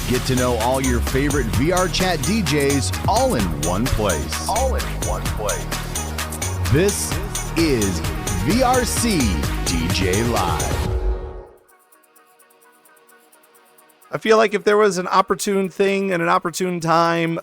Get to know all your favorite VRChat DJs all in one place. This is VRCDJ Live. I feel like if there was an opportune thing and an opportune time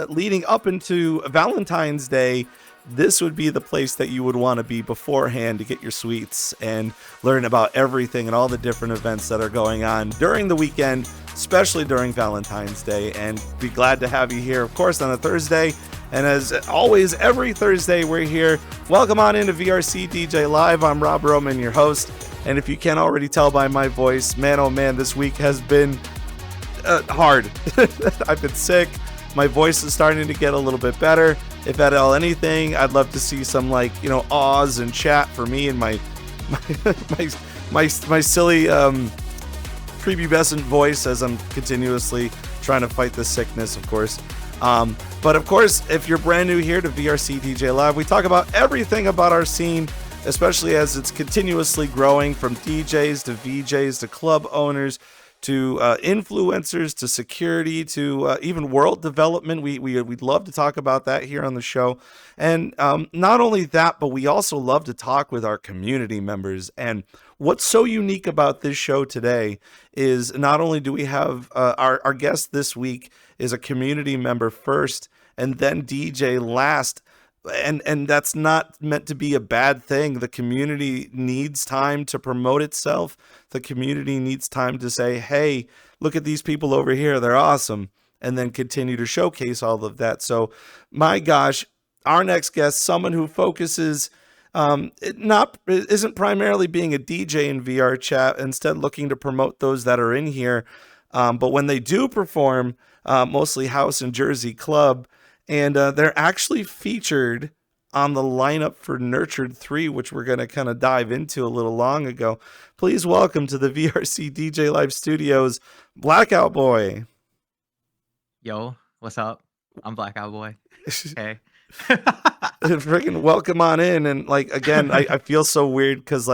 leading up into Valentine's Day, this would be the place that you would want to be beforehand to get your sweets and learn about everything and all the different events that are going on during the weekend, especially during Valentine's Day. And be glad to have you here, of course, on a Thursday. And as always, every Thursday we're here. Welcome on into VRCDJ Live. I'm Rob Roman, your host. And if you can't already tell by my voice, man, oh man, this week has been hard. I've been sick. My voice is starting to get a little bit better. If at all anything, I'd love to see some awes and chat for me and my silly prepubescent voice as I'm continuously trying to fight this sickness, of course. But of course, if you're brand new here to VRCDJ Live, we talk about everything about our scene, especially as it's continuously growing, from DJs to VJs to club owners to influencers to security to even world development. We'd love to talk about that here on the show. And not only that, but we also love to talk with our community members. And what's so unique about this show today is not only do we have our guest this week is a community member first and then DJ last. And that's not meant to be a bad thing. The community needs time to promote itself. The community needs time to say, hey, look at these people over here. They're awesome. And then continue to showcase all of that. So, my gosh, our next guest, someone who focuses, isn't primarily being a DJ in VR chat, instead looking to promote those that are in here. But when they do perform, mostly house and Jersey club, and they're actually featured on the lineup for Nurtured 3, which we're going to kind of dive into a little long ago. Please welcome to the VRC DJ Live Studios, BlackoutBoi. Yo, what's up? I'm BlackoutBoi. Hey. Freaking welcome on in. And again, I feel so weird because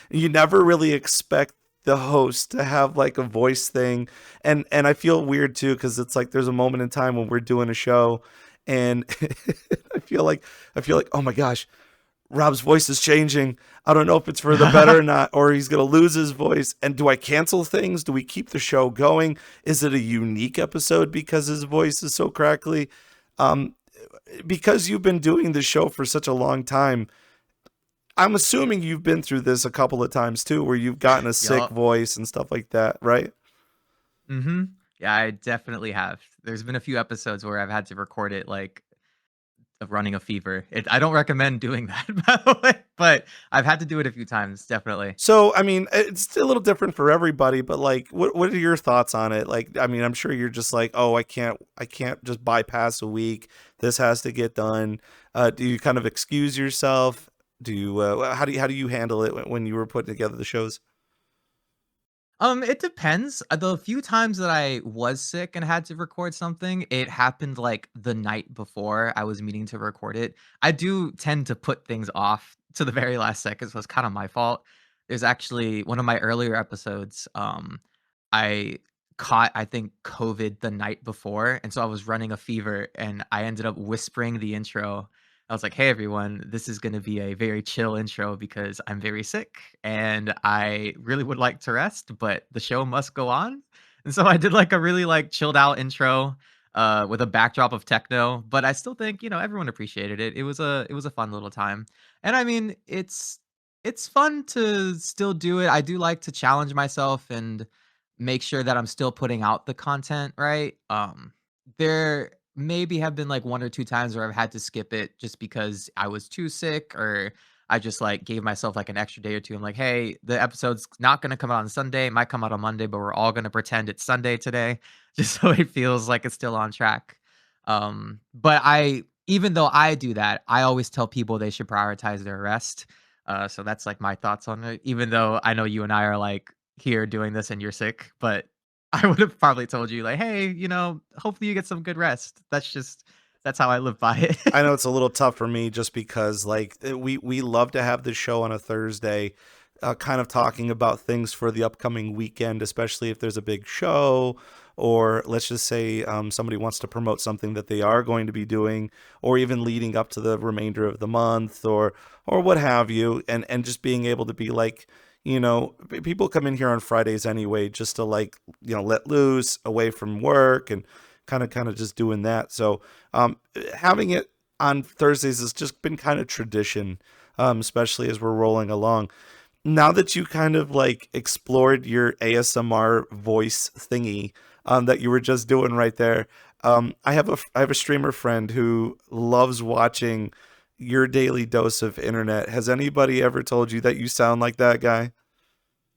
you never really expect the host to have a voice thing, and I feel weird too because it's there's a moment in time when we're doing a show and I feel like oh my gosh, Rob's voice is changing. I don't know if it's for the better or not, or he's gonna lose his voice. And do I cancel things? Do we keep the show going? Is it a unique episode because his voice is so crackly? Because you've been doing the show for such a long time, I'm assuming you've been through this a couple of times too, where you've gotten a sick voice and stuff like that, right? Mm-hmm. Yeah, I definitely have. There's been a few episodes where I've had to record it of running a fever. I don't recommend doing that, by the way, but I've had to do it a few times, definitely. So, I mean, it's a little different for everybody, but what are your thoughts on it? I'm sure you're just oh, I can't just bypass a week. This has to get done. Do you kind of excuse yourself? Do you how do you handle it when you were putting together the shows? It depends. The few times that I was sick and had to record something, it happened the night before I was meaning to record it. I do tend to put things off to the very last second, so it's kind of my fault. There's actually one of my earlier episodes. I caught, I think, COVID the night before, and so I was running a fever, and I ended up whispering the intro. I was like, hey, everyone, this is going to be a very chill intro because I'm very sick and I really would like to rest, but the show must go on. And so I did a really chilled out intro with a backdrop of techno, but I still think, everyone appreciated it. It was a fun little time. And I mean, it's fun to still do it. I do like to challenge myself and make sure that I'm still putting out the content, right? There maybe have been one or two times where I've had to skip it just because I was too sick, or I just gave myself an extra day or two. I'm like, hey, the episode's not going to come out on Sunday. It might come out on Monday, but we're all going to pretend it's Sunday today just so it feels like it's still on track. But even though I do that, I always tell people they should prioritize their rest. So that's my thoughts on it, even though I know you and I are here doing this and you're sick, but I would have probably told you hey, hopefully you get some good rest. That's how I live by it. I know it's a little tough for me just because we love to have the show on a Thursday. kind of talking about things for the upcoming weekend, especially if there's a big show, or let's just say somebody wants to promote something that they are going to be doing, or even leading up to the remainder of the month, or what have you, and just being able to be like, people come in here on Fridays anyway, just to like, let loose away from work and kind of just doing that. So having it on Thursdays has just been kind of tradition, especially as we're rolling along. Now that you kind of like explored your ASMR voice thingy that you were just doing right there, I have a streamer friend who loves watching your daily dose of internet. Has anybody ever told you that you sound like that guy?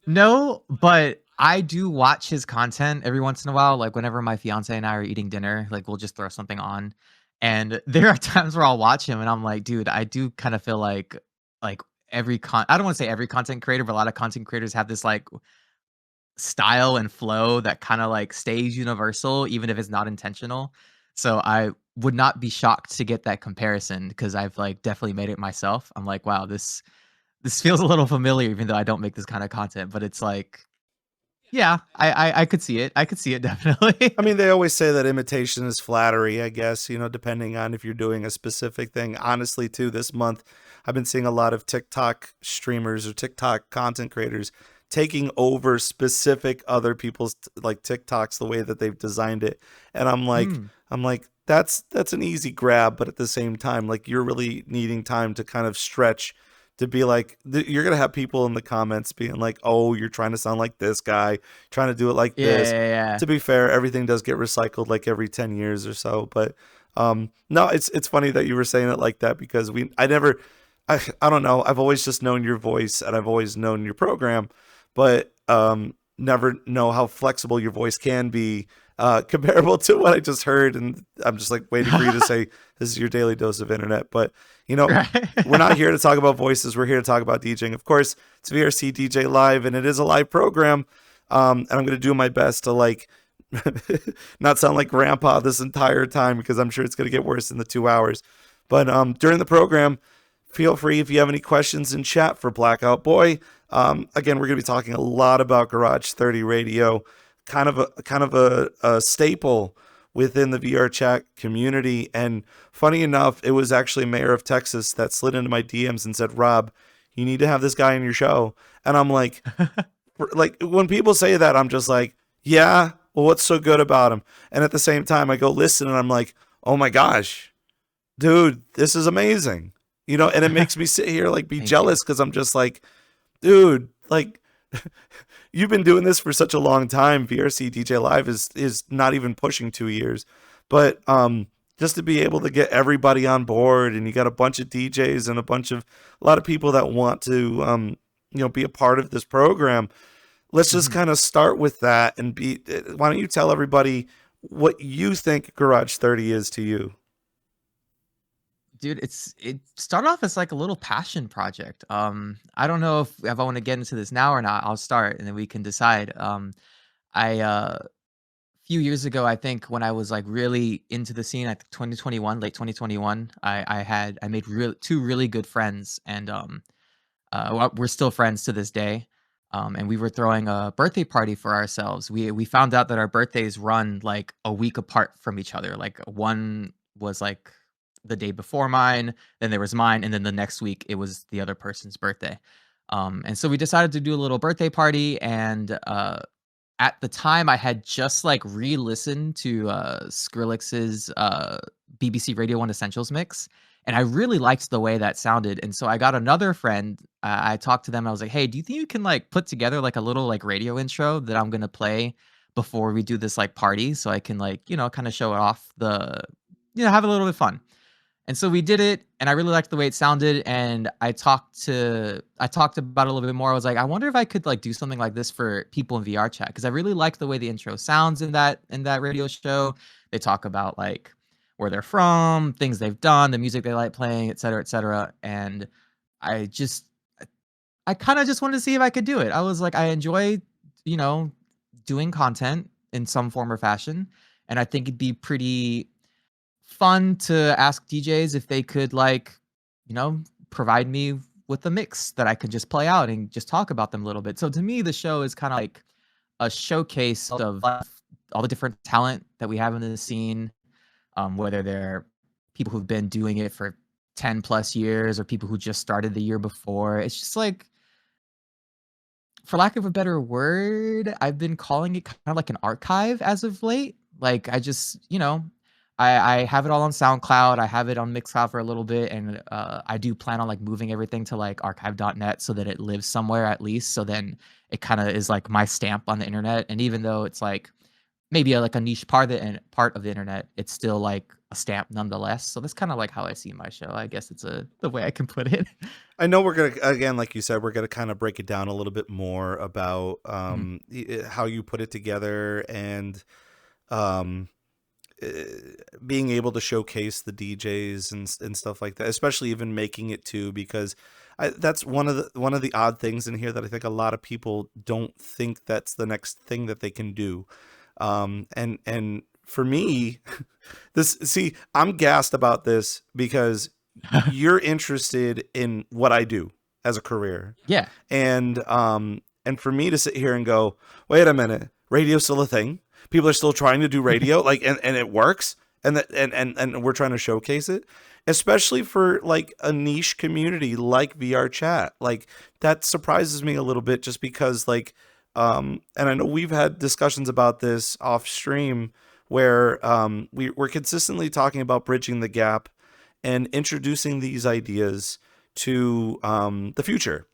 No, but I do watch his content every once in a while. Like whenever my fiance and I are eating dinner, like we'll just throw something on. And there are times where I'll watch him and I'm like, dude, I do kind of feel like I don't want to say every content creator, but a lot of content creators have this like style and flow that kind of like stays universal, even if it's not intentional. So I would not be shocked to get that comparison because I've like definitely made it myself. I'm like, wow, this feels a little familiar, even though I don't make this kind of content. But it's like, yeah, I could see it. I could see it definitely. I mean, they always say that imitation is flattery, I guess, depending on if you're doing a specific thing. Honestly, too, this month, I've been seeing a lot of TikTok streamers or TikTok content creators taking over specific other people's like TikToks the way that they've designed it. And I'm like, that's an easy grab, but at the same time, like you're really needing time to kind of stretch to be like, you're going to have people in the comments being like, oh, you're trying to sound like this guy, trying to do it like this. Yeah. To be fair, everything does get recycled like every 10 years or so. But no, it's funny that you were saying it like that because I don't know. I've always just known your voice and I've always known your program, but never know how flexible your voice can be comparable to what I just heard. And I'm just like waiting for you to say, this is your daily dose of internet. But, we're not here to talk about voices. We're here to talk about DJing. Of course, it's VRCDJ Live, and it is a live program. And I'm going to do my best to like not sound like grandpa this entire time because I'm sure it's going to get worse in the 2 hours. But during the program, feel free if you have any questions in chat for BlackoutBoi. Again, we're going to be talking a lot about Garage30Radio, kind of a staple within the VRChat community. And funny enough, it was actually Mayor of Texas that slid into my DMs and said, Rob, you need to have this guy in your show. And I'm like, when people say that, I'm just like, yeah, well, what's so good about him? And at the same time, I go listen and I'm like, oh my gosh, dude, this is amazing. And it makes me sit here like be jealous because I'm just like, dude, like you've been doing this for such a long time. VRCDJLIVE is not even pushing 2 years, but just to be able to get everybody on board, and you got a bunch of DJs and a lot of people that want to be a part of this program. Let's just kind of start with that and why don't you tell everybody what you think Garage 30 is to you? Dude, it started off as like a little passion project. I don't know if I want to get into this now or not. I'll start and then we can decide. I few years ago, I think when I was like really into the scene, I think 2021, late 2021, I made two really good friends, and we're still friends to this day. And we were throwing a birthday party for ourselves. We found out that our birthdays run like a week apart from each other. Like one was like the day before mine, then there was mine, and then the next week it was the other person's birthday. And so we decided to do a little birthday party, and at the time I had just like re-listened to Skrillex's BBC Radio 1 Essentials mix, and I really liked the way that sounded. And so I got another friend, I talked to them, I was like, hey, do you think you can like put together like a little like radio intro that I'm gonna play before we do this like party, so I can like, kind of show it off, have a little bit of fun. And so we did it, and I really liked the way it sounded, and I talked about it a little bit more. I was like, I wonder if I could like do something like this for people in VR chat, because I really liked the way the intro sounds in that radio show. They talk about like where they're from, things they've done, the music they like playing, et cetera, et cetera. And I kind of just wanted to see if I could do it. I was like, I enjoy, doing content in some form or fashion, and I think it'd be pretty fun to ask DJs if they could like, provide me with a mix that I can just play out and just talk about them a little bit. So to me, the show is kind of like a showcase of all the different talent that we have in the scene, whether they're people who've been doing it for 10 plus years or people who just started the year before. It's just like, for lack of a better word, I've been calling it kind of like an archive as of late. Like I just, I have it all on SoundCloud. I have it on Mixcloud for a little bit, and I do plan on like moving everything to like archive.net so that it lives somewhere at least. So then it kind of is like my stamp on the internet. And even though it's like maybe like a niche part of the internet, it's still like a stamp nonetheless. So that's kind of like how I see my show. I guess it's the way I can put it. I know we're gonna, again, like you said, we're gonna kind of break it down a little bit more about how you put it together and being able to showcase the DJs and stuff like that, especially even making it too, because that's one of the odd things in here that I think a lot of people don't think that's the next thing that they can do. And for me, I'm gassed about this because you're interested in what I do as a career. Yeah. And for me to sit here and go, wait a minute, radio's still a thing. People are still trying to do radio, like, and it works, and we're trying to showcase it, especially for like a niche community like VRChat. Like that surprises me a little bit, just because like, and I know we've had discussions about this off stream where we're consistently talking about bridging the gap and introducing these ideas to the future.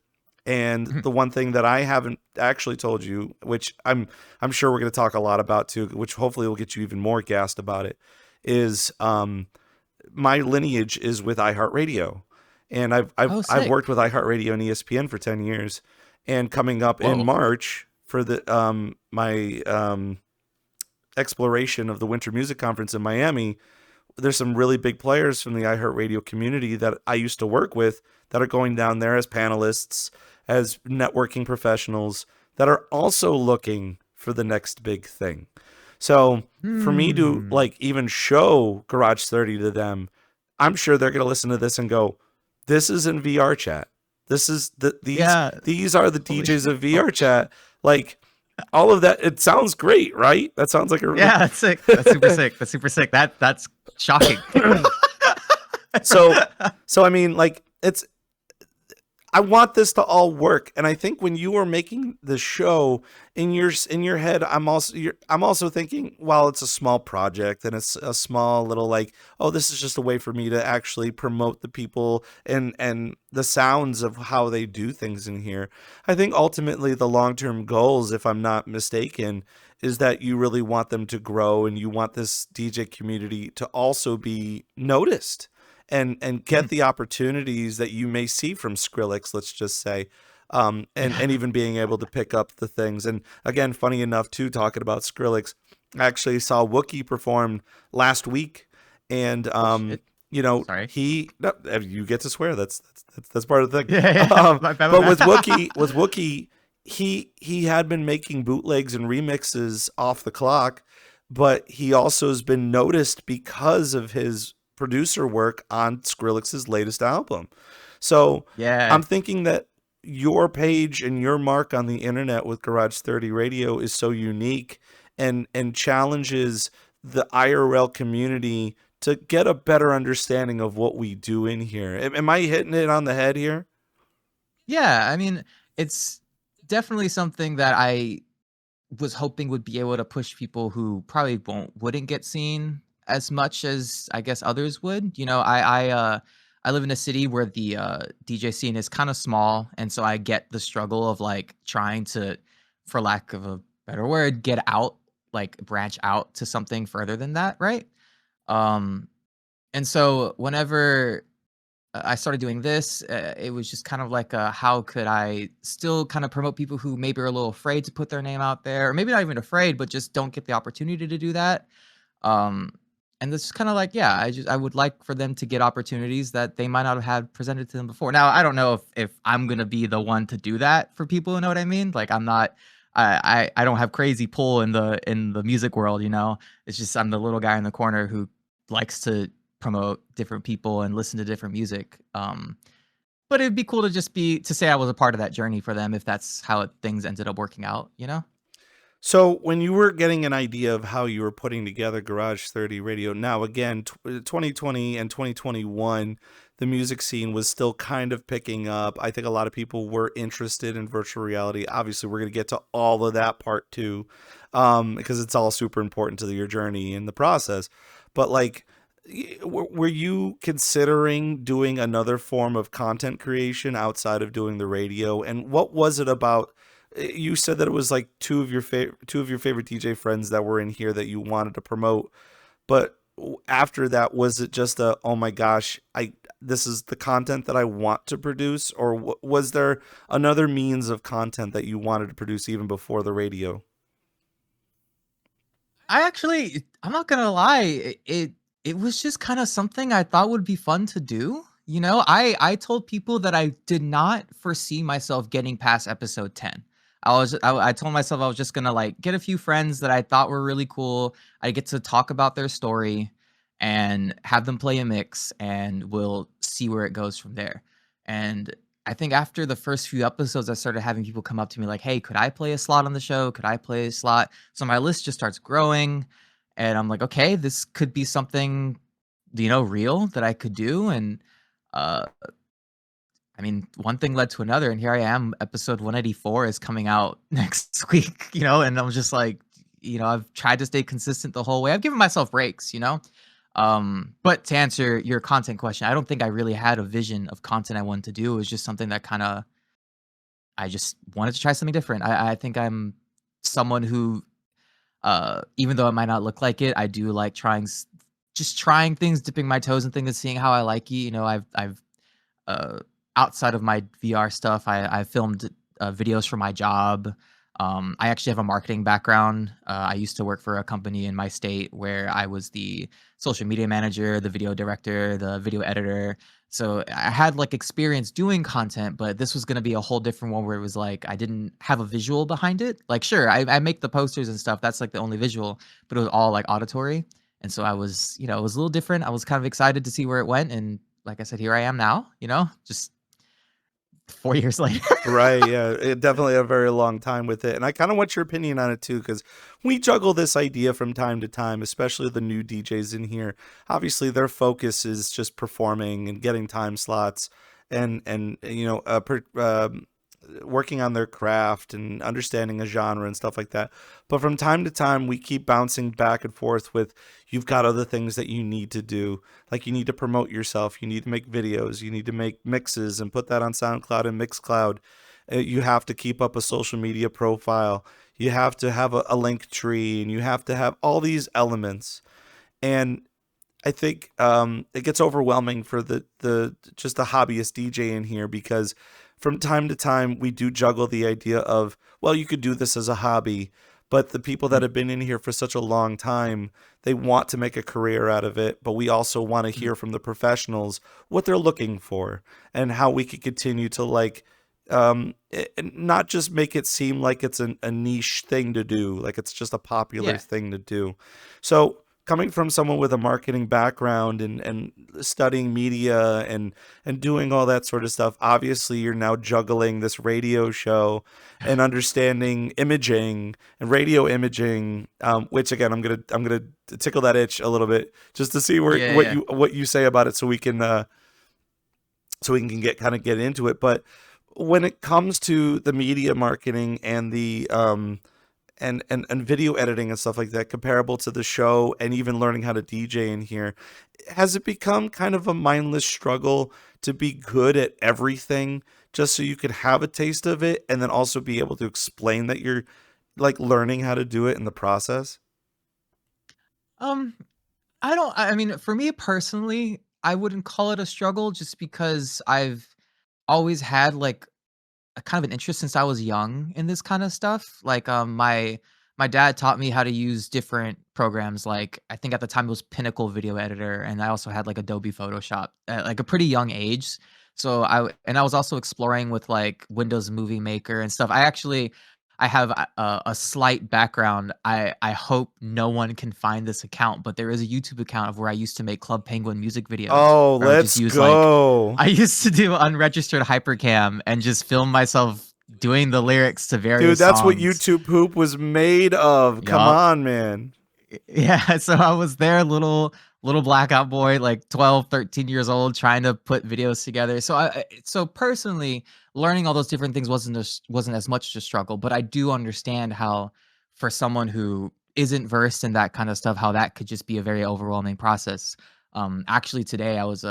And the one thing that I haven't actually told you, which I'm sure we're going to talk a lot about too, which hopefully will get you even more gassed about it, is my lineage is with iHeartRadio, and I've worked with iHeartRadio and ESPN for 10 years, and coming up in March for the my exploration of the Winter Music Conference in Miami, there's some really big players from the iHeartRadio community that I used to work with that are going down there as panelists, as networking professionals that are also looking for the next big thing. So for me to like even show Garage 30 to them, I'm sure they're going to listen to this and go, this is in VRChat. This is these are the DJs of VRChat. Like all of that. It sounds great, right? That sounds like that's sick. That's super sick. That's super sick. That's shocking. So I mean, like I want this to all work, and I think when you are making the show in your head, I'm also thinking, well, it's a small project and it's a small little like, oh, this is just a way for me to actually promote the people and the sounds of how they do things in here. I think ultimately the long-term goals, if I'm not mistaken, is that you really want them to grow, and you want this DJ community to also be noticed. And get the opportunities that you may see from Skrillex, let's just say, and even being able to pick up the things. And again, funny enough, too, talking about Skrillex, I actually saw Wookie perform last week, and you get to swear. That's part of the thing. But with Wookie, he had been making bootlegs and remixes off the clock, but he also has been noticed because of his producer work on Skrillex's latest album. So I'm thinking that your page and your mark on the internet with Garage 30 Radio is so unique and challenges the IRL community to get a better understanding of what we do in here. Am I hitting it on the head here? Yeah, I mean, it's definitely something that I was hoping would be able to push people who probably wouldn't get seen as much as I guess others would. I live in a city where the DJ scene is kind of small, and so I get the struggle of like trying to, for lack of a better word, get out, like branch out to something further than that, right? And so whenever I started doing this, it was just kind of like how could I still kind of promote people who maybe are a little afraid to put their name out there, or maybe not even afraid, but just don't get the opportunity to do that. And this is kind of like, I would like for them to get opportunities that they might not have had presented to them before. Now, I don't know if I'm going to be the one to do that for people, you know what I mean? Like I'm not, I don't have crazy pull in the music world, it's just, I'm the little guy in the corner who likes to promote different people and listen to different music. But it'd be cool to just be to say I was a part of that journey for them if that's how things ended up working out, you know? So when you were getting an idea of how you were putting together Garage 30 Radio, now again, 2020 and 2021, the music scene was still kind of picking up. I think a lot of people were interested in virtual reality. Obviously, we're going to get to all of that part too, because it's all super important to your journey in the process. But like, were you considering doing another form of content creation outside of doing the radio? And what was it about? You said that it was like two of your favorite DJ friends that were in here that you wanted to promote, but after that, was it just a, oh my gosh, this is the content that I want to produce, or was there another means of content that you wanted to produce even before the radio? I'm not gonna lie, it was just kind of something I thought would be fun to do. You know, I told people that I did not foresee myself getting past episode 10. I told myself I was just gonna like get a few friends that I thought were really cool. I get to talk about their story and have them play a mix, and we'll see where it goes from there. And I think after the first few episodes, I started having people come up to me like, "Hey, could I play a slot on the show? Could I play a slot?" So my list just starts growing, and I'm like, "Okay, this could be something, real that I could do." And uh, I mean, one thing led to another, and here I am. Episode 184 is coming out next week, and I'm just like, I've tried to stay consistent the whole way. I've given myself breaks. But to answer your content question, I don't think I really had a vision of content I wanted to do. It was just something that I just wanted to try something different. I think I'm someone who, even though it might not look like it, I do like just trying things, dipping my toes in things and seeing how I like it. I've uh, outside of my VR stuff, I filmed videos for my job. I actually have a marketing background. I used to work for a company in my state where I was the social media manager, the video director, the video editor. So I had like experience doing content, but this was going to be a whole different one where it was like I didn't have a visual behind it. Like, sure, I make the posters and stuff. That's like the only visual, but it was all like auditory. And so I was, it was a little different. I was kind of excited to see where it went. And like I said, here I am now, just 4 years later. Right, yeah, it definitely a very long time with it, and I kind of want your opinion on it too, because we juggle this idea from time to time, especially the new DJs in here. Obviously, their focus is just performing and getting time slots, and working on their craft and understanding a genre and stuff like that. But from time to time, we keep bouncing back and forth with, you've got other things that you need to do. Like you need to promote yourself. You need to make videos. You need to make mixes and put that on SoundCloud and Mixcloud. You have to keep up a social media profile. You have to have a link tree, and you have to have all these elements. And I think it gets overwhelming for the just the hobbyist DJ in here, because from time to time we do juggle the idea of, well, you could do this as a hobby, but the people that have been in here for such a long time, they want to make a career out of it, but we also want to hear from the professionals what they're looking for and how we could continue to not just make it seem like it's a niche thing to do, like it's just a popular Yeah. thing to do. So coming from someone with a marketing background and studying media and doing all that sort of stuff, obviously you're now juggling this radio show and understanding imaging and radio imaging, which again I'm gonna tickle that itch a little bit just to see Yeah, what yeah. you say about it, so we can get into it. But when it comes to the media marketing and the and video editing and stuff like that, comparable to the show, and even learning how to DJ in here, has it become kind of a mindless struggle to be good at everything just so you could have a taste of it and then also be able to explain that you're like learning how to do it in the process? Um, I mean, for me personally, I wouldn't call it a struggle just because I've always had like a kind of an interest since I was young in this kind of stuff. Like, my dad taught me how to use different programs. Like, I think at the time it was Pinnacle Video Editor, and I also had like Adobe Photoshop at like a pretty young age. So I was also exploring with like Windows Movie Maker and stuff. I have a slight background. I hope no one can find this account, but there is a YouTube account of where I used to make Club Penguin music videos. Oh, Where I would just let's use go. I used to do unregistered hypercam and just film myself doing the lyrics to various Dude, that's what songs. YouTube poop was made of. Come Yup. on, man. Yeah, so I was there, little blackout boy, like 12, 13 years old, trying to put videos together. So personally, learning all those different things wasn't as much a struggle, but I do understand how for someone who isn't versed in that kind of stuff, how that could just be a very overwhelming process. Actually today I was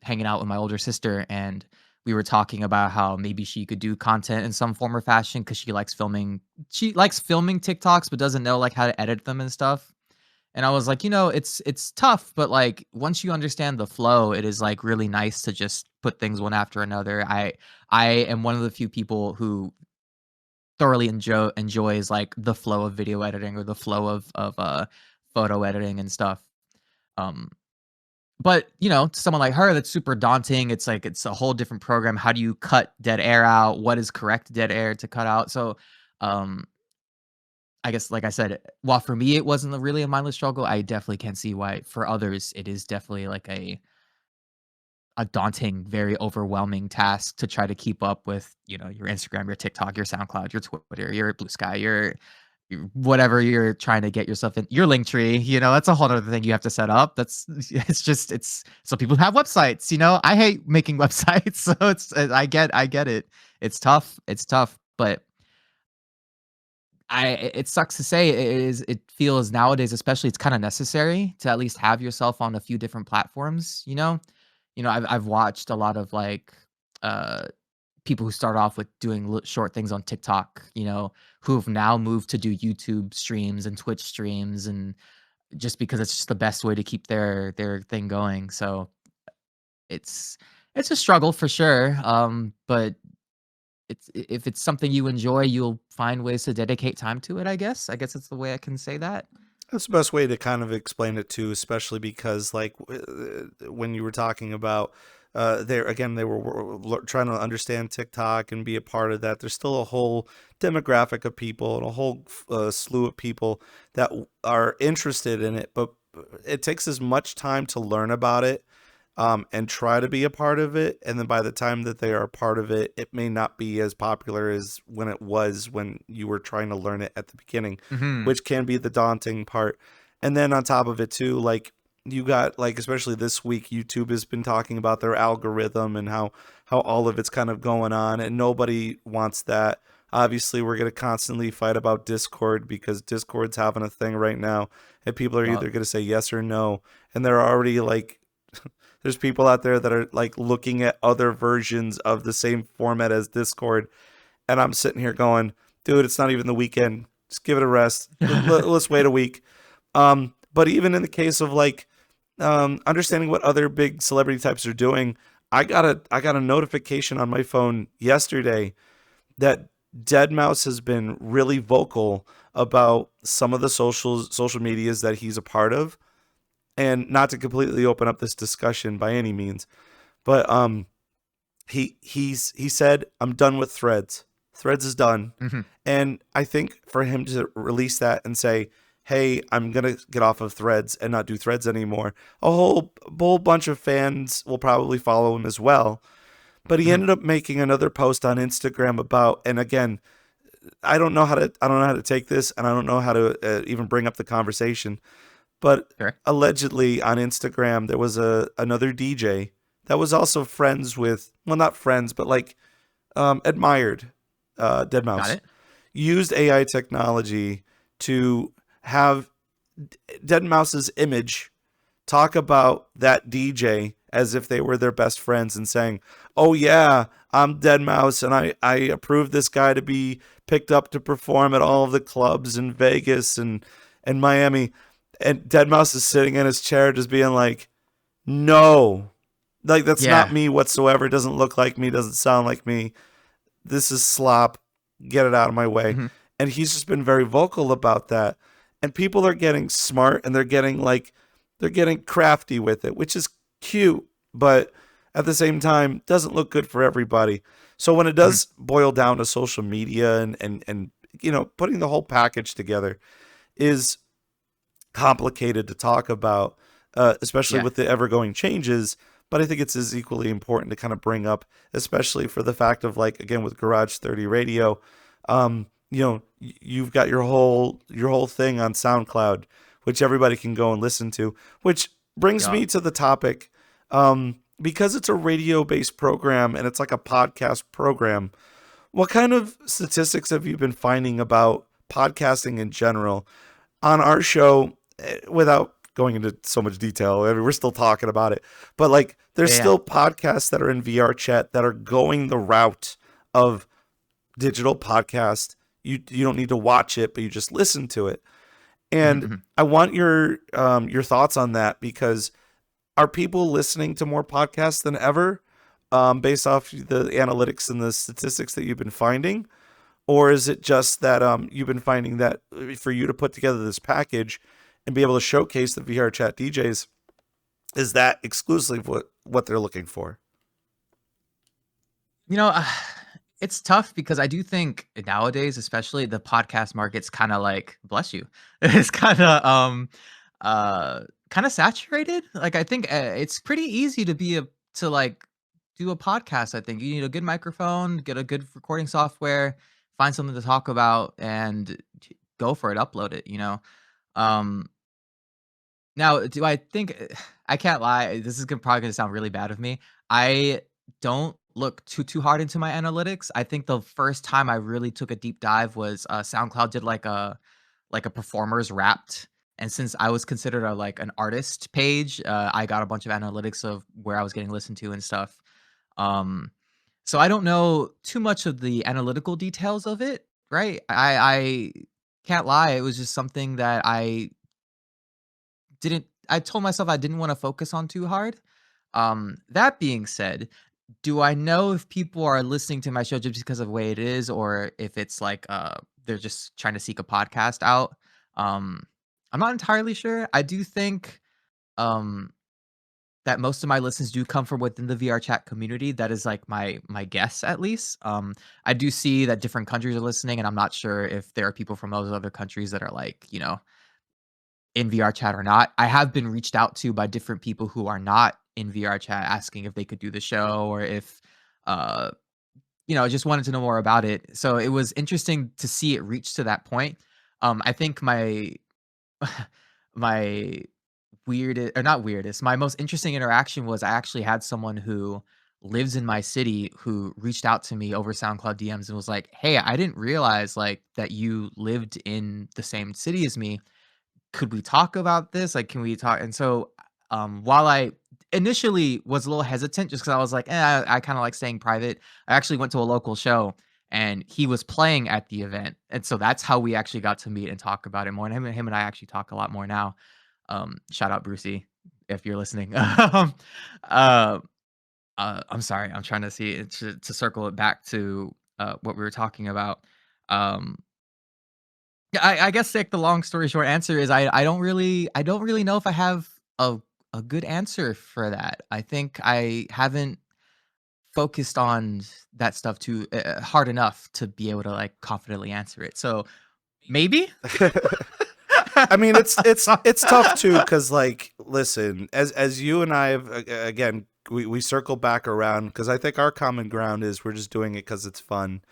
hanging out with my older sister, and we were talking about how maybe she could do content in some form or fashion because she likes filming. She likes filming TikToks, but doesn't know like how to edit them and stuff. And I was like, it's tough, but like once you understand the flow, it is like really nice to just put things one after another. I am one of the few people who thoroughly enjoys like the flow of video editing or the flow of photo editing and stuff. Um but to someone like her, that's super daunting. It's like it's a whole different program. How do you cut dead air out? What is correct dead air to cut out? So um I guess, like I said, while for me it wasn't really a mindless struggle, I definitely can see why for others it is definitely like a daunting, very overwhelming task to try to keep up with, your Instagram, your TikTok, your SoundCloud, your Twitter, your Blue Sky, your whatever you're trying to get yourself in, your link tree. That's a whole other thing you have to set up. It's so people have websites. I hate making websites, so I get it. It's tough. But it sucks to say it feels nowadays, especially, it's kind of necessary to at least have yourself on a few different platforms. I've watched a lot of like uh people who start off with doing short things on TikTok, who've now moved to do YouTube streams and Twitch streams, and just because it's just the best way to keep their thing going. So it's a struggle for sure. But if it's something you enjoy, you'll find ways to dedicate time to it, I guess. That's the way I can say that. That's the best way to kind of explain it too, especially because like when you were talking about they were trying to understand TikTok and be a part of that. There's still a whole demographic of people and a whole slew of people that are interested in it, but it takes as much time to learn about it and try to be a part of it. And then by the time that they are a part of it, it may not be as popular as when it was when you were trying to learn it at the beginning, Hmm. which can be the daunting part. And then on top of it too, like you got like, especially this week, YouTube has been talking about their algorithm and how all of it's kind of going on, and nobody wants that. Obviously, we're going to constantly fight about Discord because Discord's having a thing right now, and people are either going to say yes or no. And they're already like, there's people out there that are like looking at other versions of the same format as Discord. And I'm sitting here going, dude, it's not even the weekend. Just give it a rest. Let's wait a week. But even in the case of like understanding what other big celebrity types are doing, I got a notification on my phone yesterday that Deadmau5 has been really vocal about some of the social medias that he's a part of. And not to completely open up this discussion by any means, but he said, I'm done with Threads. Threads is done. Hmm. And I think for him to release that and say, hey, I'm going to get off of Threads and not do Threads anymore, a whole bunch of fans will probably follow him as well. But he ended up making another post on Instagram about, and again, I don't know how to take this, and I don't know how to even bring up the conversation. But Sure. allegedly on Instagram, there was another DJ that was also friends with, well, not friends, but like admired Got Deadmau5. it. Used AI technology to have Deadmau5's image talk about that DJ as if they were their best friends and saying, oh yeah, I'm Deadmau5 and I approve this guy to be picked up to perform at all of the clubs in Vegas and Miami. And Deadmau5 is sitting in his chair just being like, no, like that's not Yeah. me whatsoever. It doesn't look like me. Doesn't sound like me. This is slop. Get it out of my way. Hmm. And he's just been very vocal about that. And people are getting smart and they're getting crafty with it, which is cute, but at the same time doesn't look good for everybody. So when it does boil down to social media and putting the whole package together is complicated to talk about, especially Yeah. with the ever-going changes. But I think it's as equally important to kind of bring up, especially for the fact of, like, again, with Garage30Radio, you've got your whole thing on SoundCloud, which everybody can go and listen to, which brings me to the topic. Because it's a radio-based program and it's like a podcast program, what kind of statistics have you been finding about podcasting in general? On our show, without going into so much detail, I mean, we're still talking about it, but like, there's still podcasts that are in VRChat that are going the route of digital podcast. You don't need to watch it, but you just listen to it. And I want your thoughts on that, because are people listening to more podcasts than ever, based off the analytics and the statistics that you've been finding? Or is it just that you've been finding that for you to put together this package and be able to showcase the VRChat DJs, is that exclusively what they're looking for? It's tough, because I do think nowadays, especially, the podcast market's kind of like, bless you, it's kind of saturated. Like, I think it's pretty easy to do a podcast. I think you need a good microphone, get a good recording software, find something to talk about, and go for it, upload it, Um, Now, do I think I can't lie, this is probably gonna sound really bad of me. I don't look too hard into my analytics. I think the first time I really took a deep dive was, SoundCloud did like a performers wrapped, and since I was considered like an artist page, I got a bunch of analytics of where I was getting listened to and stuff. Um, so I don't know too much of the analytical details of it, right? I can't lie, it was just something that I told myself I didn't wanna focus on too hard. That being said, do I know if people are listening to my show just because of the way it is, or if it's like, they're just trying to seek a podcast out? Um, I'm not entirely sure. I do think, um, that most of my listens do come from within the VR chat community. That is like my guess, at least. I do see that different countries are listening, and I'm not sure if there are people from those other countries that are like, in VR chat or not. I have been reached out to by different people who are not in VR chat, asking if they could do the show, or if, uh, just wanted to know more about it. So it was interesting to see it reach to that point. I think my weirdest, or not weirdest, my most interesting interaction was, I actually had someone who lives in my city who reached out to me over SoundCloud DMs and was like, "Hey, I didn't realize like that you lived in the same city as me. Could we talk about this? Like, can we talk?" And so, while I initially was a little hesitant, just because I was like, I kind of like staying private, I actually went to a local show and he was playing at the event. And so that's how we actually got to meet and talk about it more. And him and I actually talk a lot more now. Shout out Brucey, if you're listening. Uh, I'm sorry. I'm trying to see to circle it back to what we were talking about. Um, yeah, I guess, like, the long story short answer is I don't really know if I have a good answer for that. I think I haven't focused on that stuff too hard enough to be able to, like, confidently answer it. So, maybe? I mean, it's tough too, because, like, listen, as you and I have, again, we circle back around, because I think our common ground is we're just doing it because it's fun.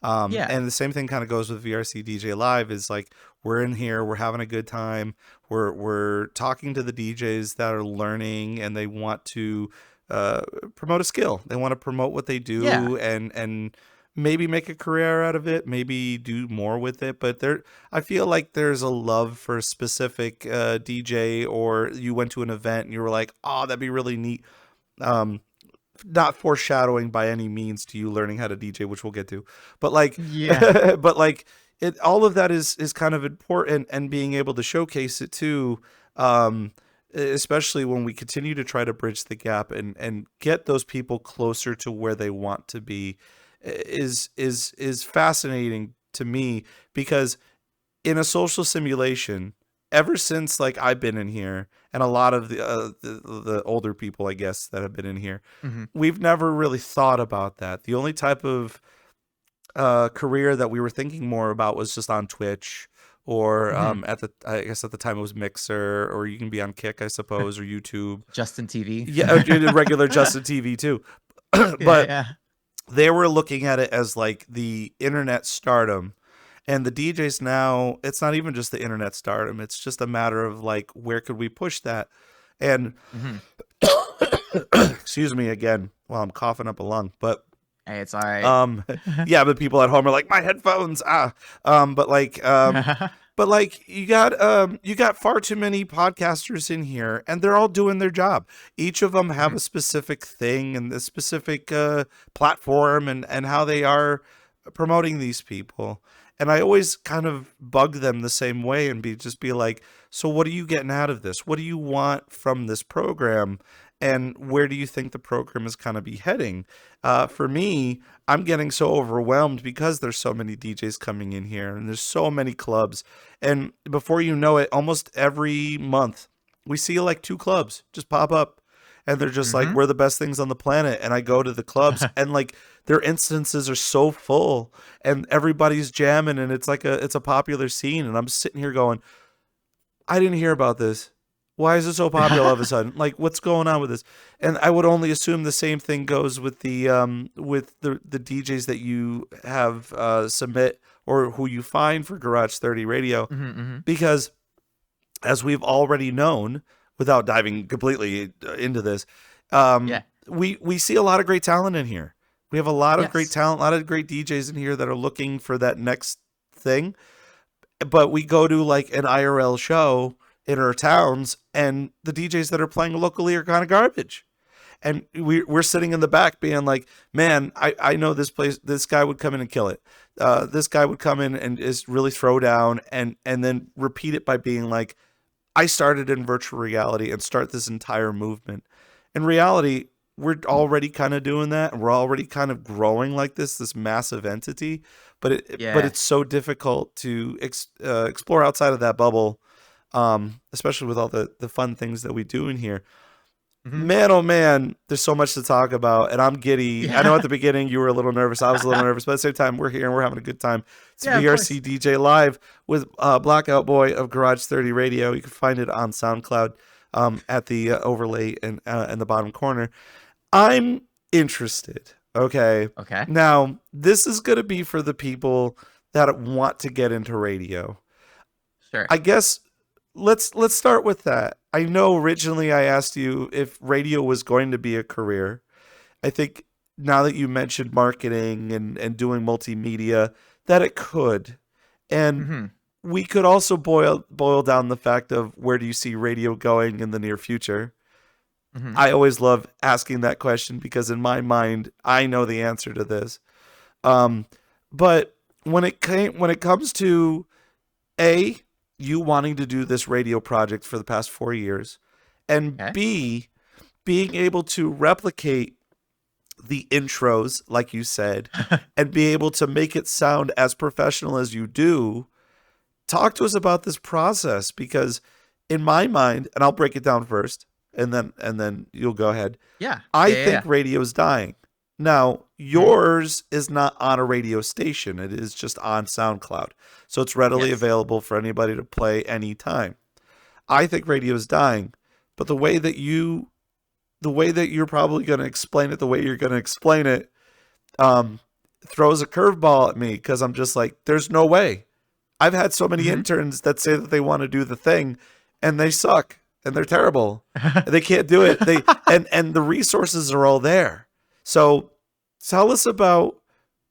Yeah. And the same thing kind of goes with VRCDJLIVE, is like, we're in here, we're having a good time, we're talking to the DJs that are learning and they want to promote a skill. They want to promote what they Yeah. do, and maybe make a career out of it, maybe do more with it. But I feel like there's a love for a specific DJ, or you went to an event and you were like, oh, that'd be really neat. Not foreshadowing by any means to you learning how to DJ, which we'll get to, but like, Yeah. but like, all of that is kind of important, and being able to showcase it too, especially when we continue to try to bridge the gap and get those people closer to where they want to be, is fascinating to me, because in a social simulation, ever since, like, I've been in here, and a lot of the older people, I guess, that have been in here, Mhm. we've never really thought about that. The only type of career that we were thinking more about was just on Twitch, or I guess at the time it was Mixer, or you can be on Kick, I suppose, or YouTube. Justin TV. Yeah, regular Justin TV too. But Yeah. they were looking at it as like the internet stardom. And the DJs now, it's not even just the internet stardom. It's just a matter of like, where could we push that? And excuse me again while I'm coughing up a lung, but Hey, it's all right. yeah, but people at home are like, my headphones, but you got far too many podcasters in here, and they're all doing their job. Each of them have a specific thing and the specific platform and how they are promoting these people. And I always kind of bug them the same way and be like, so what are you getting out of this? What do you want from this program? And where do you think the program is kind of be heading? For me, I'm getting so overwhelmed because there's so many DJs coming in here and there's so many clubs. And before you know it, almost every month we see like 2 clubs just pop up. And they're just like, we're the best things on the planet. And I go to the clubs and like their instances are so full and everybody's jamming and it's a popular scene. And I'm sitting here going, I didn't hear about this. Why is it so popular all of a sudden? Like, what's going on with this? And I would only assume the same thing goes with the DJs that you have submit or who you find for Garage30Radio, because as we've already known, without diving completely into this, we see a lot of great talent in here. We have a lot of great talent, a lot of great DJs in here that are looking for that next thing. But we go to like an IRL show in our towns, and the DJs that are playing locally are kind of garbage. And we're sitting in the back being like, man, I know this place, this guy would come in and kill it. This guy would come in and just really throw down and then repeat it by being like, I started in virtual reality and start this entire movement. In reality, we're already kind of doing that. And we're already kind of growing like this massive entity, but it's so difficult to explore outside of that bubble. Especially with all the fun things that we do in here. Man, oh man, there's so much to talk about, and I'm giddy. I know at the beginning you were a little nervous. I was a little nervous, but at the same time, we're here and we're having a good time. It's VRCDJ Live with BlackoutBoi of Garage30Radio. You can find it on Soundcloud at the overlay in the bottom corner. I'm interested. Okay. Now, this is going to be for the people that want to get into radio. Sure. I guess let's start with that. I know originally I asked you if radio was going to be a career. I think now that you mentioned marketing and doing multimedia, that it could. And we could also boil down the fact of where do you see radio going in the near future? I always love asking that question because in my mind, I know the answer to this. But when it comes to you wanting to do this radio project for the past 4 years, and B, being able to replicate the intros, like you said, and be able to make it sound as professional as you do, talk to us about this process, because in my mind, and I'll break it down first, and then you'll go ahead. I think radio is dying. Now, yours is not on a radio station. It is just on SoundCloud. So it's readily available for anybody to play anytime. I think radio is dying. But the way that you're probably going to explain it, the way you're going to explain it, throws a curveball at me, because I'm just like, there's no way. I've had so many interns that say that they want to do the thing, and they suck, and they're terrible. They can't do it. And the resources are all there. So tell us about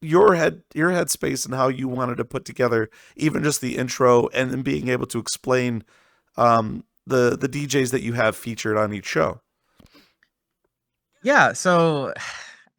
your headspace and how you wanted to put together even just the intro and then being able to explain the DJs that you have featured on each show. Yeah, so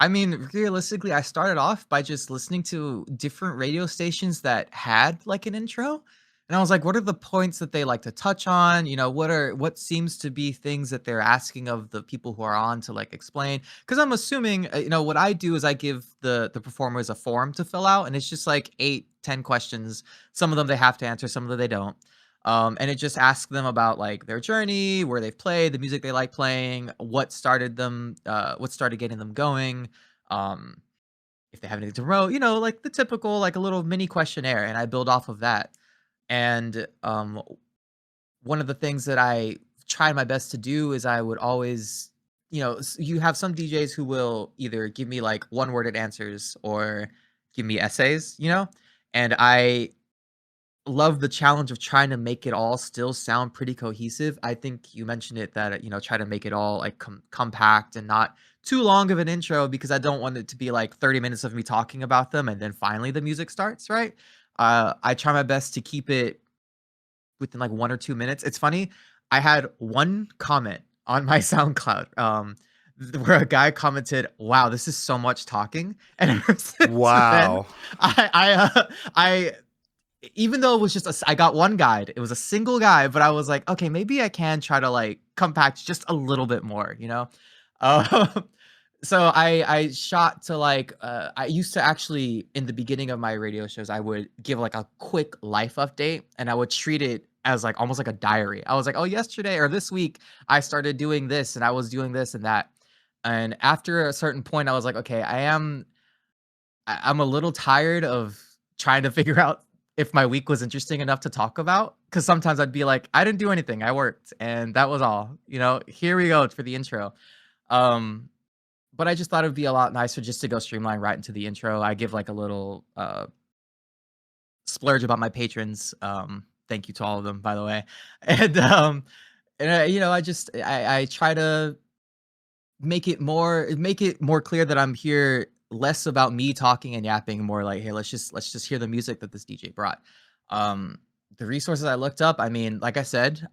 I mean, realistically, I started off by just listening to different radio stations that had like an intro. And I was like, what are the points that they like to touch on? You know, what seems to be things that they're asking of the people who are on to like explain? Because I'm assuming, what I do is I give the performers a form to fill out, and it's just like 8-10 questions. Some of them they have to answer, some of them they don't. And it just asks them about like their journey, where they've played, the music they like playing, what started getting them going. if they have anything to promote, like the typical, like a little mini questionnaire, and I build off of that. And one of the things that I tried my best to do is I would always, you have some DJs who will either give me like one worded answers or give me essays, and I love the challenge of trying to make it all still sound pretty cohesive. I think you mentioned it that, try to make it all like compact and not too long of an intro because I don't want it to be like 30 minutes of me talking about them and then finally the music starts, right? I try my best to keep it within like 1 or 2 minutes. It's funny. I had one comment on my SoundCloud, where a guy commented, "Wow, this is so much talking." And ever since then, Wow. I even though it was just I got one guide. It was a single guide, but I was like, okay, maybe I can try to like compact just a little bit more, Uh, so I shot to like I used to actually in the beginning of my radio shows I would give like a quick life update and I would treat it as like almost like a diary. I was like, "Oh, yesterday or this week I started doing this and I was doing this and that." And after a certain point I was like, "Okay, I'm a little tired of trying to figure out if my week was interesting enough to talk about." Because sometimes I'd be like, "I didn't do anything. I worked, and that was all. Here we go for the intro." Um, but I just thought it'd be a lot nicer just to go streamline right into the intro. I give like a little splurge about my patrons. Thank you to all of them, by the way. And I try to make it more clear that I'm here less about me talking and yapping, more like, hey, let's just hear the music that this DJ brought. Um, the resources I looked up, I mean, like I said,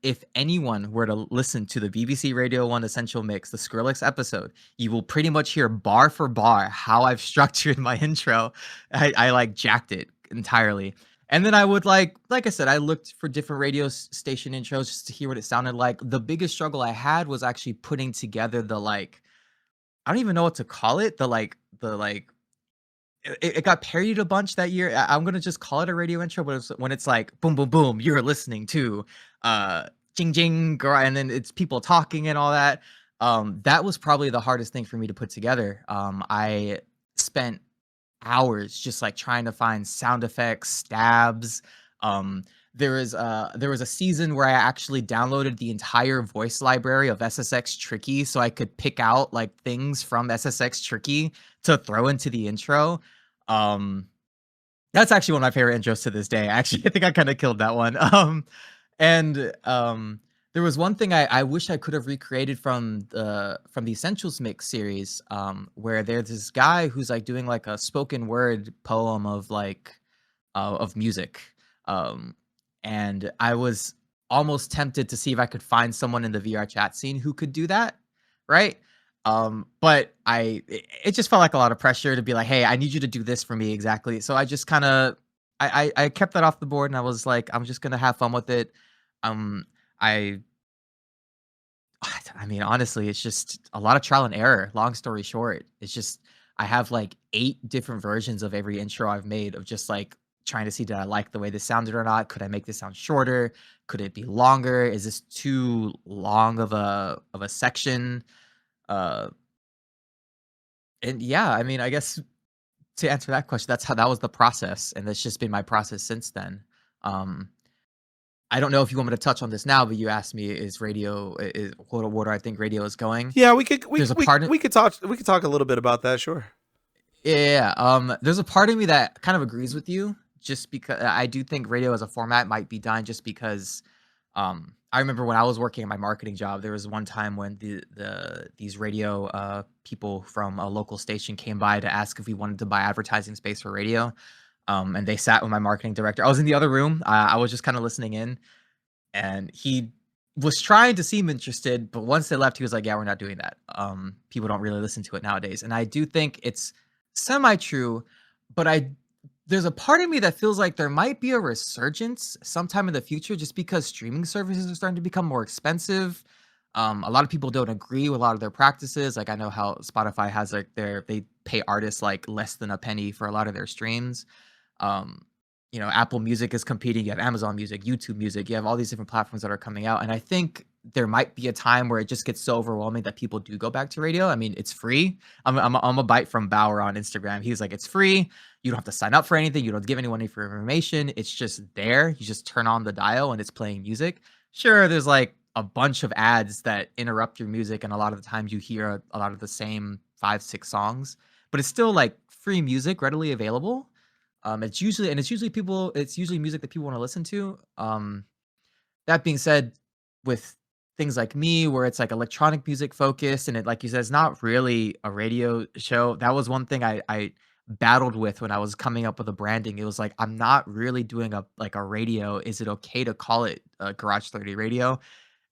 if anyone were to listen to the BBC Radio 1 Essential Mix, the Skrillex episode, you will pretty much hear bar for bar how I've structured my intro. I like jacked it entirely. And then I would like I said, I looked for different radio station intros just to hear what it sounded like. The biggest struggle I had was actually putting together the like I don't even know what to call it. The like it got parodied a bunch that year. I'm gonna just call it a radio intro, but when it's like boom boom boom, you're listening to jing jing girl, and then it's people talking and all that. That was probably the hardest thing for me to put together. I spent hours just like trying to find sound effects, stabs. Um, there was a season where I actually downloaded the entire voice library of SSX Tricky so I could pick out like things from SSX Tricky to throw into the intro. Um, that's actually one of my favorite intros to this day. Actually, I think I kind of killed that one. And there was one thing I wish I could have recreated from the Essentials Mix series, where there's this guy who's like doing like a spoken word poem of like of music. Um, and I was almost tempted to see if I could find someone in the VR chat scene who could do that, right? But it just felt like a lot of pressure to be like, "Hey, I need you to do this for me exactly." So I just kind of I kept that off the board and I was like, I'm just gonna have fun with it. Um, I I mean, honestly, it's just a lot of trial and error. Long story short, it's just I have like 8 different versions of every intro I've made of just like trying to see did I like the way this sounded or not? Could I make this sound shorter? Could it be longer? Is this too long of a section? Uh, and yeah, I mean, I guess to answer that question, that was the process, and that's just been my process since then. Um, I don't know if you want me to touch on this now, but you asked me, is radio is what do I think radio is going? Yeah, we could There's a part of we could talk a little bit about that, sure. Yeah, there's a part of me that kind of agrees with you, just because I do think radio as a format might be dying just because I remember when I was working at my marketing job, there was one time when these radio people from a local station came by to ask if we wanted to buy advertising space for radio. And they sat with my marketing director. I was in the other room. I was just kind of listening in, and he was trying to seem interested, but once they left, he was like, "Yeah, we're not doing that. People don't really listen to it nowadays." And I do think it's semi-true, but there's a part of me that feels like there might be a resurgence sometime in the future just because streaming services are starting to become more expensive. A lot of people don't agree with a lot of their practices. Like I know how Spotify has like they pay artists like less than a penny for a lot of their streams. Um, Apple Music is competing, you have Amazon Music, YouTube Music, you have all these different platforms that are coming out, and I think there might be a time where it just gets so overwhelming that people do go back to radio. I mean, it's free. I'm a bite from Bauer on Instagram. He's like, it's free. You don't have to sign up for anything. You don't give anyone any free information. It's just there. You just turn on the dial and it's playing music. Sure, there's like a bunch of ads that interrupt your music, and a lot of the times you hear a lot of the same 5, 6 songs, but it's still like free music readily available. It's usually music that people want to listen to. That being said, with things like me, where it's like electronic music focused, and it, like you said, it's not really a radio show. That was one thing I battled with when I was coming up with the branding. It was like, I'm not really doing a radio. Is it okay to call it Garage30Radio?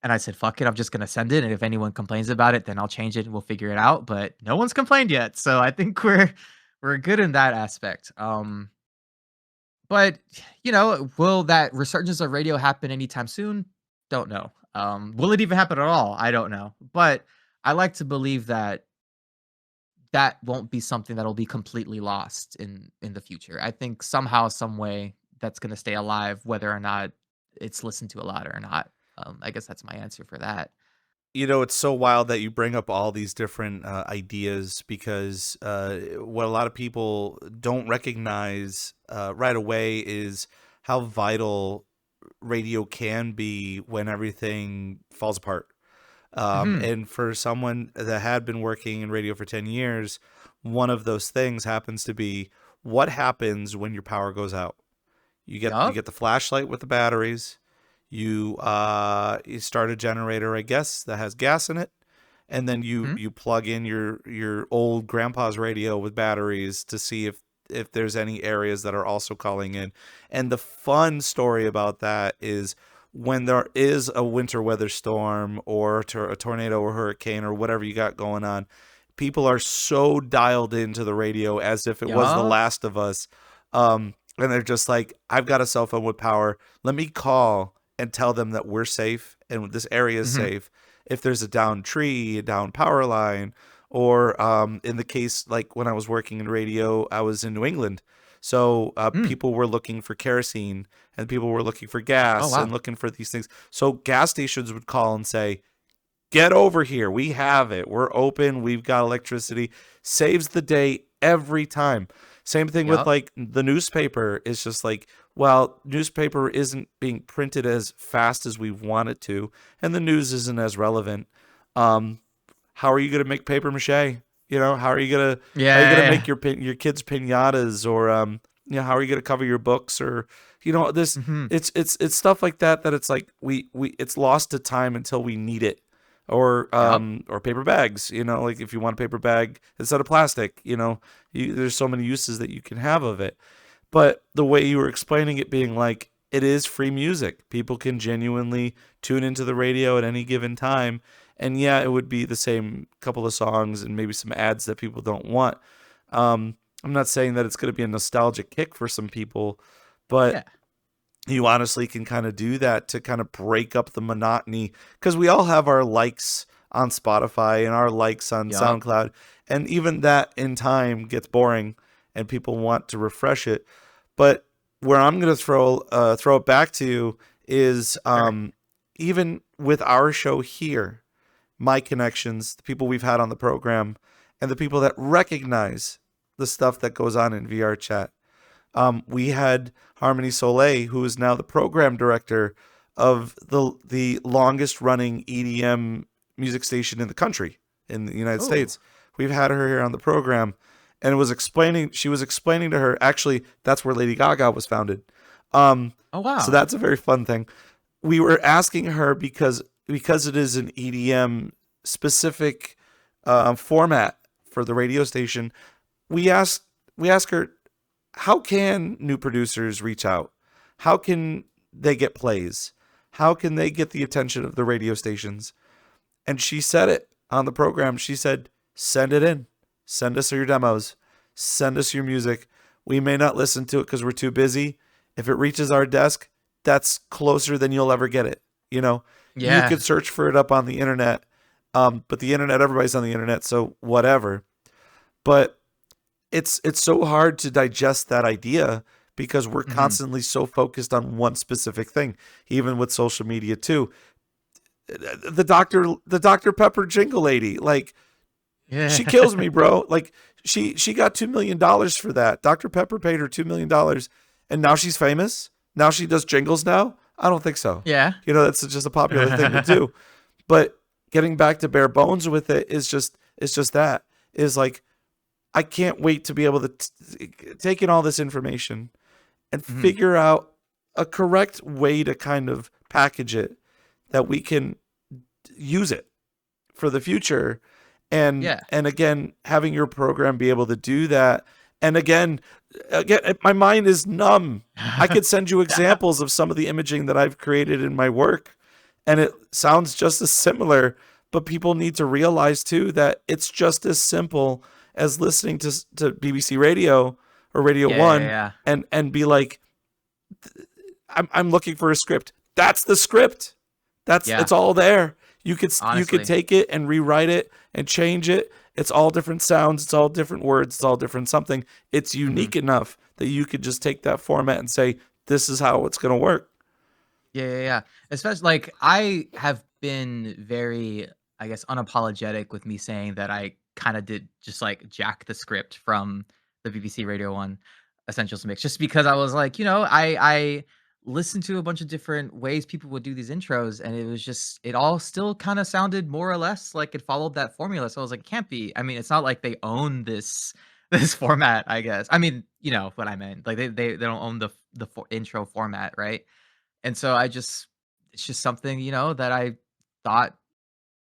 And I said, fuck it, I'm just gonna send it. And if anyone complains about it, then I'll change it and we'll figure it out. But no one's complained yet. So I think we're good in that aspect. But, will that resurgence of radio happen anytime soon? Don't know. Will it even happen at all? I don't know. But I like to believe that that won't be something that'll be completely lost in the future. I think somehow, some way, that's going to stay alive, whether or not it's listened to a lot or not. I guess that's my answer for that. It's so wild that you bring up all these different ideas, because what a lot of people don't recognize right away is how vital radio can be when everything falls apart. And for someone that had been working in radio for 10 years, one of those things happens to be what happens when your power goes out. You get the flashlight with the batteries. You start a generator, I guess, that has gas in it, and then you plug in your old grandpa's radio with batteries to see if there's any areas that are also calling in. And the fun story about that is when there is a winter weather storm or a tornado or hurricane or whatever you got going on, people are so dialed into the radio as if it was The Last of Us. And they're just like, I've got a cell phone with power. Let me call and tell them that we're safe and this area is safe. If there's a downed tree, a down power line, or in the case, like when I was working in radio, I was in New England. So people were looking for kerosene and people were looking for gas and looking for these things. So gas stations would call and say, get over here. We have it. We're open. We've got electricity. Saves the day every time. Same thing with like the newspaper. It's just like, well, newspaper isn't being printed as fast as we want it to, and the news isn't as relevant. How are you going to make paper mache? How are you going to make your kids piñatas, or how are you going to cover your books, or this it's stuff like that it's like we it's lost to time until we need it. Or paper bags, like if you want a paper bag instead of plastic, there's so many uses that you can have of it. But the way you were explaining it being like, it is free music. People can genuinely tune into the radio at any given time. And yeah, it would be the same couple of songs and maybe some ads that people don't want. I'm not saying that it's going to be a nostalgic kick for some people, but you honestly can kind of do that to kind of break up the monotony, because we all have our likes on Spotify and our likes on SoundCloud, and even that in time gets boring and people want to refresh it. But where I'm going to throw it back to is even with our show here, my connections, the people we've had on the program, and the people that recognize the stuff that goes on in VRChat. We had Harmony Soleil, who is now the program director of the longest running EDM music station in the country, in the United States. We've had her here on the program, and she was explaining to her, actually, that's where Lady Gaga was founded. So that's a very fun thing. We were asking her because it is an EDM specific format for the radio station. We ask her, how can new producers reach out? How can they get plays? How can they get the attention of the radio stations? And she said it on the program. She said, send it in. Send us your demos. Send us your music. We may not listen to it because we're too busy. If it reaches our desk, that's closer than you'll ever get it. You could search for it up on the internet. But the internet, everybody's on the internet, so whatever. But it's so hard to digest that idea, because we're constantly so focused on one specific thing, even with social media too. The Dr. Pepper jingle lady, like, Yeah. she kills me, bro. Like, she got $2 million for that. Dr. Pepper paid her $2 million, and now she's famous. Now she does jingles now. I don't think so. Yeah. You know, that's just a popular thing to do. But getting back to bare bones with it is just that is like, I can't wait to be able to take in all this information and figure out a correct way to kind of package it that we can use it for the future. And again, having your program be able to do that. And again, my mind is numb. I could send you examples of some of the imaging that I've created in my work, and it sounds just as similar, but people need to realize too that it's just as simple as listening to BBC Radio or Radio 1 and be like, I'm looking for a script. That's the script. It's all there. You could take it and rewrite it and change it. It's all different sounds. It's all different words. It's all different something. It's unique enough that you could just take that format and say, this is how it's going to work. Yeah. Especially, like, I have been very, I guess, unapologetic with me saying that I kind of did just like jack the script from the BBC Radio 1 Essentials Mix, just because I was like, I listened to a bunch of different ways people would do these intros, and it was just, it all still kind of sounded more or less like it followed that formula. So I was like, it can't be. I mean, it's not like they own this format, I guess. I mean, you know what I meant. Like they don't own the intro format, right? And so it's just something, that I thought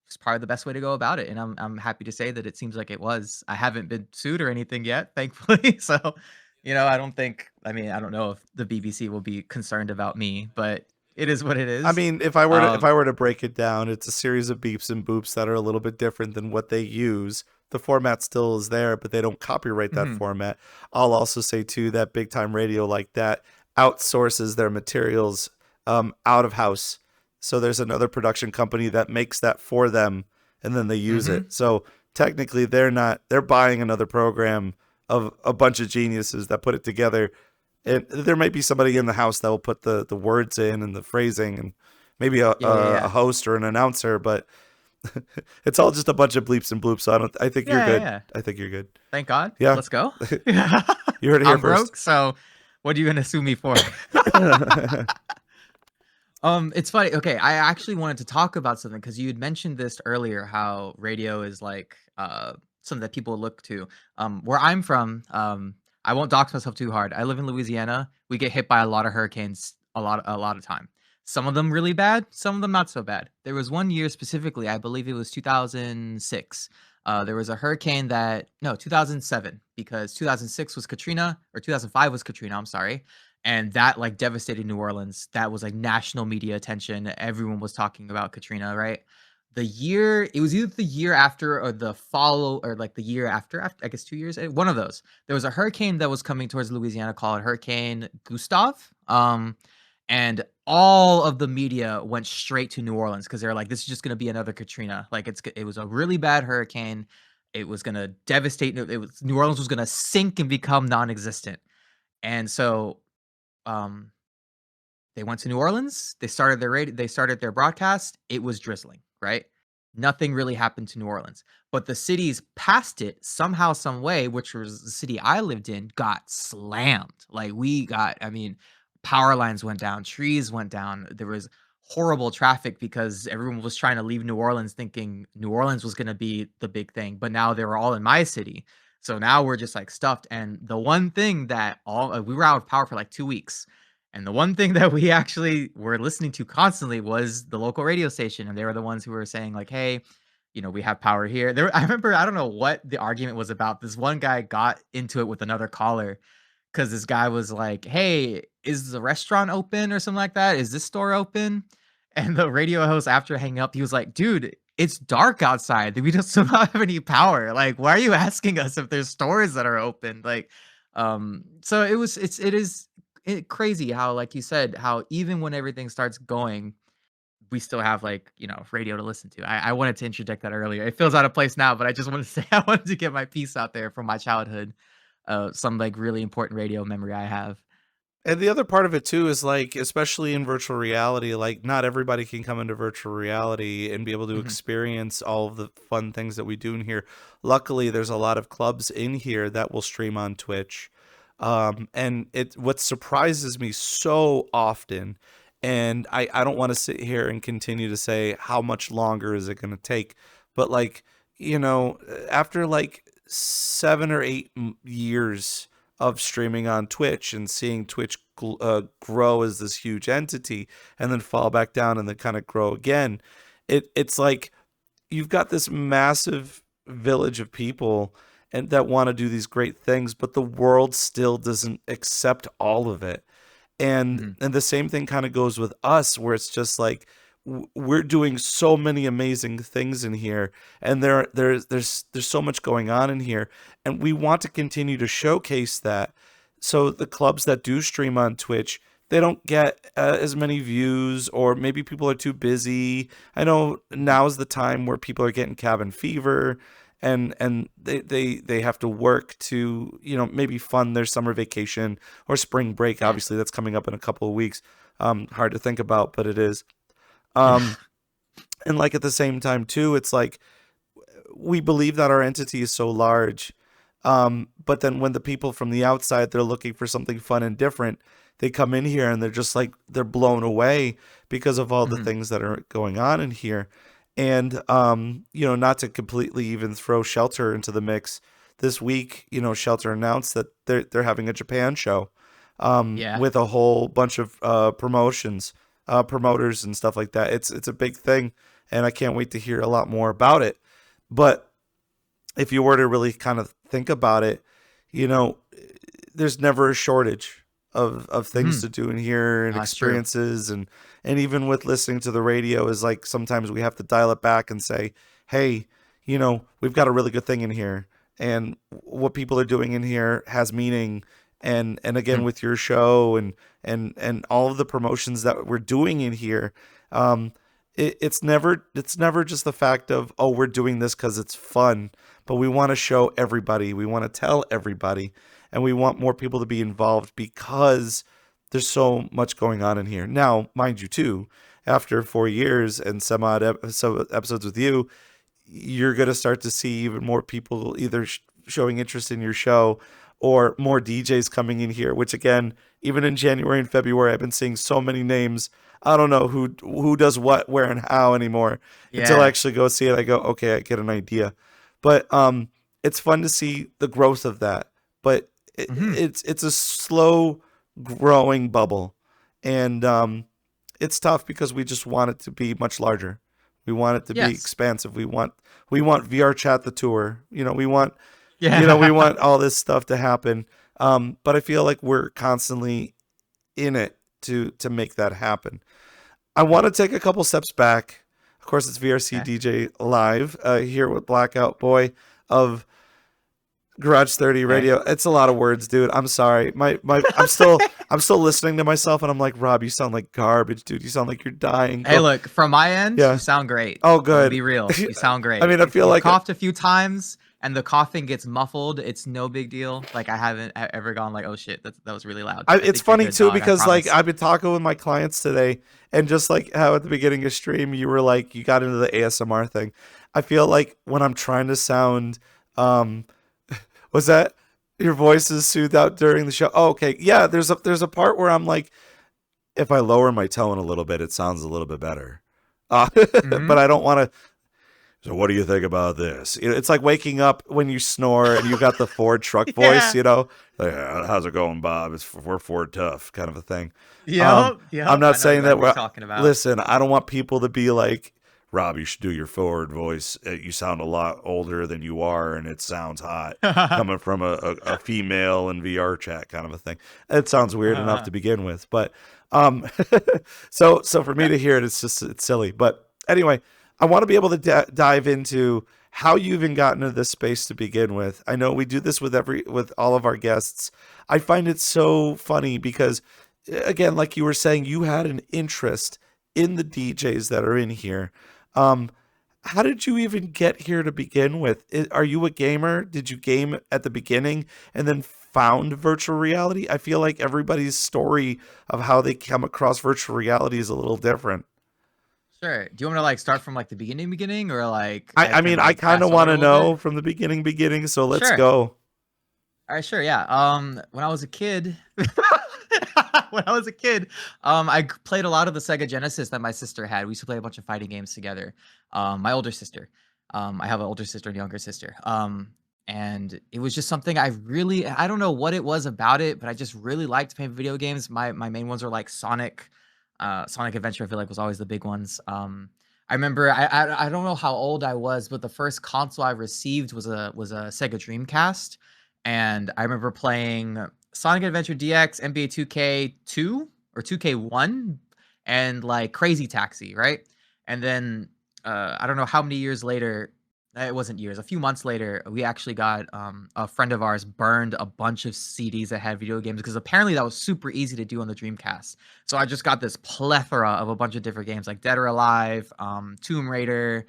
was probably the best way to go about it. And I'm happy to say that it seems like it was. I haven't been sued or anything yet, thankfully. So, I don't know if the BBC will be concerned about me, but it is what it is. I mean, if I were to break it down, it's a series of beeps and boops that are a little bit different than what they use. The format still is there, but they don't copyright that format. I'll also say too that big time radio like that outsources their materials out of house. So there's another production company that makes that for them, and then they use it. So technically they're buying another program of a bunch of geniuses that put it together. And there might be somebody in the house that will put the words in and the phrasing, and maybe a host or an announcer, but it's all just a bunch of bleeps and bloops. So I think you're good. Yeah. I think you're good. Thank God. Yeah. Let's go. You heard it here I'm first. broke, so what are you gonna sue me for? It's funny. Okay, I actually wanted to talk about something because you had mentioned this earlier, how radio is like something that people look to. Where I'm from, I won't dox myself too hard. I live in Louisiana. We get hit by a lot of hurricanes a lot of time. Some of them really bad, some of them not so bad. There was one year specifically, I believe it was 2006. There was a hurricane 2007, because 2006 was Katrina, or 2005 was Katrina, I'm sorry. And that like devastated New Orleans. That was like national media attention. Everyone was talking about Katrina, right? It was either the year after or the year after, I guess 2 years, one of those. There was a hurricane that was coming towards Louisiana called Hurricane Gustav. And all of the media went straight to New Orleans because they're like, this is just going to be another Katrina. Like it was a really bad hurricane. It was going to devastate. New Orleans was going to sink and become non-existent. And so they went to New Orleans. They started their broadcast. It was drizzling, right? Nothing really happened to New Orleans. But the cities past it, somehow, some way, which was the city I lived in, got slammed. Like power lines went down, trees went down. There was horrible traffic because everyone was trying to leave New Orleans thinking New Orleans was going to be the big thing. But now they were all in my city. So now we're just like stuffed. And the one thing that we were out of power for like 2 weeks. And the one thing that we actually were listening to constantly was the local radio station. And they were the ones who were saying like, hey, we have power here. I remember, I don't know what the argument was about. This one guy got into it with another caller because this guy was like, hey, is the restaurant open or something like that? Is this store open? And the radio host, after hanging up, he was like, dude, it's dark outside. We don't still not have any power. Like, why are you asking us if there's stores that are open? Like, so it is crazy how, like you said, how even when everything starts going, we still have radio to listen to. I wanted to interject that earlier. It feels out of place now, but I just wanted to say I wanted to get my piece out there from my childhood. Some like really important radio memory I have. And the other part of it too is like, especially in virtual reality, like not everybody can come into virtual reality and be able to Mhm. experience all of the fun things that we do in here. Luckily, there's a lot of clubs in here that will stream on Twitch. And what surprises me so often, and I don't want to sit here and continue to say how much longer is it going to take, but like, after like 7 or 8 years of streaming on Twitch and seeing Twitch grow as this huge entity and then fall back down and then kind of grow again. It's like you've got this massive village of people and that want to do these great things, but the world still doesn't accept all of it. And Mhm. and the same thing kind of goes with us, where it's just like we're doing so many amazing things in here, and there's so much going on in here, and we want to continue to showcase that. So the clubs that do stream on Twitch, they don't get as many views, or maybe people are too busy. I know now is the time where people are getting cabin fever, and they have to work to maybe fund their summer vacation or spring break. Yeah. Obviously, that's coming up in a couple of weeks. Hard to think about, but it is. Yeah. Um, and like at the same time too, it's like we believe that our entity is so large. But then when the people from the outside, they're looking for something fun and different, they come in here and they're just like, they're blown away because of all the Mhm. things that are going on in here. And, not to completely even throw Shelter into the mix, this week, Shelter announced that they're having a Japan show, Yeah. with a whole bunch of promoters and stuff like that. It's a big thing, and I can't wait to hear a lot more about it. But if you were to really kind of think about it, you know, there's never a shortage of things Mhm. to do in here and That's true. experiences, and even with listening to the radio is like sometimes we have to dial it back and say, hey, we've got a really good thing in here, and what people are doing in here has meaning. And again, Mhm. with your show and all of the promotions that we're doing in here, it's never just the fact of, oh, we're doing this because it's fun, but we want to show everybody, we want to tell everybody, and we want more people to be involved because there's so much going on in here. Now, mind you, too, after 4 years and some odd episodes with you, you're going to start to see even more people either showing interest in your show or more DJs coming in here, which again, even in January and February, I've been seeing so many names. I don't know who does what, where, and how anymore until I Yeah. actually go see it. I go, okay, I get an idea. But it's fun to see the growth of that. But Mhm. it's a slow growing bubble, and it's tough because we just want it to be much larger. We want it to be Yes. expansive. We want VRChat the tour. We Yeah. want all this stuff to happen. But I feel like we're constantly in it to make that happen. I want to take a couple steps back. Of course, it's VRC Okay. DJ Live here with BlackoutBoi of Garage 30 Okay. Radio. It's a lot of words, dude. I'm sorry. I'm still listening to myself, and I'm like, Rob, you sound like garbage, dude. You sound like you're dying. Hey, Go, look, from my end, you yeah. sound great. Oh, I'm gonna good. be real. You sound I great. mean, I If feel you've like coughed a few times and the coughing gets muffled, it's no big deal. Like I haven't ever gone like, "Oh shit, that was really loud." I it's think you're funny good, too dog. I because like promise. I've been talking with my clients today, and just like how at the beginning of stream you were like you got into the ASMR thing. I feel like when I'm trying to sound, um, was that your voice is soothed out during the show? Oh, okay, yeah. There's a part where I'm like, if I lower my tone a little bit, it sounds a little bit better. But Mhm. I don't want to. So what do you think about this? It's like waking up when you snore and you got the Ford truck voice, Yeah. Like, how's it going, Bob? We're Ford tough kind of a thing. Yep. I'm Yep. not I know saying exactly that. what you're talking about. Listen, I don't want people to be like, Rob, you should do your Ford voice. You sound a lot older than you are, and it sounds hot coming from a female in VR chat kind of a thing. It sounds weird enough to begin with, but um, so for me to hear it, it's silly. But anyway, I want to be able to dive into how you even got into this space to begin with. I know we do this with all of our guests. I find it so funny because, again, like you were saying, you had an interest in the DJs that are in here. Um, how did you even get here to begin with? Are you a gamer? Did you game at the beginning and then found virtual reality. I feel like everybody's story of how they come across virtual reality is a little different. Sure. Do you want me to like start from like the beginning, or like I can mean, I like kind of fast want forward to a little know bit? from the beginning, so let's Sure. go. All right, sure, yeah. When I was a kid, when I was a kid, played a lot of the Sega Genesis that my sister had. We used to play a bunch of fighting games together. My older sister. I have an older sister and younger sister. And it was just something I don't know what it was about it, but I just really liked playing video games. My main ones were like Sonic, Sonic Adventure. I feel like was always the big ones. I remember I don't know how old I was, but the first console I received was a Sega Dreamcast, and I remember playing Sonic Adventure DX, NBA 2K2 or 2K1, and like Crazy Taxi, right? And then I don't know how many years later, it wasn't years, a few months later, we actually got a friend of ours burned a bunch of CDs that had video games because apparently that was super easy to do on the Dreamcast. So I just got this plethora of a bunch of different games like Dead or Alive, Tomb Raider,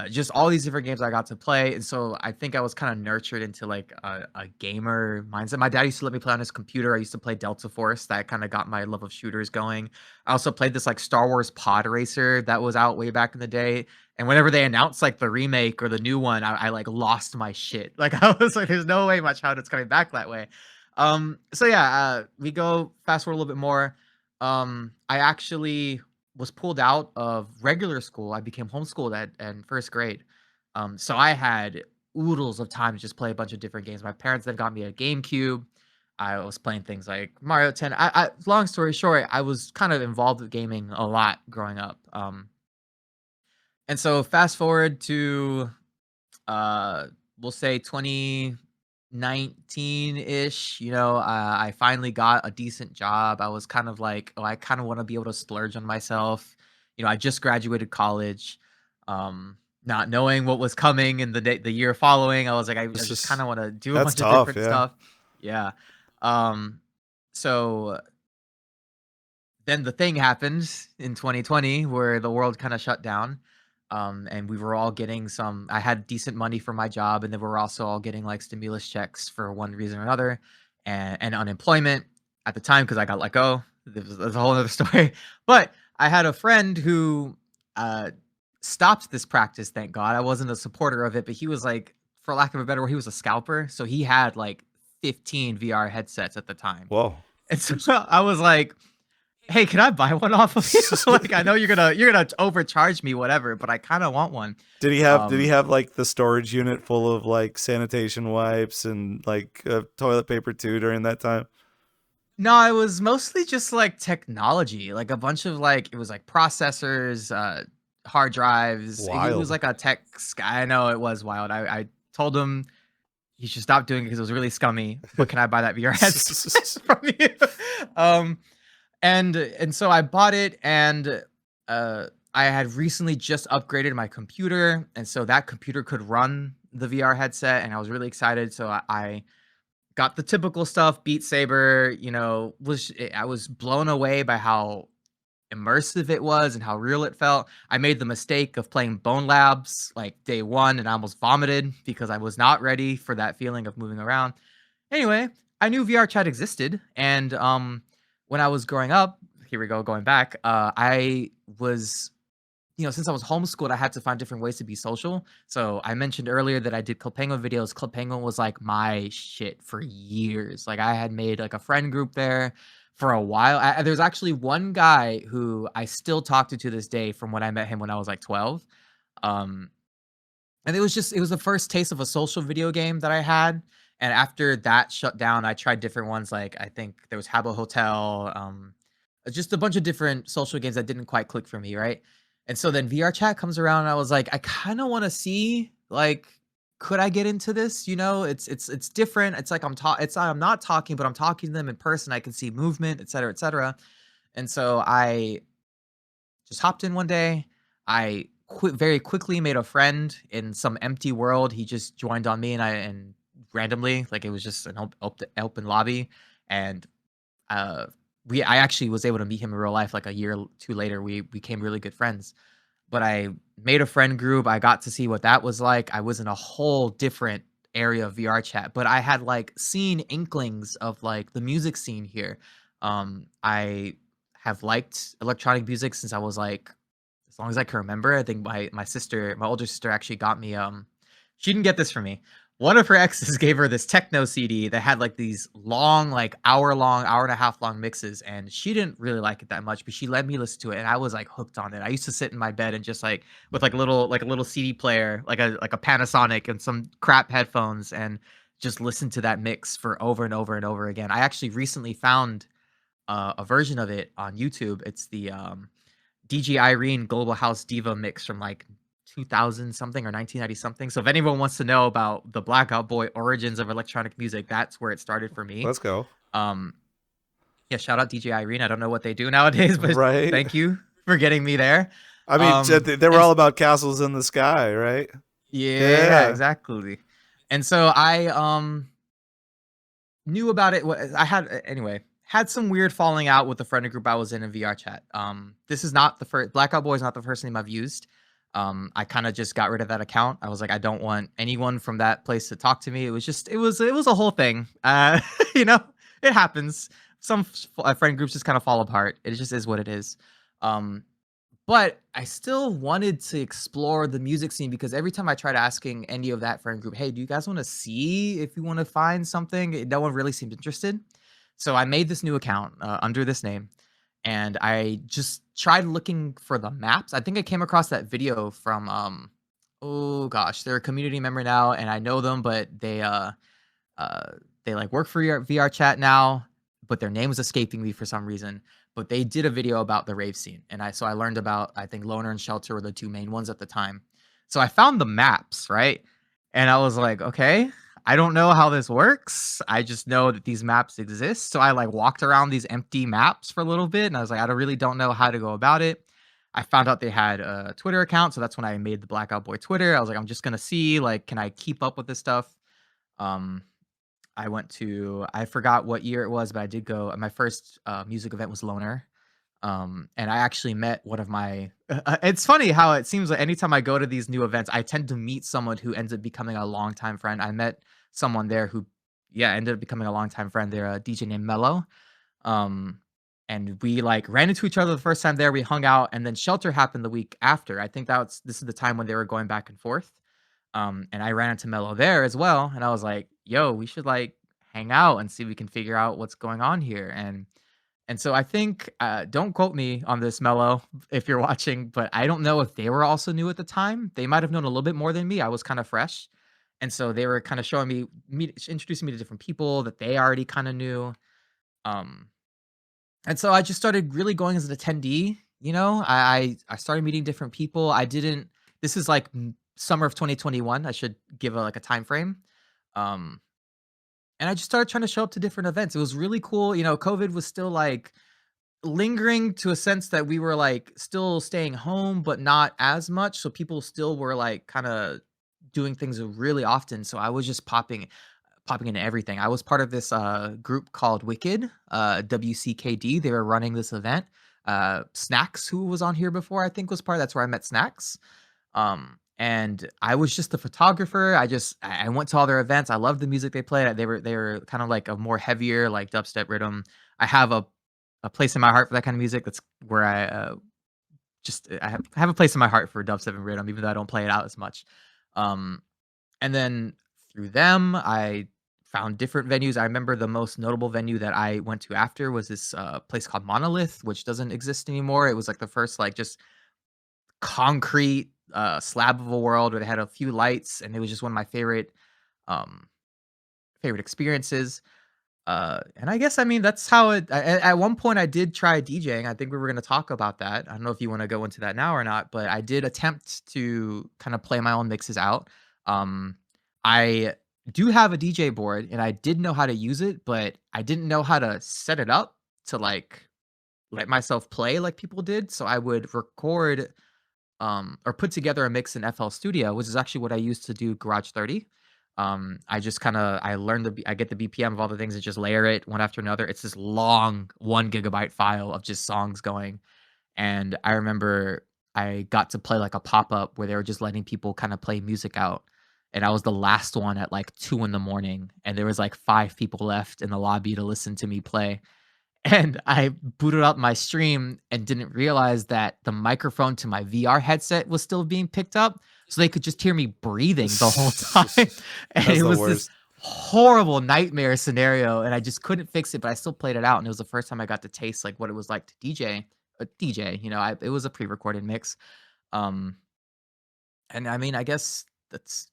just all these different games I got to play. And so I think I was kind of nurtured into like a gamer mindset. My dad used to let me play on his computer. I used to play Delta Force. That kind of got my love of shooters going. I also played this like Star Wars Pod Racer that was out way back in the day. And whenever they announced like the remake or the new one, I like lost my shit. Like I was like, there's no way my childhood's coming back that way. So yeah, we go fast forward a little bit more. I actually was pulled out of regular school. I became homeschooled in first grade. So I had oodles of time to just play a bunch of different games. My parents then got me a GameCube. I was playing things like Mario 10. Long story short, I was kind of involved with gaming a lot growing up. And so fast forward to uh we'll say 2019-ish, I finally got a decent job. I was kind of like, oh, I kind of want to be able to splurge on myself. I just graduated college, not knowing what was coming in the year following. I was like, I It's just just kind of want to do a that's bunch of tough, different yeah. stuff. Yeah. um so then the thing happened in 2020 where the world kind of shut down. And we were all getting I had decent money for my job, and then we were also all getting like stimulus checks for one reason or another, and unemployment at the time because I got let go. There's a whole other story. But I had a friend who uh, stopped this practice. Thank God. I wasn't a supporter of it, but he was like, for lack of a better word, he was a scalper. So he had like 15 VR headsets at the time. Whoa. And so I was like, "Hey, can I buy one off of you? Like, I know you're gonna overcharge me, whatever, but I kind of want one." Did he Um, have like the storage unit full of like sanitation wipes and like toilet paper too during that time? no, it was mostly just like technology, like a bunch of like it was like processors, hard drives. He was Wild. like a tech guy. I know it was wild. I told him he should stop doing it because it was really scummy. But can I buy that VR headset from you? Um, and so I bought it, and I had recently just upgraded my computer, and so that computer could run the VR headset, and I was really excited. So I got the typical stuff, Beat Saber. I was blown away by how immersive it was and how real it felt. I made the mistake of playing Bone Labs like day one, and I almost vomited because I was not ready for that feeling of moving around. Anyway, I knew VRChat existed, and when I was growing up, here we go, going back, I was, since I was homeschooled, I had to find different ways to be social. So I mentioned earlier that I did Club Penguin videos. Club Penguin was like my shit for years. Like I had made like a friend group there for a while. There's actually one guy who I still talk to this day from when I met him when I was like 12. Um, and it was the first taste of a social video game that I had. And after that shut down, I tried different ones. Like I think there was Habbo Hotel, just a bunch of different social games that didn't quite click for me, right? And so then VR chat comes around, and I was like, I kind of want to see, like, could I get into this? It's different. It's like I'm not talking, but I'm talking to them in person. I can see movement, et cetera, et cetera. And so I just hopped in one day. I very quickly made a friend in some empty world. He just joined on me, and randomly, like it was just an open lobby, and uh, I actually was able to meet him in real life. Like a year or two later, we became really good friends. But I made a friend group. I got to see what that was like. I was in a whole different area of VRChat, but I had like seen inklings of like the music scene here. I have liked electronic music since I was like as long as I can remember. I think my older sister actually got me she didn't get this for me. One of her exes gave her this techno CD that had like these long, like hour and a half long mixes, and she didn't really like it that much, but she let me listen to it, and I was like hooked on it. I used to sit in my bed and just like with like a little CD player, like a Panasonic and some crap headphones, and just listen to that mix for over and over and over again. I actually recently found a version of it on YouTube. It's the DJ Irene Global House Diva mix from like 2000 something or 1990 something. So if anyone wants to know about the Blackout Boy origins of electronic music, that's where it started for me. Let's go. Um, yeah, shout out DJ Irene. I don't know what they do nowadays, but Right. thank you for getting me there. I mean, they were all about castles in the sky, right? Yeah, exactly. And so I knew about it. I had some weird falling out with the friend group I was in VRChat. This is not the first. BlackoutBoi is not the first name I've used. I kind of just got rid of that account. I was like, I don't want anyone from that place to talk to me. It was a whole thing. You know, it happens. Some friend groups just kind of fall apart. It just is what it is. But I still wanted to explore the music scene because every time I tried asking any of that friend group, hey, do you guys want to see if you want to find something? No one really seemed interested. So I made this new account under this name, and I just tried looking for the maps. I think I came across that video from oh gosh, they're a community member now, and I know them, but they like work for VRChat now, but their name was escaping me for some reason. But they did a video about the rave scene, and I learned about, I think Loner and Shelter were the two main ones at the time. So I found the maps, right? And I was like, okay, I don't know how this works. I just know that these maps exist. So I like walked around these empty maps for a little bit, and I was like, really don't know how to go about it. I found out they had a Twitter account, so that's when I made the BlackoutBoi Twitter. I was like, I'm just gonna see, like, can I keep up with this stuff? I forgot what year it was, but I did go. My first music event was Loner. And I actually met one of my. It's funny how it seems like anytime I go to these new events, I tend to meet someone who ends up becoming a longtime friend. I met someone there who, ended up becoming a longtime friend. They're a DJ named Mello. And we like ran into each other the first time there. We hung out, and then Shelter happened the week after. I think this is the time when they were going back and forth. And I ran into Mello there as well, and I was like, "Yo, we should like hang out and see if we can figure out what's going on here." And so I think, don't quote me on this, Mello, if you're watching, but I don't know if they were also new at the time. They might have known a little bit more than me. I was kind of fresh, and so they were kind of showing me, introducing me to different people that they already kind of knew. And so I just started really going as an attendee. You know, I started meeting different people. This is like summer of 2021. I should give like a time frame. And I just started trying to show up to different events. It was really cool. You know, COVID was still like lingering to a sense that we were like still staying home, but not as much. So people still were like kind of doing things really often. So I was just popping into everything. I was part of this group called Wicked, WCKD. They were running this event. Snacks, who was on here before, I think was part. That's where I met Snacks. And I was just the photographer. I went to all their events. I loved the music they played. They were kind of like a more heavier, like dubstep rhythm. I have a place in my heart for that kind of music. That's where I have a place in my heart for dubstep and rhythm, even though I don't play it out as much. And then through them, I found different venues. I remember the most notable venue that I went to after was this place called Monolith, which doesn't exist anymore. It was like the first like just concrete slab of a world where they had a few lights, and it was just one of my favorite experiences. And I guess, I mean, that's how at one point I did try DJing. I think we were going to talk about that. I don't know if you want to go into that now or not, but I did attempt to kind of play my own mixes out. I do have a DJ board, and I did know how to use it, but I didn't know how to set it up to like let myself play like people did. So I would record or put together a mix in FL Studio, which is actually what I used to do Garage30. I just I learned I get the BPM of all the things and just layer it one after another. It's this long 1 gigabyte file of just songs going. And I remember I got to play like a pop-up where they were just letting people kind of play music out. and I was the last one at like 2 in the morning, and there was like 5 people left in the lobby to listen to me play. And I booted up my stream and didn't realize that the microphone to my VR headset was still being picked up, so they could just hear me breathing the whole time. And That's it the was this worst. horrible nightmare scenario, and I just couldn't fix it, but I still played it out, and it was the first time I got to taste like what it was like to DJ. It was a pre-recorded mix. Um, and I mean, I guess that's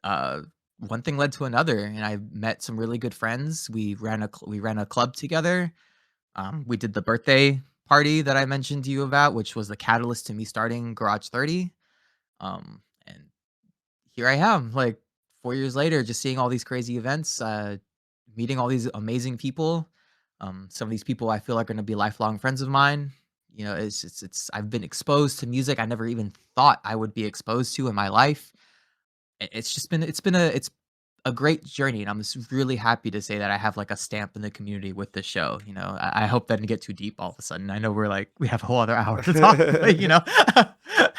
uh one thing led to another, and I met some really good friends. We ran a club together. We did the birthday party that I mentioned to you about, which was the catalyst to me starting Garage 30. And here I am, like 4 years later, just seeing all these crazy events, meeting all these amazing people. Some of these people I feel are going to be lifelong friends of mine. It's I've been exposed to music I never even thought I would be exposed to in my life. It's just been it's a great journey, and I'm just really happy to say that I have like a stamp in the community with this show. I hope that didn't get too deep all of a sudden. I know we have a whole other hour to talk,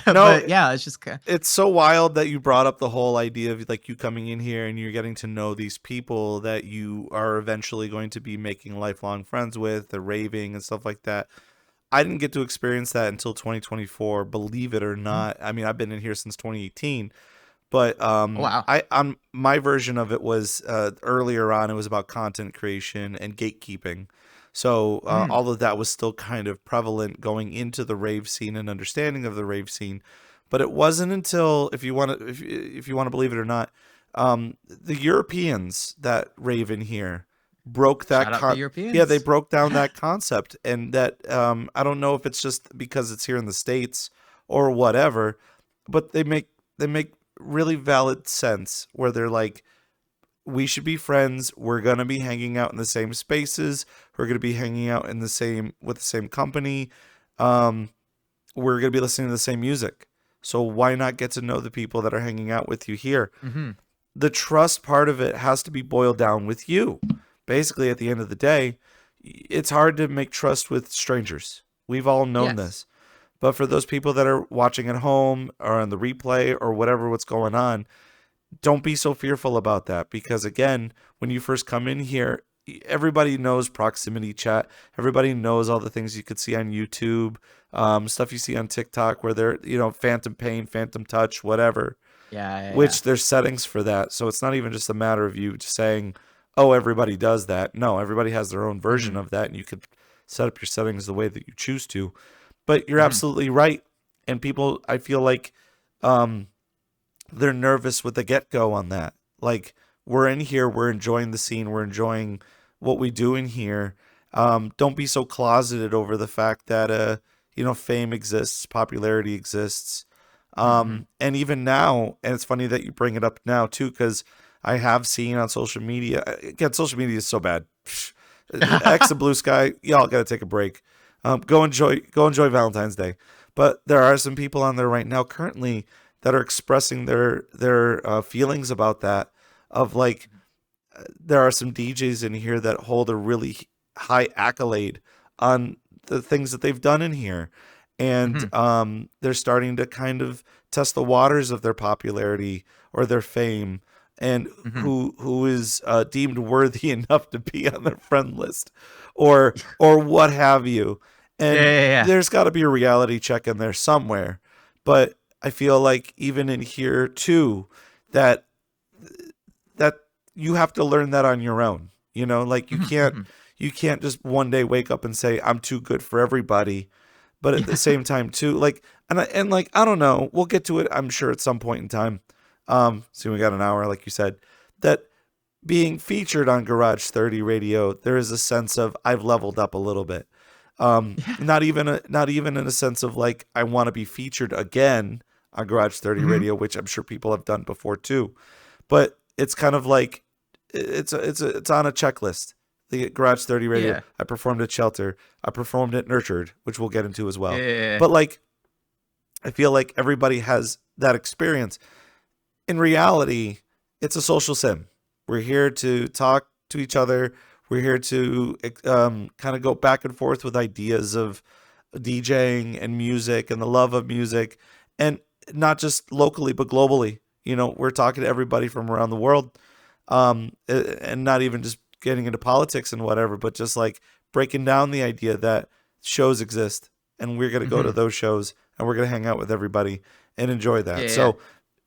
No, but yeah, it's just it's so wild that you brought up the whole idea of like you coming in here and you're getting to know these people that you are eventually going to be making lifelong friends with, the raving and stuff like that. I didn't get to experience that until 2024, believe it or Mhm. not. I mean, I've been in here since 2018, but Oh, wow. I'm my version of it was earlier on. It was about content creation and gatekeeping. So Mm, all of that was still kind of prevalent going into the rave scene and understanding of the rave scene. But it wasn't until, if you want to believe it or not, the Europeans that rave in here broke shout that out the yeah, they Europeans. broke down that concept, and that I don't know if it's just because it's here in the States or whatever, but they make really valid sense where they're like, we should be friends. We're gonna be hanging out in the same spaces. We're gonna be hanging out in the same with the same company. Um, we're gonna be listening to the same music. So why not get to know the people that are hanging out with you here? Hmm. The trust part of it has to be boiled down with you. Basically, at the end of the day, it's hard to make trust with strangers. We've all known Yes. this. But for those people that are watching at home or on the replay or what's going on, don't be so fearful about that, because again, when you first come in here, everybody knows proximity chat. Everybody knows all the things you could see on YouTube, stuff you see on TikTok where they're, phantom pain, phantom touch, whatever, Yeah, yeah, yeah. which there's settings for that. So it's not even just a matter of you just saying, oh, everybody does that. No, everybody has their own version Hmm. of that, and you could set up your settings the way that you choose to. But you're Hmm. absolutely right. And people, I feel like, um, they're nervous with the get-go on that. Like, we're in here, we're enjoying the scene, we're enjoying what we do in here. Don't be so closeted over the fact that fame exists, popularity exists. Hmm. And even now, and it's funny that you bring it up now too, because I have seen on social media, again, social media is so bad. X and Blue Sky, y'all gotta take a break. Go enjoy Valentine's Day. But there are some people on there right now currently that are expressing their feelings about that. Of like, there are some DJs in here that hold a really high accolade on the things that they've done in here, and Hmm. they're starting to kind of test the waters of their popularity or their fame, and Hmm. who is deemed worthy enough to be on their friend list, or what have you. Yeah, And yeah, yeah. there's got to be a reality check in there somewhere. But I feel like even in here too, that that you have to learn that on your own. Like, you Mhm, can't mhm. you can't just one day wake up and say I'm too good for everybody. But at the same time too, like, like, I don't know, we'll get to it, I'm sure, at some point in time. So we got an hour, like you said, that being featured on Garage 30 Radio, there is a sense of I've leveled up a little bit. Yeah. Not even in a sense of like I want to be featured again on Garage 30 Mhm. Radio, which I'm sure people have done before too. But it's kind of like it's on a checklist. The Garage 30 Radio. Yeah. I performed at Shelter. I performed at Nurtured, which we'll get into as well. Yeah. But like, I feel like everybody has that experience. In reality, it's a social sim. We're here to talk to each other. We're here to kind of go back and forth with ideas of DJing and music and the love of music, and not just locally but globally. we're talking to everybody from around the world, and not even just getting into politics and whatever, but just like breaking down the idea that shows exist and we're going to go to those shows and we're going to hang out with everybody and enjoy that. Yeah. So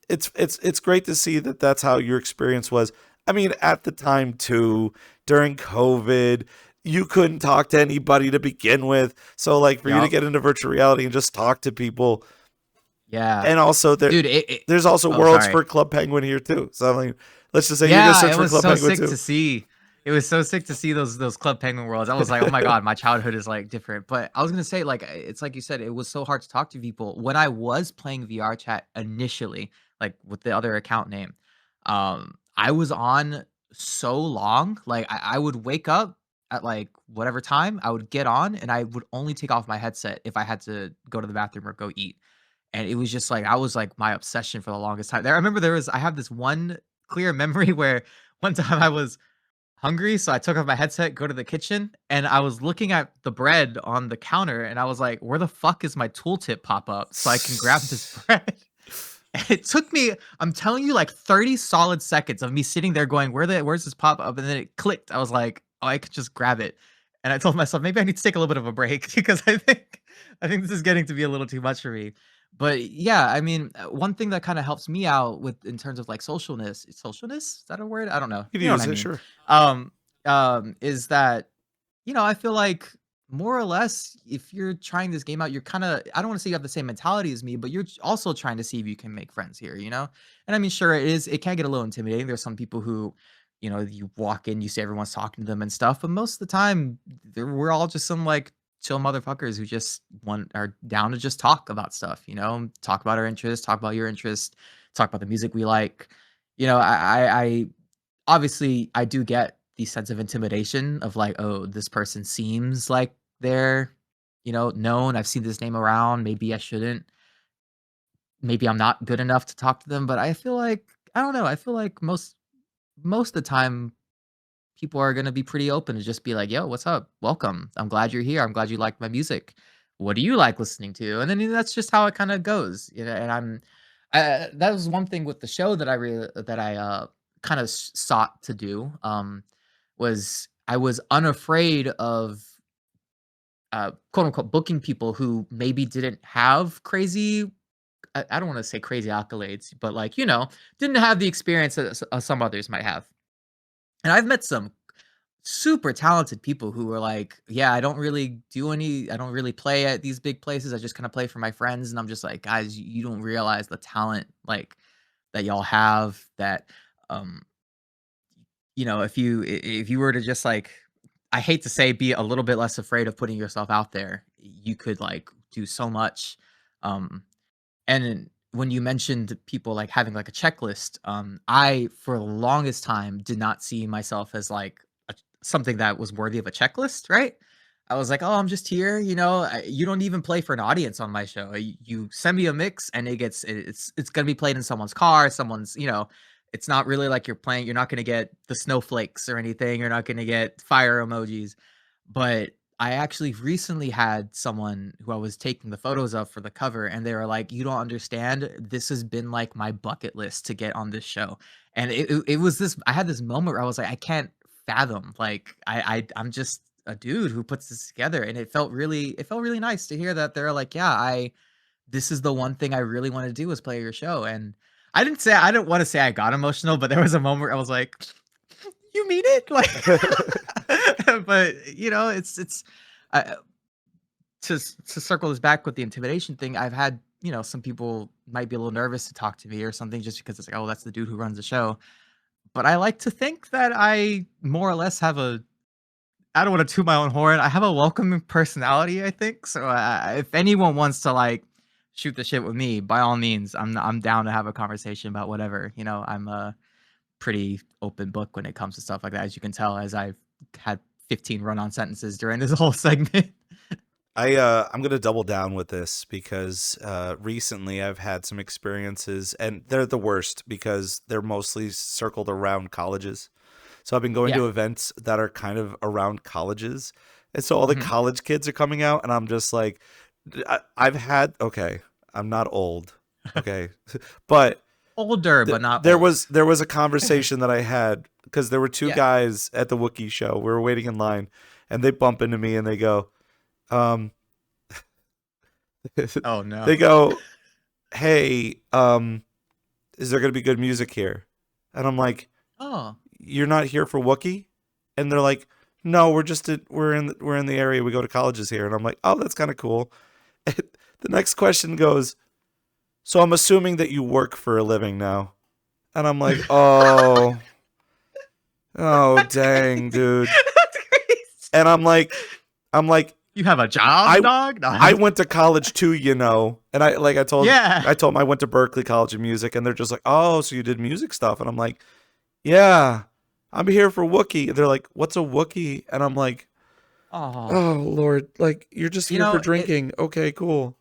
it's great to see that that's how your experience was. I mean, at the time too, during COVID, you couldn't talk to anybody to begin with. So like for you to get into virtual reality and just talk to people. Yeah. And also there's also worlds for Club Penguin here too. So I mean, let's just say you're going to search for Club Penguin too. It was so sick to see those Club Penguin worlds. I was like, oh my God, my childhood is like different. But I was going to say, like, it's like you said, it was so hard to talk to people. When I was playing VR chat initially, like with the other account name, I was on so long. Like I would wake up at like whatever time, I would get on and I would only take off my headset if I had to go to the bathroom or go eat. And it was just like, I was like my obsession for the longest time. I remember I have this one clear memory where one time I was hungry, so I took off my headset, go to the kitchen, and I was looking at the bread on the counter, and I was like, where the fuck is my tooltip pop up so I can grab this bread? And it took me, I'm telling you, like 30 solid seconds of me sitting there going, where's this pop up? And then it clicked. I was like, oh, I could just grab it. And I told myself, maybe I need to take a little bit of a break because I think this is getting to be a little too much for me. But yeah, I mean, one thing that kind of helps me out with in terms of like socialness, is that a word? I don't know. You You know can what I use it, mean? sure. Is that, I feel like more or less, if you're trying this game out, you're kind of, I don't want to say you have the same mentality as me, but you're also trying to see if you can make friends here, And I mean, sure, it can get a little intimidating. There's some people who, you walk in, you see everyone's talking to them and stuff, but most of the time, we're all just some like chill motherfuckers who just are down to just talk about stuff, talk about our interests, talk about your interest, talk about the music we like. I obviously I do get the sense of intimidation of like, oh, this person seems like they're, known. I've seen this name around. Maybe I shouldn't. Maybe I'm not good enough to talk to them. But I feel like, I don't know. I feel like most of the time people are going to be pretty open to just be like, yo, what's up? Welcome. I'm glad you're here. I'm glad you like my music. What do you like listening to? And then that's just how it kind of goes. And that was one thing with the show that I kind of sought to do, was I was unafraid of quote unquote booking people who maybe didn't have crazy, I don't want to say crazy accolades, but like, didn't have the experience that some others might have. And I've met some super talented people who were like, yeah, I don't really play at these big places. I just kind of play for my friends. And I'm just like, guys, you don't realize the talent like that y'all have, that if you were to just like, I hate to say, be a little bit less afraid of putting yourself out there, you could like do so much. And when you mentioned people like having like a checklist, I for the longest time did not see myself as like something that was worthy of a checklist, right? I was like, oh, I'm just here, you don't even play for an audience on my show. You send me a mix and it's gonna be played in someone's car, someone's, it's not really like you're not gonna get the snowflakes or anything, you're not gonna get fire emojis. But I actually recently had someone who I was taking the photos of for the cover, and they were like, you don't understand, this has been like my bucket list to get on this show. And it was this, I had this moment where I was like, I can't fathom, like I'm just a dude who puts this together. And it felt really nice to hear that they're like, yeah, this is the one thing I really want to do is play your show. And I didn't want to say I got emotional, but there was a moment where I was like, you mean it? Like, but it's to circle this back with the intimidation thing. I've had, some people might be a little nervous to talk to me or something just because it's like, oh, that's the dude who runs the show. But I like to think that I more or less have I don't want to toot my own horn, I have a welcoming personality, I think. So if anyone wants to like shoot the shit with me, by all means, I'm down to have a conversation about whatever. I'm a pretty open book when it comes to stuff like that, as you can tell, as I've had 15 run-on sentences during this whole segment. I'm going to double down with this because recently I've had some experiences, and they're the worst because they're mostly circled around colleges. So I've been going to events that are kind of around colleges. And so all the college kids are coming out, and I'm just like, I'm not old, okay? But Older, but not There old. was a conversation that I had because there were two Yeah. guys at the Wookiee show. We were waiting in line, and they bump into me and they go, um, Oh no. they go, "Hey, is there gonna be good music here?" And I'm like, Oh. "You're not here for Wookiee?" And they're like, "No, we're in the area. We go to colleges here." And I'm like, "Oh, that's kind of cool." The next question goes, "So I'm assuming that you work for a living now?" And I'm like, "Oh, oh, That's dang, crazy. dude." That's crazy. And I'm like, You have a job, I dog? No. I went to college too, you know. And I told Yeah. them I went to Berkeley College of Music, and they're just like, "Oh, so you did music stuff?" And I'm like, "Yeah, I'm here for Wookiee." They're like, "What's a Wookiee?" And I'm like, Oh. "Oh Lord, like you're just You here for know, drinking. Okay, cool."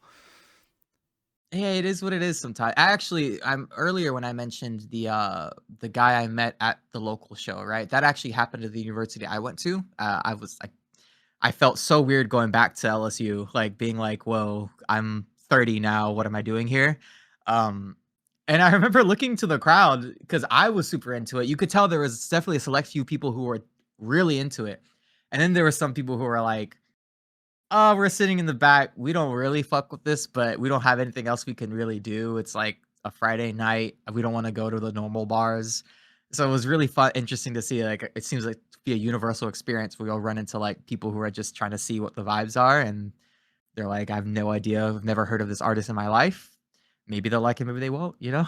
yeah, it is what it is sometimes. I'm earlier when I mentioned the guy I met at the local show, right? That actually happened at the university I went to. I felt so weird going back to LSU, like being like, "Whoa, I'm 30 now. What am I doing here?" Um, and I remember looking to the crowd because I was super into it. You could tell there was definitely a select few people who were really into it, and then there were some people who were like, "Oh, we're sitting in the back. We don't really fuck with this, but we don't have anything else we can really do. It's like a Friday night. We don't want to go to the normal bars." So it was really fun, interesting to see. Like, it seems like to be a universal experience where you'll run into like people who are just trying to see what the vibes are, and they're like, "I have no idea. I've never heard of this artist in my life. Maybe they'll like it, maybe they won't." You know?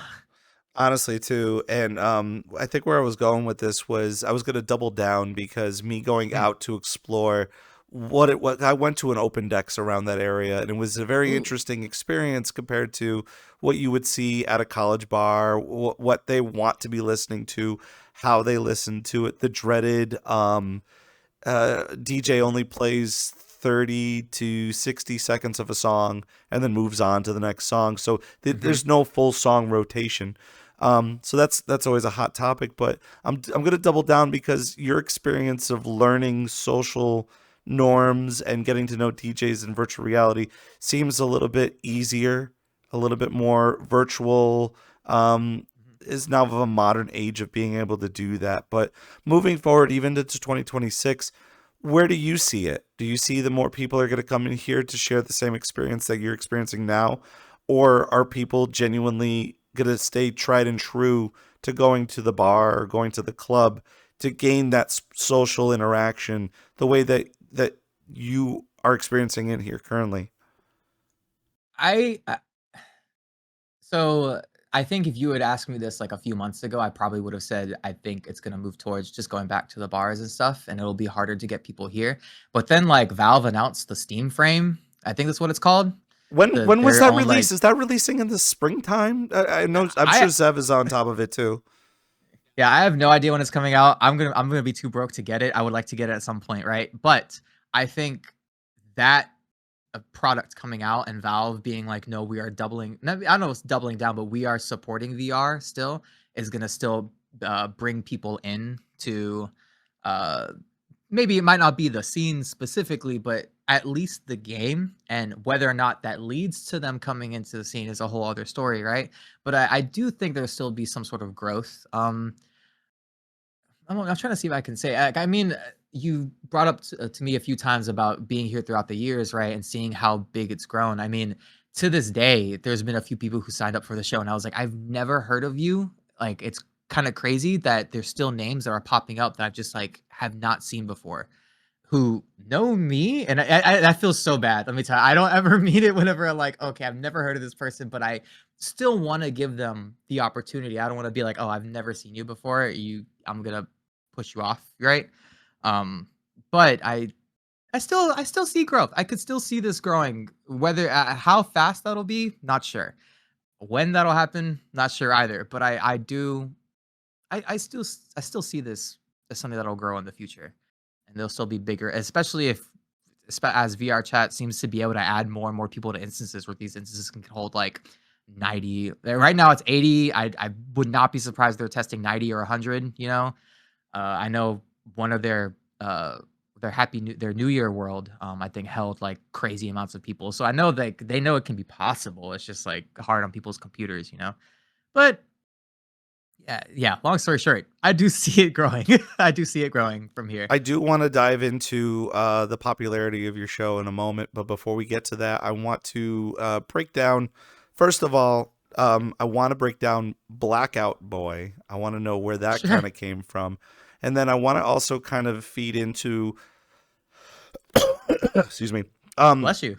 Honestly, too, and I think where I was going with this was I was going to double down because me going Mm. out to explore what it was. I went to an open decks around that area, and it was a very Ooh. interesting experience compared to what you would see at a college bar, what they want to be listening to, how they listen to it, the dreaded DJ only plays 30 to 60 seconds of a song and then moves on to the next song. So Mhm. there's no full song rotation. So that's always a hot topic, but I'm going to double down because your experience of learning social norms and getting to know DJs in virtual reality seems a little bit easier, a little bit more virtual. Mhm. Is now of a modern age of being able to do that. But moving forward, even into 2026, where do you see it? Do you see the more people are going to come in here to share the same experience that you're experiencing now? Or are people genuinely going to stay tried and true to going to the bar or going to the club to gain that social interaction the way that you are experiencing it here currently? I So I think if you had asked me this like a few months ago, I probably would have said I think it's gonna move towards just going back to the bars and stuff, and it'll be harder to get people here. But then like Valve announced the Steam Frame, I think that's what it's called. When was Their that own release? like Is that releasing in the springtime? I know. I'm I sure Zev is on top of it too. Yeah, I have no idea when it's coming out. I'm gonna be too broke to get it. I would like to get it at some point, right? But I think that a product coming out and Valve being like, no, we are doubling. I don't know, it's doubling down, but we are supporting VR still is gonna still bring people in to uh, maybe it might not be the scene specifically, but at least the game, and whether or not that leads to them coming into the scene is a whole other story, right? But I do think there'll still be some sort of growth. I'm trying to see if I can say. I mean, you brought up to me a few times about being here throughout the years, right, and seeing how big it's grown. I mean, to this day, there's been a few people who signed up for the show, and I was like, I've never heard of you. Like, it's kind of crazy that there's still names that are popping up that I've just like have not seen before who know me, and I feel so bad. Let me tell you, I don't ever mean it whenever I'm like, okay, I've never heard of this person, but I still want to give them the opportunity. I don't want to be like, oh, I've never seen you before. I'm gonna push you off, right? Um, but I still see growth. I could still see this growing. Whether how fast that'll be, not sure. When that'll happen, not sure either. But I do I still see this as something that'll grow in the future, and they'll still be bigger, especially if as VR chat seems to be able to add more and more people to instances where these instances can hold like 90. Right now it's 80. I would not be surprised they're testing 90 or 100. I know one of their New Year world, I think held like crazy amounts of people. So I know they know it can be possible. It's just like hard on people's computers. But Yeah. Long story short, I do see it growing. I do see it growing from here. I do want to dive into the popularity of your show in a moment, but before we get to that, I want to break down. First of all, I want to break down BlackoutBoi. I want to know where that Sure. kind of came from, and then I want to also kind of feed into. Excuse me. Bless you.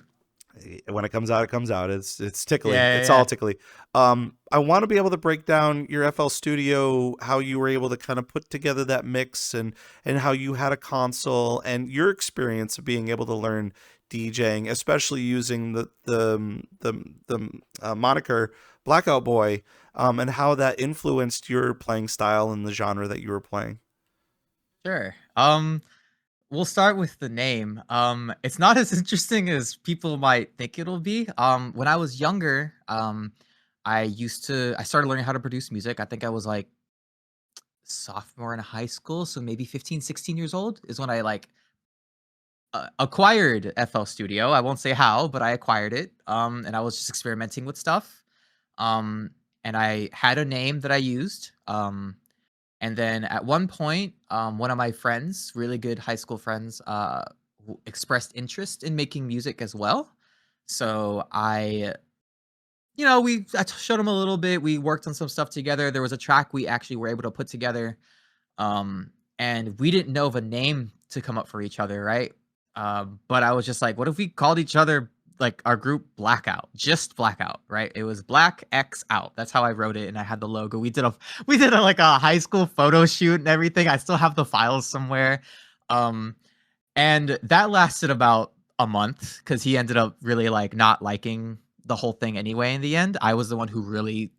When it comes out, it comes out. It's tickly. Yeah, It's yeah, all yeah. tickly. I want to be able to break down your FL Studio, how you were able to kind of put together that mix, and how you had a console, and your experience of being able to learn DJing, especially using the moniker BlackoutBoi, and how that influenced your playing style and the genre that you were playing. Sure. We'll start with the name. It's not as interesting as people might think it'll be. When I was younger, I started learning how to produce music. I think I was like sophomore in high school, so maybe 15, 16 years old is when I like acquired FL Studio. I won't say how, but I acquired it. And I was just experimenting with stuff. Um, and I had a name that I used. And then at one point, one of my friends, really good high school friends, expressed interest in making music as well. So I showed him a little bit. We worked on some stuff together. There was a track we actually were able to put together, and we didn't know of a name to come up for each other, right? But I was just like, what if we called each other like our group Blackout, just Blackout, right? It was Black X Out. That's how I wrote it, and I had the logo. We did like a high school photo shoot and everything. I still have the files somewhere, and that lasted about a month because he ended up really like not liking the whole thing anyway. In the end, I was the one who really,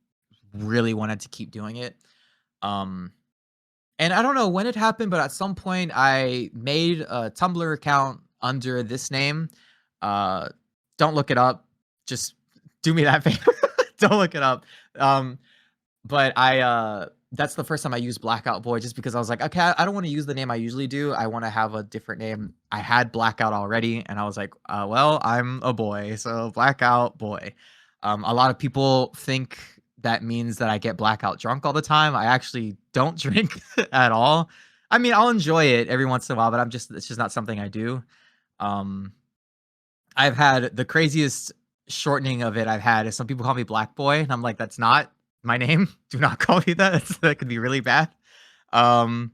really wanted to keep doing it. Um, and I don't know when it happened, but at some point I made a Tumblr account under this name. Uh, don't look it up. Just do me that favor. Don't look it up. Um, but that's the first time I used BlackoutBoi just because I was like, okay, I don't want to use the name I usually do. I want to have a different name. I had Blackout already, and I was like, well, I'm a boy, so BlackoutBoi. A lot of people think that means that I get blackout drunk all the time. I actually don't drink at all. I mean, I'll enjoy it every once in a while, but it's just not something I do. Um, I've had the craziest shortening of it I've had is some people call me Black Boy, and I'm like, that's not my name. Do not call me that. That could be really bad. Um,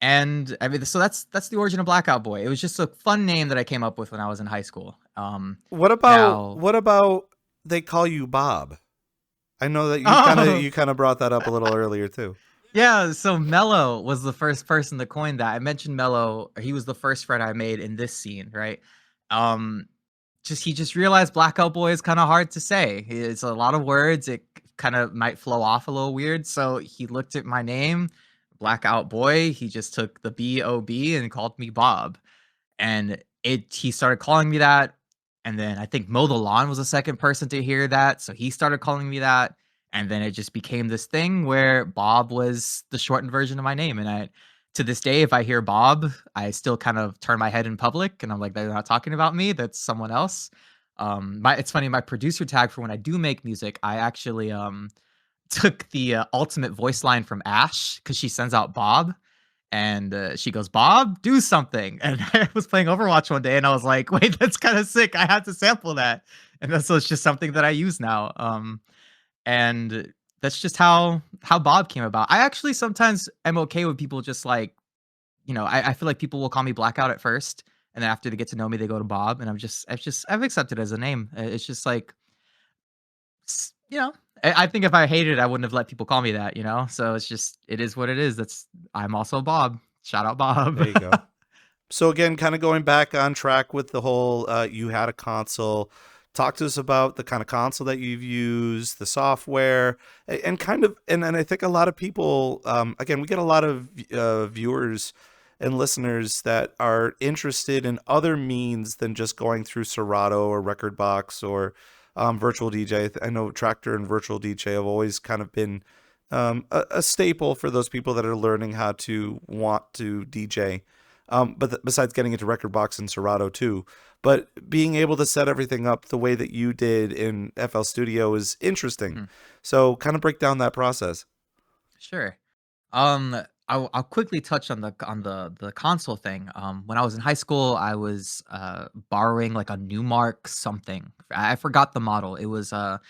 and I mean, so that's the origin of BlackoutBoi. It was just a fun name that I came up with when I was in high school. Now, What about they call you Bob? I know that oh, you kind of brought that up a little earlier too. yeah. So Mello was the first person to coin that. I mentioned Mello. He was the first friend I made in this scene, right? Um, he just realized BlackoutBoi is kind of hard to say. It's a lot of words. It kind of might flow off a little weird. So he looked at my name, BlackoutBoi. He just took the B-O-B and called me Bob. And he started calling me that. And then I think Mow the Lawn was the second person to hear that. So he started calling me that. And then it just became this thing where Bob was the shortened version of my name. And to this day, if I hear Bob, I still kind of turn my head in public and I'm like, they're not talking about me. That's someone else. It's funny, my producer tag for when I do make music, I actually took the ultimate voice line from Ash because she sends out Bob. And she goes, Bob, do something. And I was playing Overwatch one day and I was like, wait, that's kind of sick. I had to sample that. And so it's just something that I use now. And that's just how Bob came about. I actually sometimes am okay with people just like, I feel like people will call me Blackout at first. And then after they get to know me, they go to Bob. And I've accepted it as a name. It's just like, s- you know, I think if I hated it, I wouldn't have let people call me that. So it is what it is. I'm also Bob. Shout out Bob. There you go. So again, kind of going back on track with the whole, you had a console. Talk to us about the kind of console that you've used, the software, and I think a lot of people, again, we get a lot of viewers and listeners that are interested in other means than just going through Serato or Rekordbox or Virtual DJ. I know Tractor and Virtual DJ have always kind of been a staple for those people that are learning how to want to DJ. Besides getting into Rekordbox and Serato too, but being able to set everything up the way that you did in FL Studio is interesting. Mhm. So kind of break down that process. Sure. Um, I'll quickly touch on the console thing. When I was in high school, I was borrowing like a Newmark something. I forgot the model. It was a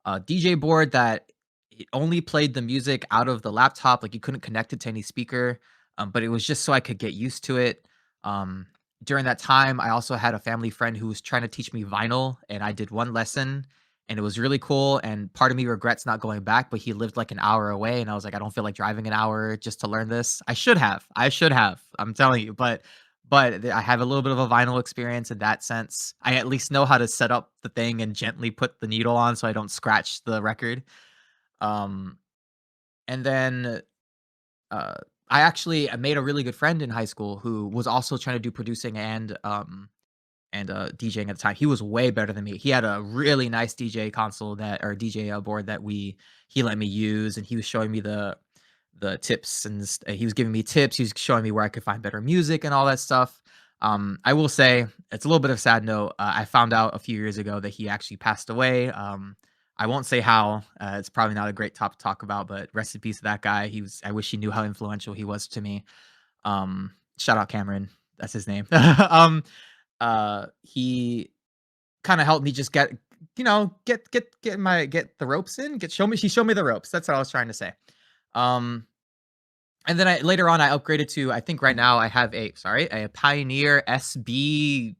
DJ board that it only played the music out of the laptop. Like you couldn't connect it to any speaker. But it was just so I could get used to it. Um, During that time, I also had a family friend who was trying to teach me vinyl, and I did one lesson and it was really cool. And part of me regrets not going back, but he lived like an hour away, and I was like, I don't feel like driving an hour just to learn this. I should have. I should have. I'm telling you, but I have a little bit of a vinyl experience in that sense. I at least know how to set up the thing and gently put the needle on so I don't scratch the record. Um, and then uh, I made a really good friend in high school who was also trying to do producing and DJing at the time. He was way better than me. He had a really nice DJ console that or DJ board that he let me use, and he was showing me the tips and he was giving me tips. He was showing me where I could find better music and all that stuff. I will say it's a little bit of a sad note. I found out a few years ago that he actually passed away. I won't say how. It's probably not a great topic to talk about, but rest in peace to that guy. He was. I wish he knew how influential he was to me. Shout out Cameron. That's his name. He kind of helped me just get, get the ropes in, he showed me the ropes. That's what I was trying to say. Um, and then later on I upgraded to, I think right now I have a Pioneer SB.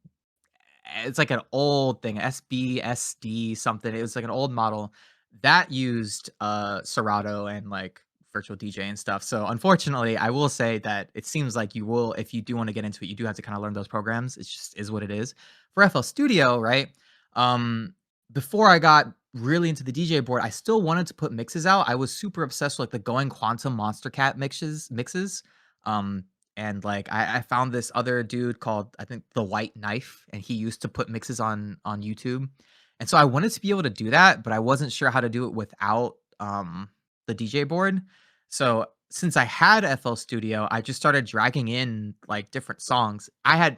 It's like an old thing, SBSD something. It was like an old model that used Serato and like virtual DJ and stuff. So unfortunately, I will say that it seems like you will, if you do want to get into it, you do have to kind of learn those programs. It just is what it is. For FL Studio, right? Um, Before I got really into the DJ board, I still wanted to put mixes out. I was super obsessed with like the Going Quantum Monster Cat mixes. Um, and like I found this other dude called, I think, the White Knife, and he used to put mixes on YouTube. And so I wanted to be able to do that, but I wasn't sure how to do it without the DJ board. So since I had FL Studio, I just started dragging in like different songs. I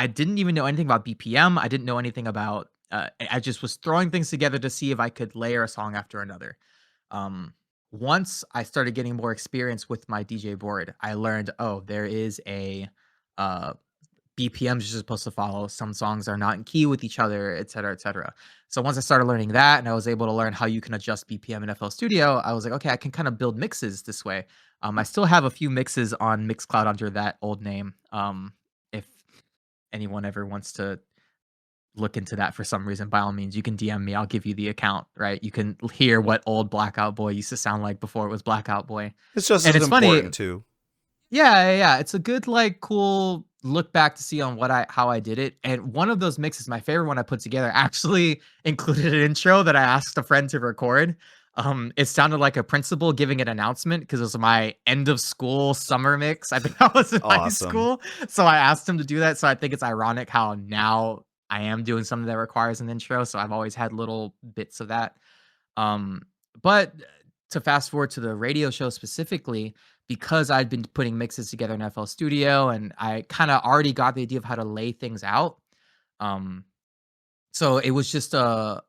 didn't even know anything about BPM. I didn't know anything about I just was throwing things together to see if I could layer a song after another. Um, Once I started getting more experience with my DJ board, I learned, oh, there is a uh, BPMs you're supposed to follow. Some songs are not in key with each other, et cetera, et cetera. So once I started learning that and I was able to learn how you can adjust BPM in FL Studio, I was like, okay, I can kind of build mixes this way. I still have a few mixes on Mixcloud under that old name. If anyone ever wants to look into that for some reason, by all means, you can DM me. I'll give you the account, right? You can hear what old BlackoutBoi used to sound like before it was BlackoutBoi. It's just And as it's funny. important too. Yeah. It's a good, like, cool look back to see on how I did it. And one of those mixes, my favorite one I put together, actually included an intro that I asked a friend to record. It sounded like a principal giving an announcement because it was my end of school summer mix. I think I was in high Awesome. school. So I asked him to do that. So I think it's ironic how now I am doing something that requires an intro. So I've always had little bits of that. But to fast forward to the radio show specifically, because I'd been putting mixes together in FL Studio and I kind of already got the idea of how to lay things out. Um, so it was just a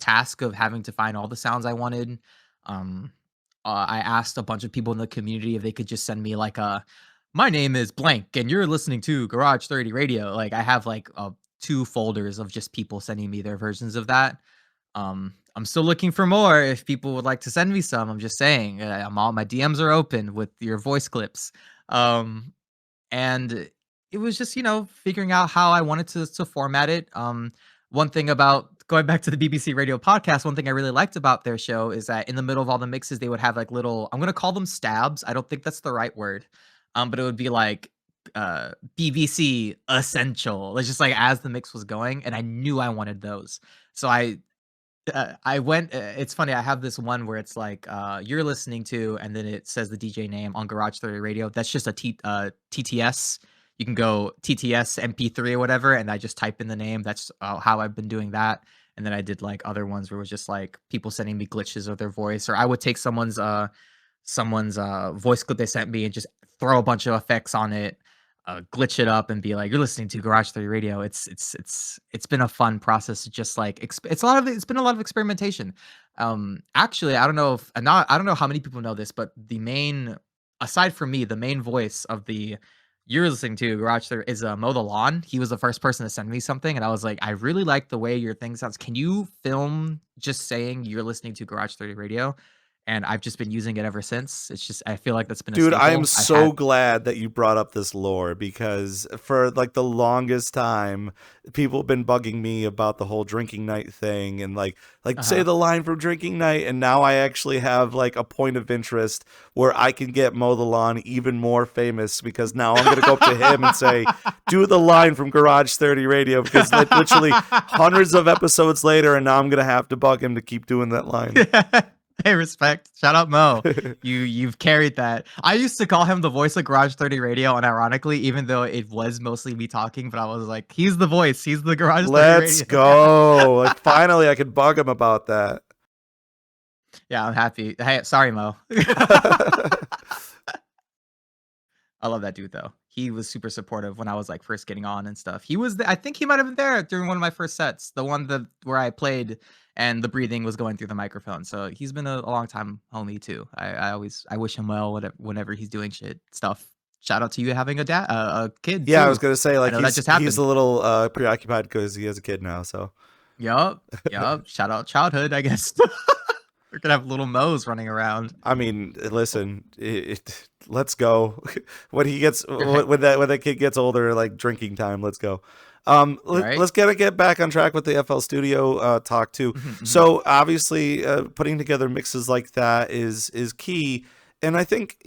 task of having to find all the sounds I wanted. Um, I asked a bunch of people in the community if they could just send me like my name is blank and you're listening to Garage30Radio. Like I have like two folders of just people sending me their versions of that. I'm still looking for more. If people would like to send me some, I'm just saying, my DMs are open with your voice clips. And it was just, figuring out how I wanted to format it. One thing about going back to the BBC Radio podcast, one thing I really liked about their show is that in the middle of all the mixes, they would have like little, I'm going to call them stabs. I don't think that's the right word. But it would be like BBC essential. It's just like as the mix was going, and I knew I wanted those. So I went. It's funny. I have this one where it's like you're listening to, and then it says the DJ name on Garage30Radio. That's just a TTS. You can go TTS MP3 or whatever, and I just type in the name. That's how I've been doing that. And then I did like other ones where it was just like people sending me glitches of their voice, or I would take someone's voice clip they sent me and just throw a bunch of effects on it, glitch it up, and be like, "You're listening to Garage30Radio." It's been a fun process to just like it's been a lot of experimentation. Actually, I don't know if not. I don't know how many people know this, but the main, aside from me, the main voice of the you're listening to Garage there is Mow the Lawn. He was the first person to send me something, and I was like, I really like the way your thing sounds. Can you film just saying you're listening to Garage 30 Radio? And I've just been using it ever since. It's just I feel like that's been a Dude, I am staple. I've so had glad that you brought up this lore because for like the longest time, people have been bugging me about the whole drinking night thing and like say uh-huh. the line from drinking night, and now I actually have like a point of interest where I can get Mow the Lawn even more famous because now I'm gonna go up to him and say, do the line from Garage 30 Radio because like literally hundreds of episodes later, and now I'm gonna have to bug him to keep doing that line. Hey, respect. Shout out Mo. You've carried that. I used to call him the voice of Garage 30 Radio, and ironically, even though it was mostly me talking, but I was like, he's the voice. He's the Garage 30 Let's Radio. go. Like finally I could bug him about that. Yeah, I'm happy. Hey, sorry, Mo. I love that dude though. He was super supportive when I was like first getting on and stuff. He was I think he might have been there during one of my first sets, the one that where I played and the breathing was going through the microphone. So he's been a long time homie too. I wish him well whenever he's doing shit stuff. Shout out to you having a kid Yeah, I too. was gonna say I like know that just he's happened. a little preoccupied because he has a kid now. So Yup. Yup. Shout out childhood, I guess. We're gonna have little Mo's running around. I mean, listen, let's go. When he gets Right. when that kid gets older, like drinking time, let's go. Right? Let's get back on track with the FL Studio talk too. Mhm, mhm. So obviously, putting together mixes like that is key, and I think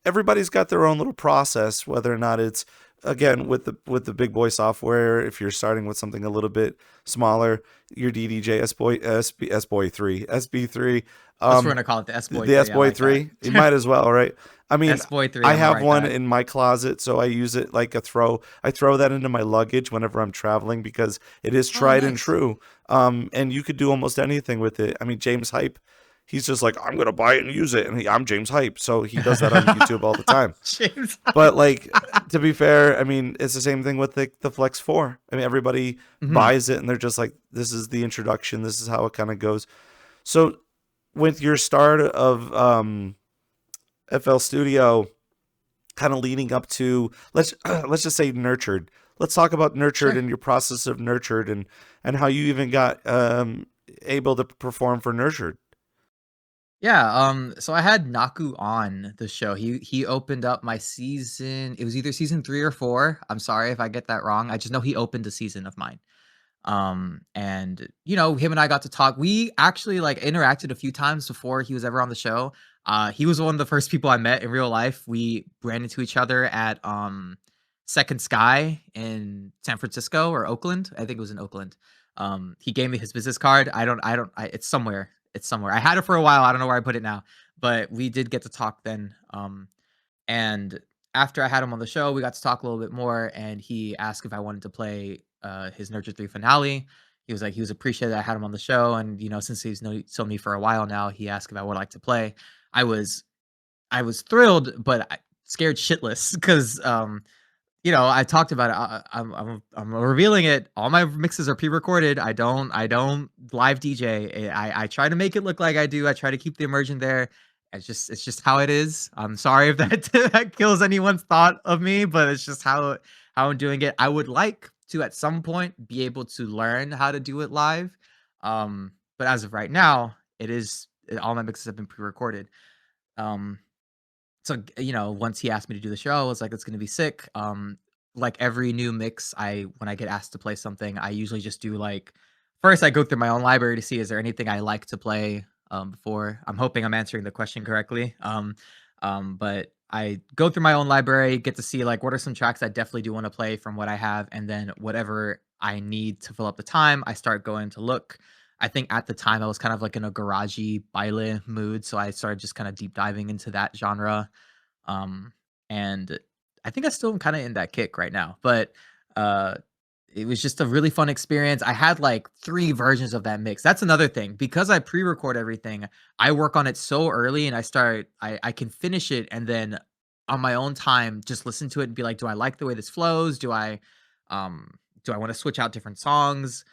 everybody's got their own little process, whether or not it's again with the big boy software. If you're starting with something a little bit smaller, your DDJ S boy 3 SB3. That's what we're gonna call it, the S Boy The 3. I S-Boy like that. 3, you might as well, right? I mean, S Boy 3, I I'm gonna have write one that. in my closet, so I use it like a throw. I throw that into my luggage whenever I'm traveling because it is Oh, tried and nice. true. And you could do almost anything with it. I mean, James Hype, he's just like, I'm gonna buy it and use it, and I'm James Hype, so he does that on YouTube all the time. James But Hype. like, to be fair, I mean, it's the same thing with the Flex 4. I mean, everybody Mhm. buys it, and they're just like, this is the introduction. This is how it kind of goes. So with your start of FL Studio, kind of leading up to let's just say Nurtured. Let's talk about Nurtured Sure. and your process of Nurtured and how you even got able to perform for Nurtured. Yeah, so I had Naku on the show. He opened up my season. It was either season 3 or 4. I'm sorry if I get that wrong. I just know he opened a season of mine. And him and I got to talk. We actually like interacted a few times before he was ever on the show. He was one of the first people I met in real life. We ran into each other at Second Sky in San Francisco or Oakland. I think it was in Oakland. He gave me his business card. It's somewhere. It's somewhere. I had it for a while. I don't know where I put it now, but we did get to talk then. And after I had him on the show, we got to talk a little bit more, and he asked if I wanted to play his Nurture 3 finale. He was like, he was appreciative that I had him on the show, and since he's known me for a while now, he asked if I would like to play. I was I was thrilled, but scared shitless because I talked about it. I'm revealing it. All my mixes are pre-recorded. I don't live DJ. I try to make it look like I do. I try to keep the immersion there. It's just how it is. I'm sorry if that that kills anyone's thought of me, but it's just how I'm doing it. I would like to at some point be able to learn how to do it live. But as of right now, all my mixes have been pre-recorded. Um, so once he asked me to do the show, I was like, it's gonna be sick. Like every new mix, when I get asked to play something, I usually just do like first I go through my own library to see is there anything I like to play before. I'm hoping I'm answering the question correctly. But I go through my own library, get to see like what are some tracks I definitely do want to play from what I have, and then whatever I need to fill up the time, I start going to look. I think at the time I was kind of like in a garagey baile mood, so I started just kind of deep diving into that genre. And I think I still am kind of in that kick right now, but uh it was just a really fun experience. I had like 3 versions of that mix. That's another thing. Because I pre-record everything, I work on it so early and I can finish it and then on my own time just listen to it and be like, do I like the way this flows? Do I want to switch out different songs?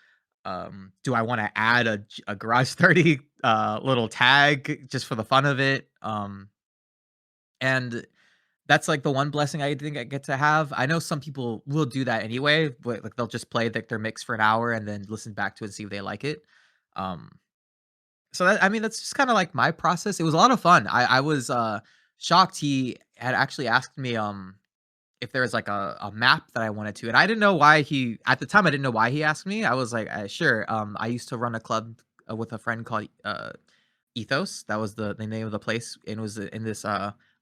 do I want to add a Garage 30 little tag just for the fun of it? And that's like the one blessing I think I get to have. I know some people will do that anyway, but like they'll just play their mix for an hour and then listen back to it and see if they like it. Um, so that, I mean, that's just kind of like my process. It was a lot of fun. I was shocked he had actually asked me if there was like a map that I wanted to, and I didn't know why he at the time I didn't know why he asked me. I was like, sure. I used to run a club with a friend called Ethos. That was the name of the place, and it was in this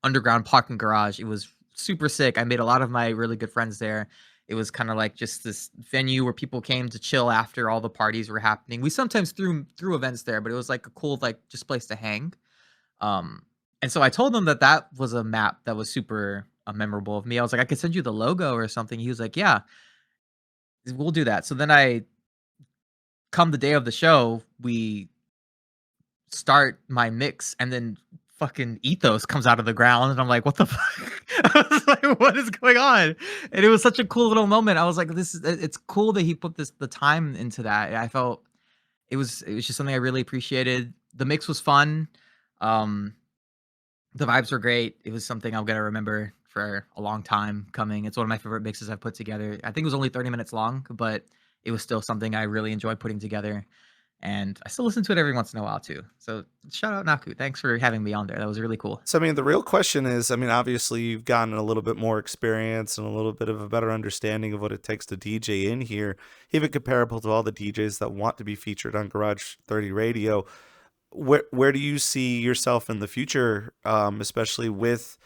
underground parking garage. It was super sick. I made a lot of my really good friends there. It was kind of like just this venue where people came to chill after all the parties were happening. We sometimes threw events there, but it was like a cool like just place to hang. Um, and so I told him that that was a map that was super memorable of me. I was like, I could send you the logo or something. He was like, yeah, we'll do that. So then I come the day of the show, we start my mix, and then fucking Ethos comes out of the ground, and I'm like, what the fuck? I was like, what is going on? And it was such a cool little moment. I was like, it's cool that he put the time into that. I felt it was just something I really appreciated. The mix was fun. Um, the vibes were great. It was something I'm gonna remember for a long time coming. It's one of my favorite mixes I've put together. I think it was only 30 minutes long, but it was still something I really enjoyed putting together. And I still listen to it every once in a while too. So shout out Naku. Thanks for having me on there. That was really cool. So, I mean, the real question is, I mean, obviously you've gotten a little bit more experience and a little bit of a better understanding of what it takes to DJ in here, even comparable to all the DJs that want to be featured on Garage 30 Radio. Where do you see yourself in the future, especially with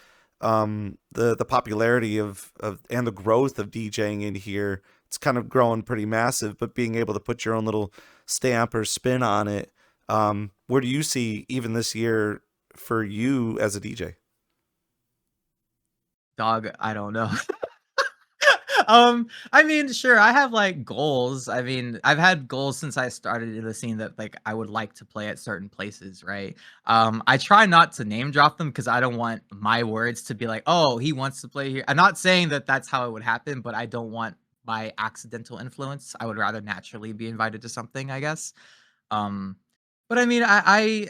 the popularity of and the growth of DJing in here? It's kind of growing pretty massive, but being able to put your own little stamp or spin on it. Where do you see even this year for you as a DJ? Dog, I don't know. I mean, sure, I have like goals. I mean, I've had goals since I started in the scene that like I would like to play at certain places, right? I try not to name drop them because I don't want my words to be like, oh, he wants to play here. I'm not saying that that's how it would happen, but I don't want my accidental influence. I would rather naturally be invited to something, I guess. Um, but I mean, I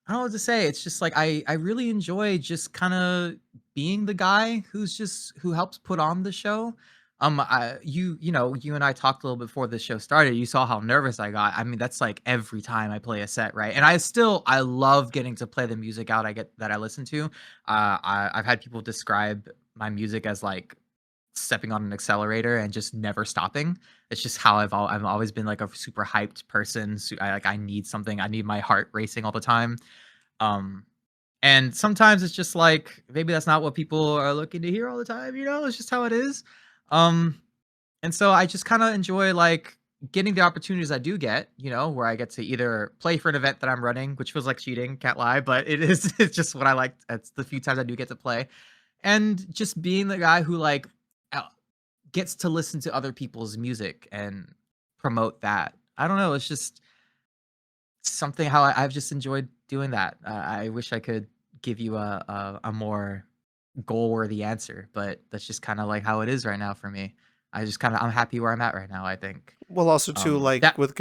don't know what to say. It's just like I really enjoy just kind of being the guy who helps put on the show. You know, you and I talked a little before the show started. You saw how nervous I got. I mean, that's like every time I play a set, right? And I love getting to play the music out I listen to. I've had people describe my music as like stepping on an accelerator and just never stopping. It's just how I've always been like a super hyped person. So I need something. I need my heart racing all the time. Um, and sometimes it's just like maybe that's not what people are looking to hear all the time. You know, it's just how it is. Um, and so I just kind of enjoy like getting the opportunities I do get. You know, where I get to either play for an event that I'm running, which feels like cheating, can't lie, but it is. It's just what I like. It's the few times I do get to play, and just being the guy who like uh, gets to listen to other people's music and promote that. I don't know. It's just something how I've just enjoyed doing that. I wish I could give you a more goal worthy answer, but that's just kind of like how it is right now for me. I'm happy where I'm at right now. I think. Well, also too, like That with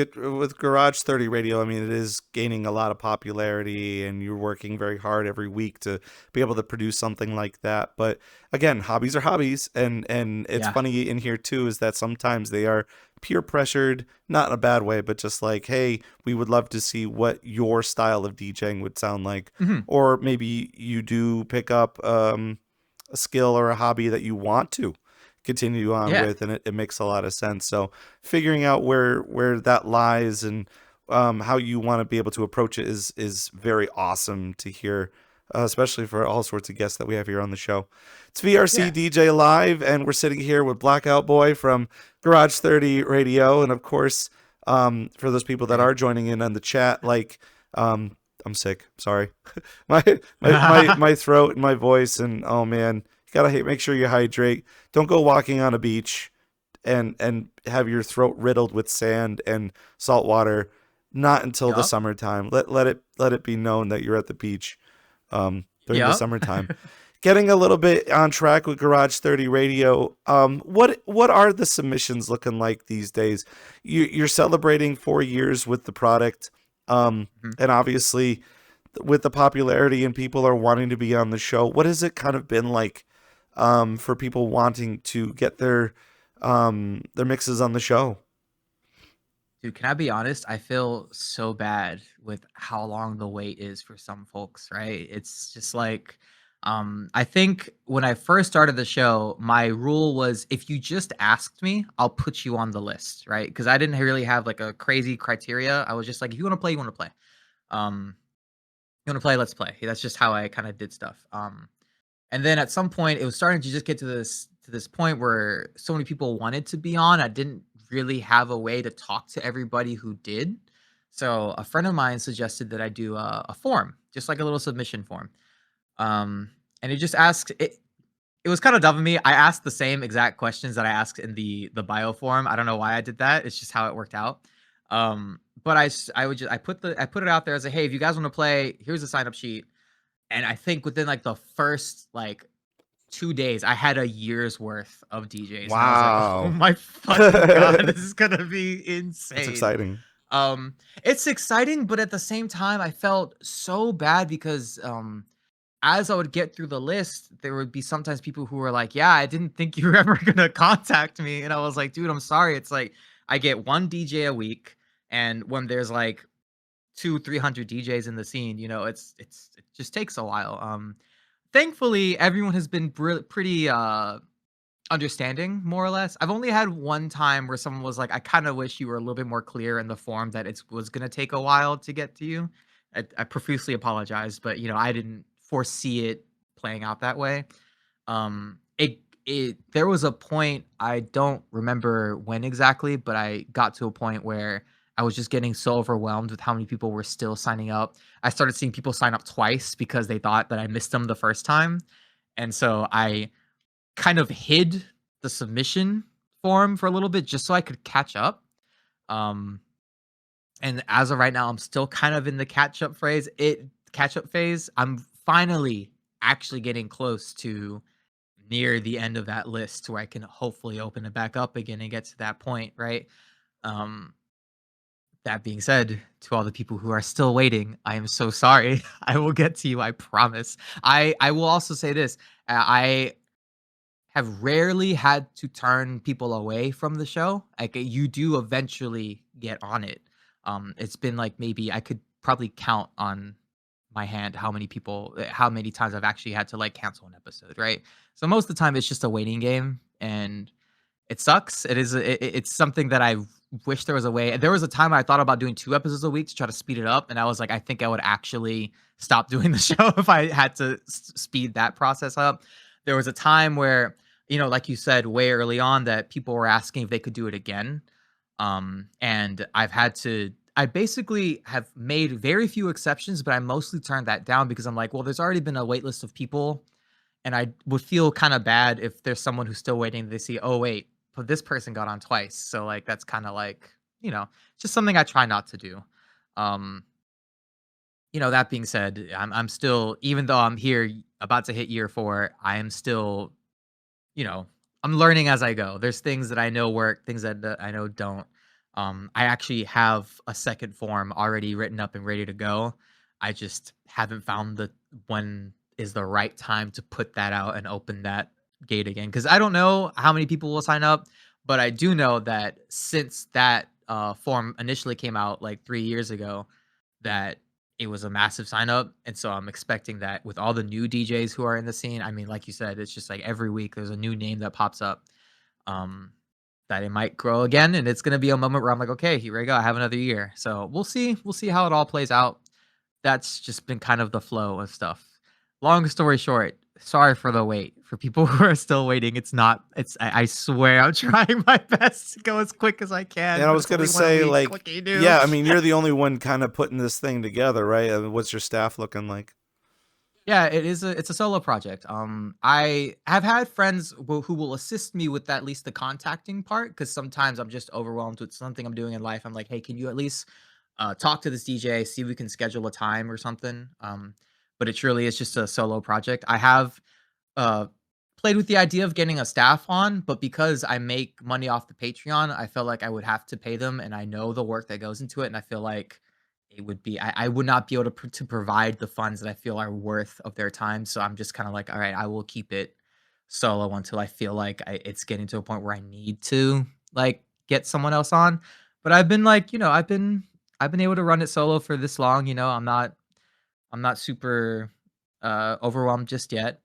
Garage 30 Radio, I mean, it is gaining a lot of popularity, and you're working very hard every week to be able to produce something like that. But again, hobbies are hobbies, and it's yeah. funny in here too is that sometimes they are peer pressured, not in a bad way, but just like, hey, we would love to see what your style of DJing would sound like, Mhm. or maybe you do pick up a skill or a hobby that you want to continue on Yeah. with, and it makes a lot of sense. So figuring out where that lies and how you want to be able to approach it is very awesome to hear, especially for all sorts of guests that we have here on the show. It's VRC Yeah. DJ Live, and we're sitting here with BlackoutBoi from Garage 30 Radio, and of course, for those people that Hey. are joining in on the chat, like I'm sick, sorry. my throat and my voice, and oh man, you gotta make sure you hydrate. Don't go walking on a beach and have your throat riddled with sand and salt water. Not until the Yup. summertime. Let it be known that you're at the beach during the Yup. summertime. getting a little bit on track with Garage 30 Radio. What are the submissions looking like these days? You're celebrating 4 years with the product, Mhm. and obviously with the popularity and people are wanting to be on the show. What has it kind of been like for people wanting to get their mixes on the show? Dude, can I be honest? I feel so bad with how long the wait is for some folks, right? It's just like, I think when I first started the show, my rule was if you just asked me, I'll put you on the list, right? Because I didn't really have like a crazy criteria. I was just like, if you want to play, you want to play. You want to play, let's play. That's just how I kind of did stuff. And then at some point, it was starting to just get to this point where so many people wanted to be on. I didn't really have a way to talk to everybody who did. So a friend of mine suggested that I do a form, just like a little submission form. And it just asks it. It was kind of dumb of me. I asked the same exact questions that I asked in the bio form. I don't know why I did that. It's just how it worked out. But I put it out there as a, hey, if you guys want to play, here's the sign up sheet. And I think within like the first like 2 days, I had a year's worth of DJs. And I was like, oh Wow. my fucking god, this is gonna be insane. It's exciting. It's exciting, but at the same time, I felt so bad because as I would get through the list, there would be sometimes people who were like, yeah, I didn't think you were ever gonna contact me. And I was like, dude, I'm sorry. It's like I get one DJ a week, and when there's like 200-300 DJs in the scene, it just takes a while. Thankfully, everyone has been pretty understanding, more or less. I've only had one time where someone was like, I kind of wish you were a little bit more clear in the form that it was going to take a while to get to you. I profusely apologize, but I didn't foresee it playing out that way. There was a point, I don't remember when exactly, but I got to a point where I was just getting so overwhelmed with how many people were still signing up. I started seeing people sign up twice because they thought that I missed them the first time. And so I kind of hid the submission form for a little bit just so I could catch up. And as of right now, I'm still kind of in the catch up phase. I'm finally actually getting close to near the end of that list where I can hopefully open it back up again and get to that point, right? Um, that being said, to all the people who are still waiting, I am so sorry. I will get to you, I promise. I will also say this. I have rarely had to turn people away from the show. Like you do eventually get on it. It's been like maybe I could probably count on my hand how many times I've actually had to like cancel an episode, right? So most of the time it's just a waiting game, and it sucks. It's something that I wish there was a way. There was a time I thought about doing 2 episodes a week to try to speed it up, and I was like, I think I would actually stop doing the show if I had to speed that process up. There was a time where, like you said way early on, that people were asking if they could do it again. And I basically have made very few exceptions, but I mostly turned that down because I'm like, well, there's already been a wait list of people, and I would feel kind of bad if there's someone who's still waiting. They see, oh wait, but this person got on twice, so like that's kind of like just something I try not to do. Um, that being said, I'm still, even though I'm here about to hit year 4, I am still, you know, I'm learning as I go. There's things that I know work, things that I know don't. I actually have a second form already written up and ready to go. I just haven't found the when is the right time to put that out and open that gate again, because I don't know how many people will sign up, but I do know that since that form initially came out like 3 years ago, that it was a massive sign up. And so I'm expecting that with all the new DJs who are in the scene, I mean, like you said, it's just like every week there's a new name that pops up. Um, that it might grow again, and it's gonna be a moment where I'm like, okay, here we go. I have another year. So we'll see. We'll see how it all plays out. That's just been kind of the flow of stuff. Long story short, sorry for the wait. For people who are still waiting, it's not. I swear, I'm trying my best to go as quick as I can. And I was gonna say, like, what can you do? yeah, I mean, you're the only one kind of putting this thing together, right? I mean, what's your staff looking like? Yeah, it's a solo project. I have had friends who will assist me with at least the contacting part, because sometimes I'm just overwhelmed with something I'm doing in life. I'm like, hey, can you at least talk to this DJ, see if we can schedule a time or something? But it truly is just a solo project. I have uh played with the idea of getting a staff on, but because I make money off the Patreon, I felt like I would have to pay them, and I know the work that goes into it, and I feel like it would be I would not be able to provide the funds that I feel are worth of their time. So I'm just kind of like, all right, I will keep it solo until I feel like it's getting to a point where I need to like get someone else on. But I've been like, I've been able to run it solo for this long. I'm not super overwhelmed just yet.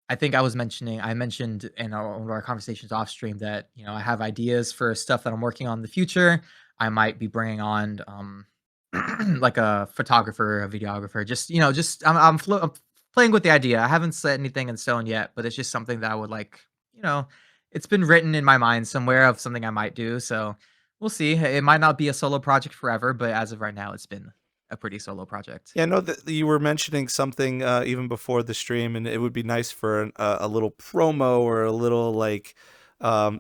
I think I mentioned in one of our conversations off stream that, I have ideas for stuff that I'm working on in the future. I might be bringing on like a photographer, a videographer, I'm playing with the idea. I haven't set anything in stone yet, but it's just something that I would like, you know, it's been written in my mind somewhere of something I might do. So we'll see. It might not be a solo project forever, but as of right now, it's been a pretty solo project. Yeah, I know that you were mentioning something even before the stream, and it would be nice for a little promo or a little like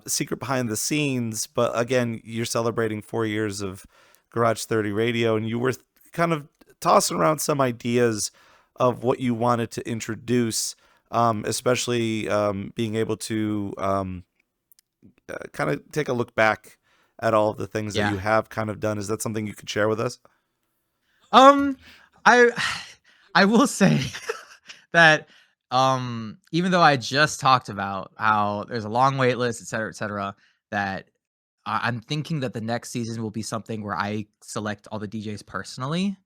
secret behind the scenes. But again, you're celebrating 4 years of Garage 30 Radio, and you were kind of tossing around some ideas of what you wanted to introduce, especially being able to kind of take a look back at all of the things that Yeah. you have kind of done. Is that something you could share with us? Um, I I will say that even though I just talked about how there's a long wait list, et cetera, that I'm thinking that the next season will be something where I select all the DJs personally.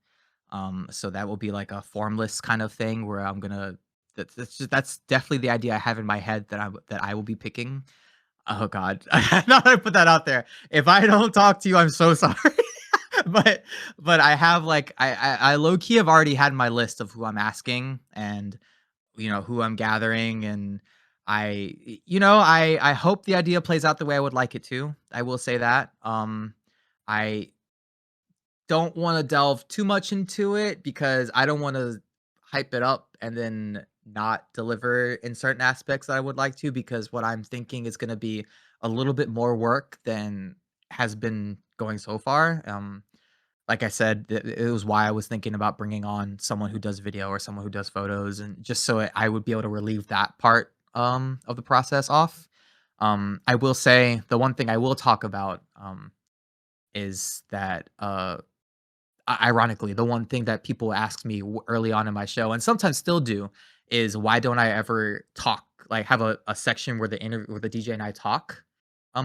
So that will be like a formless kind of thing where I'm gonna. That's definitely the idea I have in my head that I will be picking. Oh God, now that I put that out there, if I don't talk to you, I'm so sorry. but but I have like I low key have already had my list of who I'm asking and who I'm gathering, and I hope the idea plays out the way I would like it to. I will say that. I don't want to delve too much into it because I don't want to hype it up and then not deliver in certain aspects that I would like to, because what I'm thinking is going to be a little bit more work than has been going so far. Like I said, it was why I was thinking about bringing on someone who does video or someone who does photos, and just so I would be able to relieve that part of the process off. I will say the one thing I will talk about is that ironically, the one thing that people ask me early on in my show, and sometimes still do, is why don't I ever talk, like have a section where where the DJ and I talk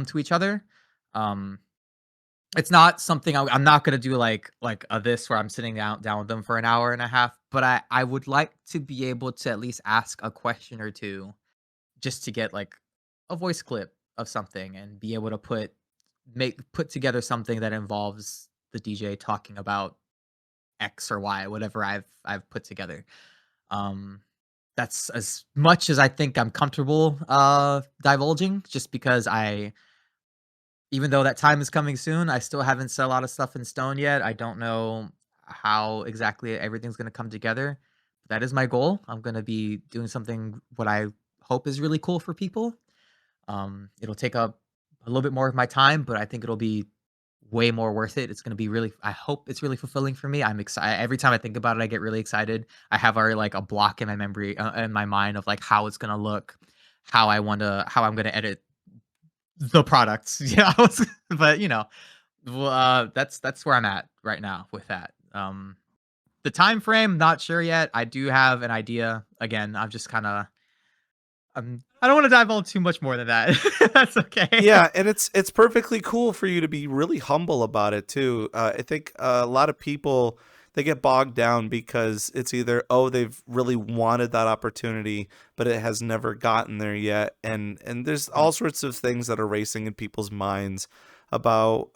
to each other. Um, it's not something I'm not gonna do like a this where I'm sitting down with them for an hour and a half, but I would like to be able to at least ask a question or two just to get like a voice clip of something and be able to put together something that involves the DJ talking about X or Y, whatever I've put together. Um, that's as much as I think I'm comfortable divulging, just because even though that time is coming soon, I still haven't set a lot of stuff in stone yet. I don't know how exactly everything's gonna come together. That is my goal. I'm gonna be doing something what I hope is really cool for people. It'll take up a little bit more of my time, but I think it'll be way more worth it. It's gonna be really I hope it's really fulfilling for me. I'm excited every time I think about it, I get really excited. I have already like a block in my memory in my mind of like how it's gonna look, how I'm gonna edit the products. Yeah, but well, that's where I'm at right now with that. The time frame, not sure yet. I do have an idea. Again, I'm just kind of I don't want to divulge too much more than that. That's okay. Yeah, and it's perfectly cool for you to be really humble about it too. I think a lot of people, they get bogged down because it's either, oh, they've really wanted that opportunity, but it has never gotten there yet, and there's all sorts of things that are racing in people's minds about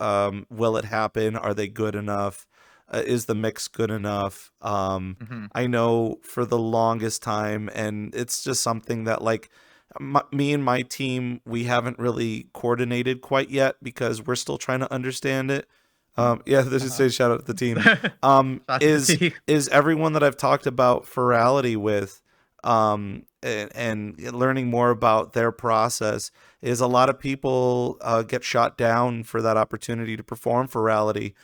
will it happen? Are they good enough? Is the mix good enough? Hmm. I know for the longest time, and it's just something that like me and my team, we haven't really coordinated quite yet because we're still trying to understand it. Yeah, this is Uh-huh. a shout out to the team. Shots to see. Is everyone that I've talked about Ferality with, and learning more about their process, is a lot of people get shot down for that opportunity to perform Ferality.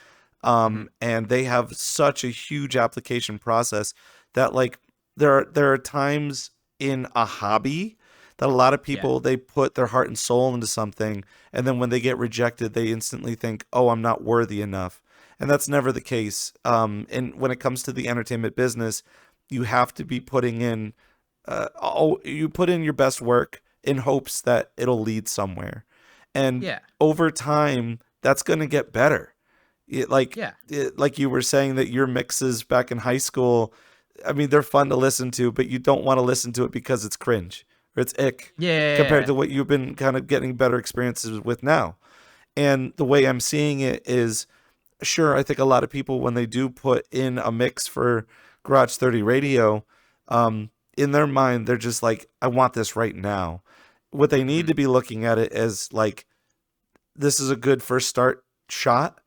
Mhm. And they have such a huge application process that like there are times in a hobby that a lot of Yeah. people, they put their heart and soul into something, and then when they get rejected, they instantly think, oh, I'm not worthy enough. And that's never the case. And when it comes to the entertainment business, you have to be putting in, you put in your best work in hopes that it'll lead somewhere. And Yeah. over time, that's going to get better. Yeah. Like you were saying that your mixes back in high school, I mean, they're fun to listen to, but you don't want to listen to it because it's cringe or it's ick compared Yeah. to what you've been kind of getting better experiences with now. And the way I'm seeing it is, sure, I think a lot of people, when they do put in a mix for Garage30Radio, in their mind, they're just like, I want this right now. What they need Mhm. to be looking at it as like, this is a good first start shot.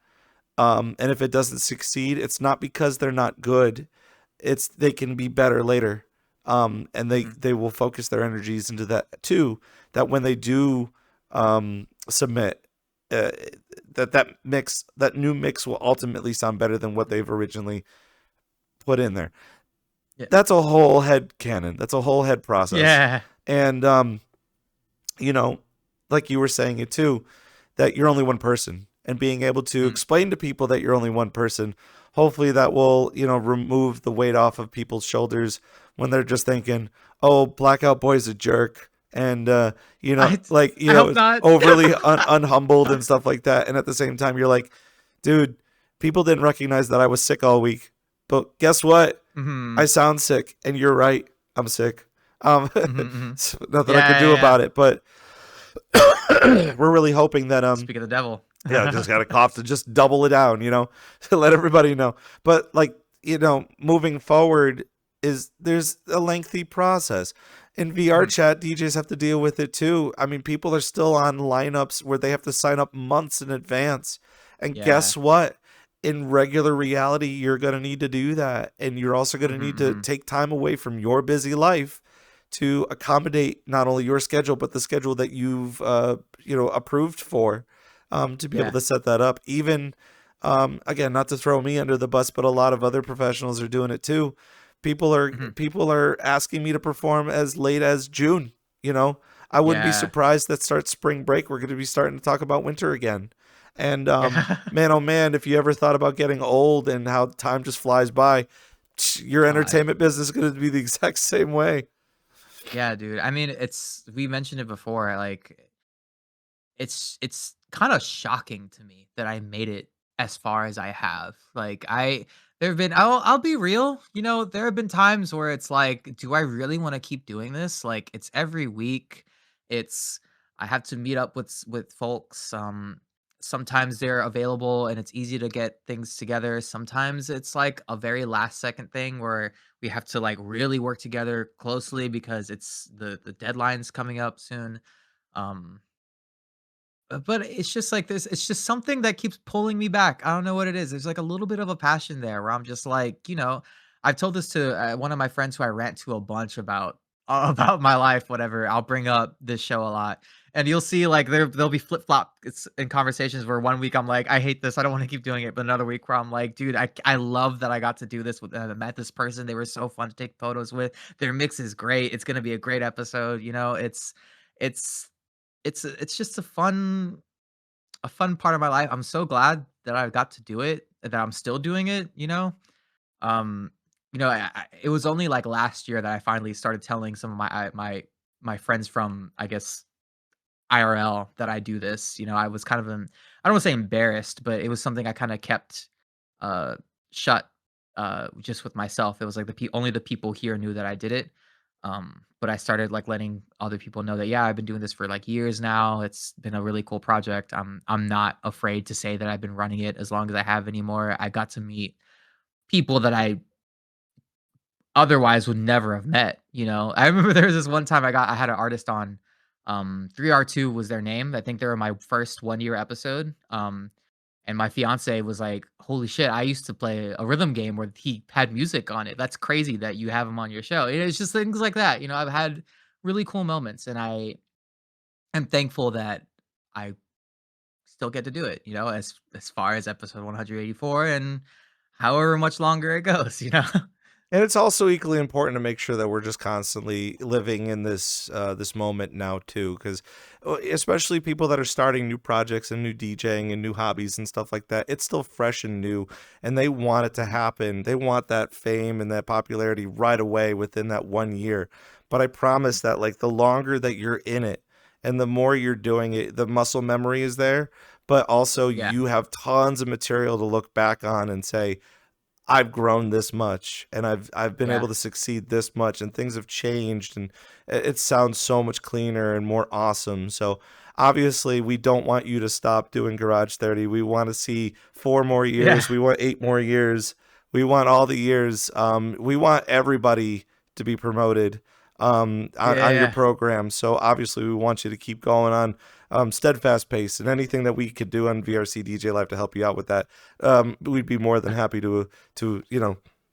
And if it doesn't succeed, it's not because they're not good. It's they can be better later. And Mhm. they will focus their energies into that too. That when they do submit, uh, that new mix will ultimately sound better than what they've originally put in there. Yeah. That's a whole head canon. That's a whole head process. Yeah. And you know, like you were saying it too, that you're only one person, and being able to Mm. explain to people that you're only one person, hopefully that will, remove the weight off of people's shoulders when they're just thinking, oh, Blackout Boy's a jerk. And, I like, I hope not. overly unhumbled and stuff like that. And at the same time, you're like, dude, people didn't recognize that I was sick all week. But guess what? I Mhm. sound sick, and you're right. I'm sick. Mhm. Mhm. So nothing I can Yeah. do Yeah. Yeah. about it. But we're really hoping that Speak of the devil. yeah, just got a cough to just double it down, to let everybody know. But like, moving forward there's a lengthy process. In VR Mhm. chat, DJs have to deal with it too. I mean, people are still on lineups where they have to sign up months in advance. And Yeah. guess what? In regular reality, you're going to need to do that. And you're also going to Mhm. need to Mhm. take time away from your busy life to accommodate not only your schedule, but the schedule that you've, approved for, to be able Yeah. to set that up. Even, again, not to throw me under the bus, but a lot of other professionals are doing it too. People are Mhm. people are asking me to perform as late as June. I wouldn't be Yeah. surprised that starts spring break. We're going to be starting to talk about winter again. And Yeah. man, oh man, if you ever thought about getting old and how time just flies by, your God. entertainment business is going to be the exact same way. Yeah, dude. I mean, we mentioned it before, like it's kind of shocking to me that I made it as far as I have. Like there have been I'll be real, there have been times where it's like, do I really want to keep doing this? Like it's every week. It's I have to meet up with folks. Sometimes they're available and it's easy to get things together. Sometimes it's like a very last second thing where we have to like really work together closely because it's the deadline's coming up soon. Um but it's just like this, it's just something that keeps pulling me back. I don't know what it is. There's like a little bit of a passion there where I'm just like, I've told this to one of my friends who I rant to a bunch about about my life, whatever. I'll bring up this show a lot. And you'll see like there'll be flip-flop it's in conversations where one week I'm like, I hate this. I don't want to keep doing it. But another week where I'm like, dude, I love that I got to do this with met this person. They were so fun to take photos with. Their mix is great. It's gonna be a great episode. It's it's just a fun part of my life. I'm so glad that I got to do it, that I'm still doing it. Um, it was only like last year that I finally started telling some of my friends from, I guess, IRL that I do this. I was kind of I don't want to say embarrassed, but it was something I kind of kept uh shut just with myself. It was like only the people here knew that I did it. But I started like letting other people know that, yeah, I've been doing this for like years now. It's been a really cool project. I'm not afraid to say that I've been running it as long as I have anymore. I got to meet people that I otherwise would never have met. I remember there was this one time I had an artist on, 3R2 was their name. I think they were my first 1 year episode. And my fiance was like, "Holy shit, I used to play a rhythm game where he had music on it. That's crazy that you have him on your show." It's just things like that. I've had really cool moments and I am thankful that I still get to do it, as far as episode 184 and however much longer it goes. And it's also equally important to make sure that we're just constantly living in this moment now too, because especially people that are starting new projects and new DJing and new hobbies and stuff like that, it's still fresh and new, and they want it to happen. They want that fame and that popularity right away within that 1 year. But I promise that like the longer that you're in it and the more you're doing it, the muscle memory is there, but also Yeah. you have tons of material to look back on and say, I've grown this much and I've been able Yeah. to succeed this much and things have changed and it sounds so much cleaner and more awesome. So obviously we don't want you to stop doing Garage 30. We want to see 4 more years. Yeah. We want 8 more years. We want all the years. We want everybody to be promoted on your Yeah. program. So obviously we want you to keep going on steadfast pace, and anything that we could do on VRC DJ Live to help you out with that, we'd be more than happy to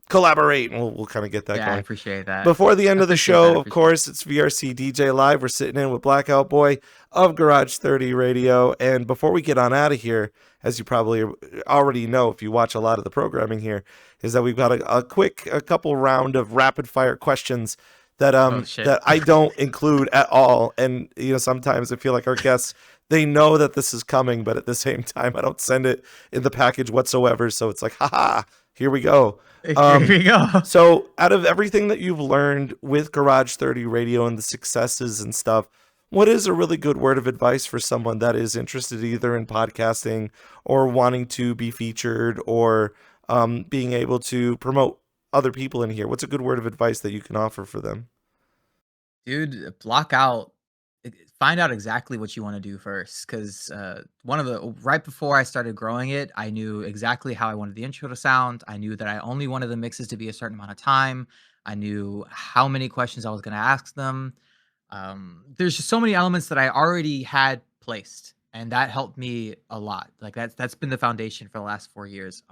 collaborate, and we'll kind of get that Yeah, I going. appreciate that. Before the I end of the appreciate that. I show, of appreciate it. course, it's VRC DJ Live. We're sitting in with BlackoutBoi of Garage 30 Radio. And before we get on out of here, as you probably already know if you watch a lot of the programming here, is that we've got a couple round of rapid fire questions that Oh shit. that I don't include at all. And sometimes I feel like our guests, they know that this is coming, but at the same time I don't send it in the package whatsoever. So it's like, haha, here we go. Here we go. So out of everything that you've learned with Garage 30 Radio and the successes and stuff, what is a really good word of advice for someone that is interested either in podcasting or wanting to be featured or being able to promote other people in here? What's a good word of advice that you can offer for them? Dude, block out. Find out exactly what you want to do first, because right before I started growing it, I knew exactly how I wanted the intro to sound. I knew that I only wanted the mixes to be a certain amount of time. I knew how many questions I was going to ask them. There's just so many elements that I already had placed, and that helped me a lot. Like that's been the foundation for the last 4 years.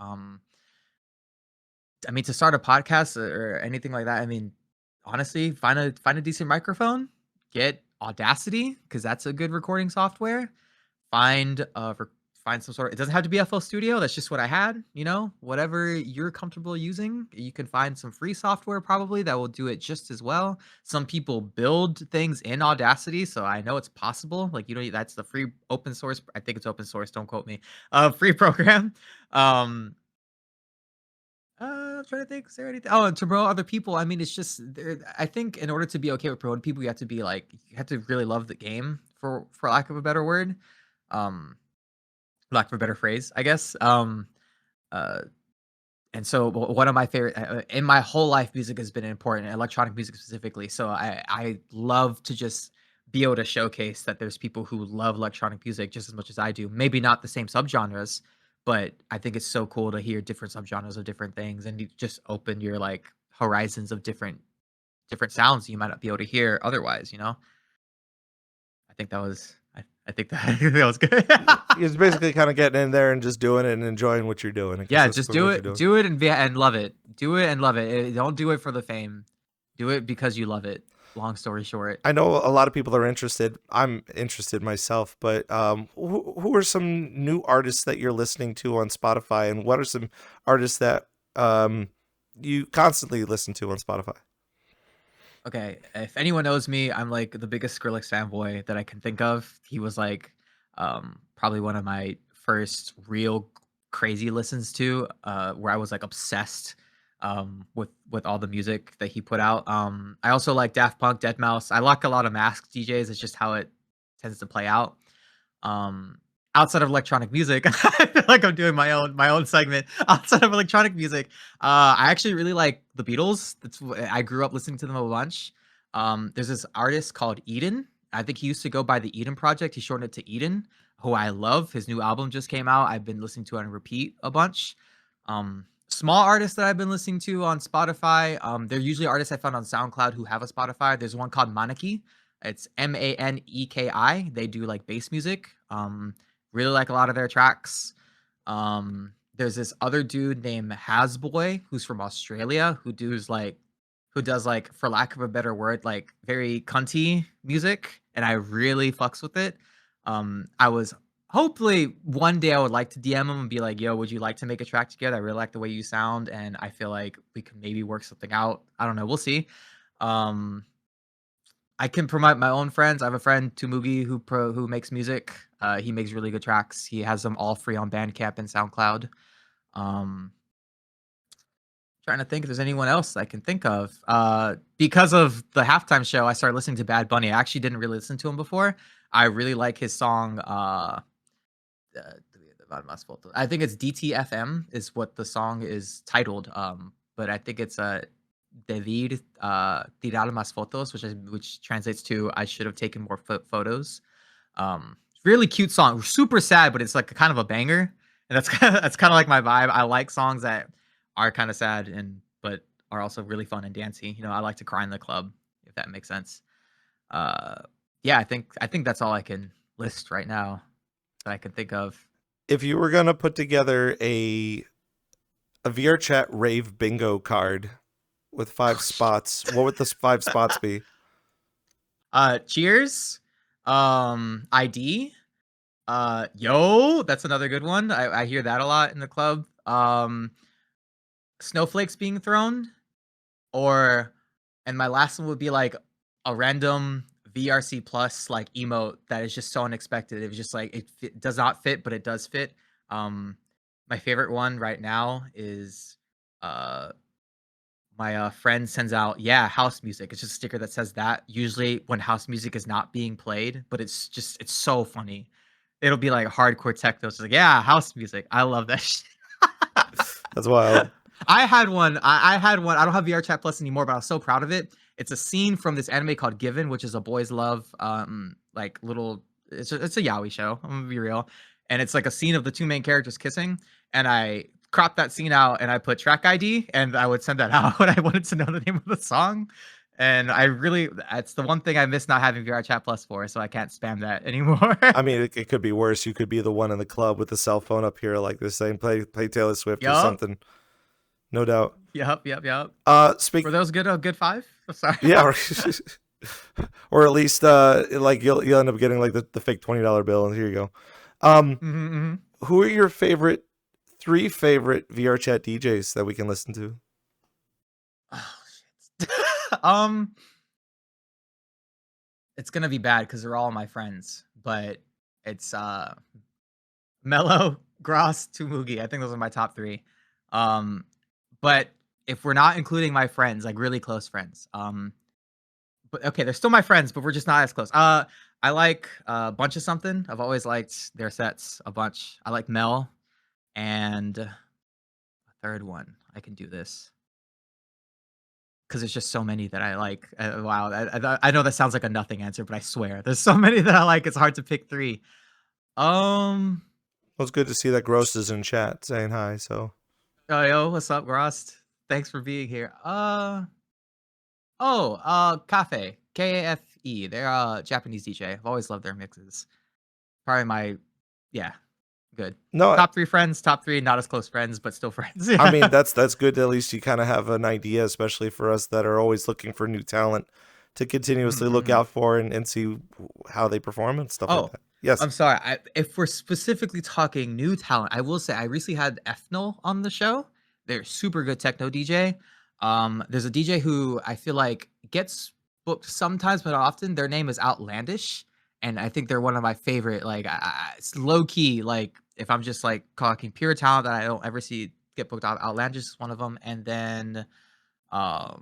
I mean, to start a podcast or anything like that, I mean, honestly, find a decent microphone, get Audacity because that's a good recording software. Find find some sort. It doesn't have to be FL Studio. That's just what I had. Whatever you're comfortable using, you can find some free software probably that will do it just as well. Some people build things in Audacity, so I know it's possible. Like that's the free open source. I think it's open source. Don't quote me. Free program. I'm trying to think. Is there anything? Oh, and to promote other people. I mean, it's just. I think in order to be okay with promoting people, you have to be like, you have to really love the game, for lack of a better word, lack of a better phrase, I guess. Uh, and so one of my favorite in my whole life, music has been important, electronic music specifically. So I love to just be able to showcase that there's people who love electronic music just as much as I do. Maybe not the same subgenres, but I think it's so cool to hear different subgenres of different things, and you just open your like horizons of different sounds you might not be able to hear otherwise. I think that was I think that, that was good. It's basically kind of getting in there and just doing it and enjoying what you're doing. Yeah, just do it and love it. Do it and love it. Don't do it for the fame. Do it because you love it. Long story short. I know a lot of people are interested. I'm interested myself, but who are some new artists that you're listening to on Spotify, and what are some artists that you constantly listen to on Spotify? Okay, if anyone knows me, I'm like the biggest Skrillex fanboy that I can think of. He was like probably one of my first real crazy listens to, where I was like obsessed with all the music that he put out. I also like Daft Punk, Dead Mouse. I like a lot of masked DJs. It's just how it tends to play out. Um, Outside of electronic music, I feel like I'm doing my own segment. Outside of electronic music, I actually really like the Beatles. I grew up listening to them a bunch. There's this artist called Eden. I think he used to go by the Eden Project. He shortened it to Eden, who I love. His new album just came out. I've been listening to it on repeat a bunch. Small artists that I've been listening to on Spotify. They're usually artists I found on SoundCloud who have a Spotify. There's one called Maneki. It's Maneki. They do like bass music. Really like a lot of their tracks. There's this other dude named Hasboy who's from Australia who does like, for lack of a better word, like very cunty music, and I really fucks with it. I was hopefully one day I would like to DM him and be like, "Yo, would you like to make a track together? I really like the way you sound, and I feel like we could maybe work something out." I don't know. We'll see. Um, I can promote my own friends. I have a friend Tumugi who makes music. He makes really good tracks. He has them all free on Bandcamp and SoundCloud. Um, Trying to think if there's anyone else I can think of. Because of the halftime show, I started listening to Bad Bunny. I actually didn't really listen to him before. I really like his song. I think it's DTFM is what the song is titled. But I think it's Debir tirar más fotos, which translates to I should have taken more photos. Really cute song, super sad, but it's like kind of a banger, and that's that's kind of like my vibe. I like songs that are kind of sad but are also really fun and dancey. I like to cry in the club, if that makes sense. Yeah, I think that's all I can list right now that I can think of. If you were gonna put together a VRChat rave bingo card with 5 spots, what would the 5 spots be? Cheers, ID, yo, that's another good one. I hear that a lot in the club. Snowflakes being thrown, and my last one would be like a random VRC plus like emote that is just so unexpected. It was just like it does not fit, but it does fit. My favorite one right now is my friend sends out house music. It's just a sticker that says that. Usually when house music is not being played, but it's so funny. It'll be like hardcore techno. It's like house music. I love that shit. That's wild. I had one. I had one. I don't have VRChat Plus anymore, but I was so proud of it. It's a scene from this anime called Given, which is a boys love, like little. It's a yaoi show. I'm gonna be real, and it's like a scene of the 2 main characters kissing. And I cropped that scene out, and I put track ID, and I would send that out when I wanted to know the name of the song. And that's the one thing I miss not having VRChat Plus for, so I can't spam that anymore. I mean, it could be worse. You could be the one in the club with the cell phone up here, like they're saying, play Taylor Swift or something. No doubt. Yep. Were those good? A good 5? I'm sorry. Yeah, or at least like you'll end up getting like the fake $20 bill, and here you go. Who are your 3 favorite VRChat DJs that we can listen to? Oh shit. It's gonna be bad because they're all my friends, but it's Mello, Gross, Tumugi. I think those are my top 3. But if we're not including my friends, like really close friends, but okay, they're still my friends, but we're just not as close. I like a bunch of something. I've always liked their sets a bunch. I like Mel, and a third one. I can do this because there's just so many that I like. Wow, I know that sounds like a nothing answer, but I swear there's so many that I like. It's hard to pick 3. Well, it's good to see that Gross is in chat saying hi. So. Oh, yo, what's up, Grost? Thanks for being here. Cafe, Kafe. They're a Japanese DJ. I've always loved their mixes. Probably good. No, top 3 friends, top 3 not as close friends, but still friends. I mean, that's good. At least you kind of have an idea, especially for us that are always looking for new talent to continuously look out for and see how they perform and stuff like that. Yes. I'm sorry. If we're specifically talking new talent, I will say I recently had Ethnal on the show. They're super good techno DJ. There's a DJ who I feel like gets booked sometimes, but not often. Their name is Outlandish, and I think they're one of my favorite. Like, it's low key. Like, if I'm just like talking pure talent that I don't ever see get booked out, Outlandish is one of them. And then, I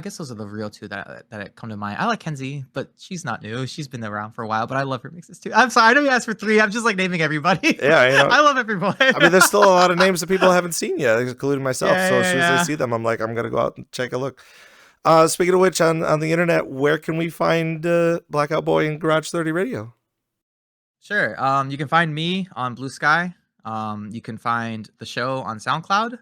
guess those are the real 2 that come to mind. I like Kenzie, but she's not new. She's been around for a while, but I love her mixes too. I'm sorry, I know you asked for 3. I'm just like naming everybody. Yeah, I love everyone. I mean, there's still a lot of names that people haven't seen yet, including myself. So as soon as I see them, I'm like, I'm gonna go out and check a look. Speaking of which, on the internet, where can we find BlackoutBoi and Garage30Radio? Sure. You can find me on Blue Sky. You can find the show on SoundCloud.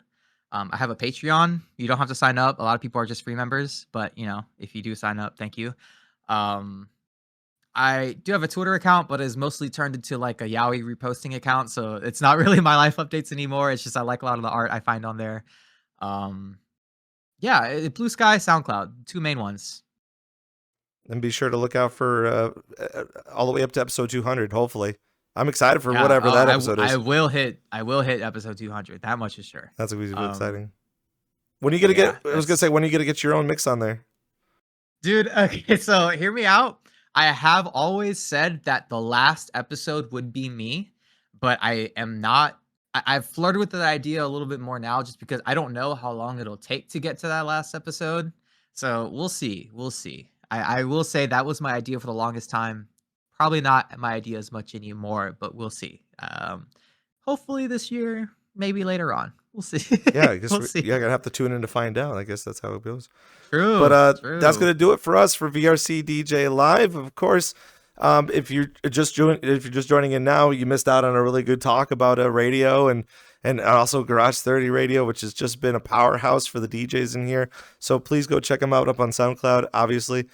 I have a Patreon. You don't have to sign up. A lot of people are just free members, but if you do sign up, thank you. I do have a Twitter account, but it's mostly turned into like a yaoi reposting account, so it's not really my life updates anymore. It's just I like a lot of the art I find on there. Blue Sky, SoundCloud, 2 main ones. And be sure to look out for all the way up to episode 200, hopefully. I'm excited for whatever that episode is. I will hit episode 200. That much is sure. That's going to be exciting. When are you going to get, I was going to say, when are you going to get your own mix on there? Dude, okay, so hear me out. I have always said that the last episode would be me, but I am not. I've flirted with the idea a little bit more now just because I don't know how long it'll take to get to that last episode. So we'll see. We'll see. I will say that was my idea for the longest time. Probably not my idea as much anymore, but we'll see. Hopefully this year, maybe later on. We'll see. Yeah, I guess you're going to have to tune in to find out. I guess that's how it goes. True. But true. That's going to do it for us for VRCDJ Live. Of course, if you're just joining in now, you missed out on a really good talk about radio and also Garage30Radio, which has just been a powerhouse for the DJs in here. So please go check them out up on SoundCloud, obviously.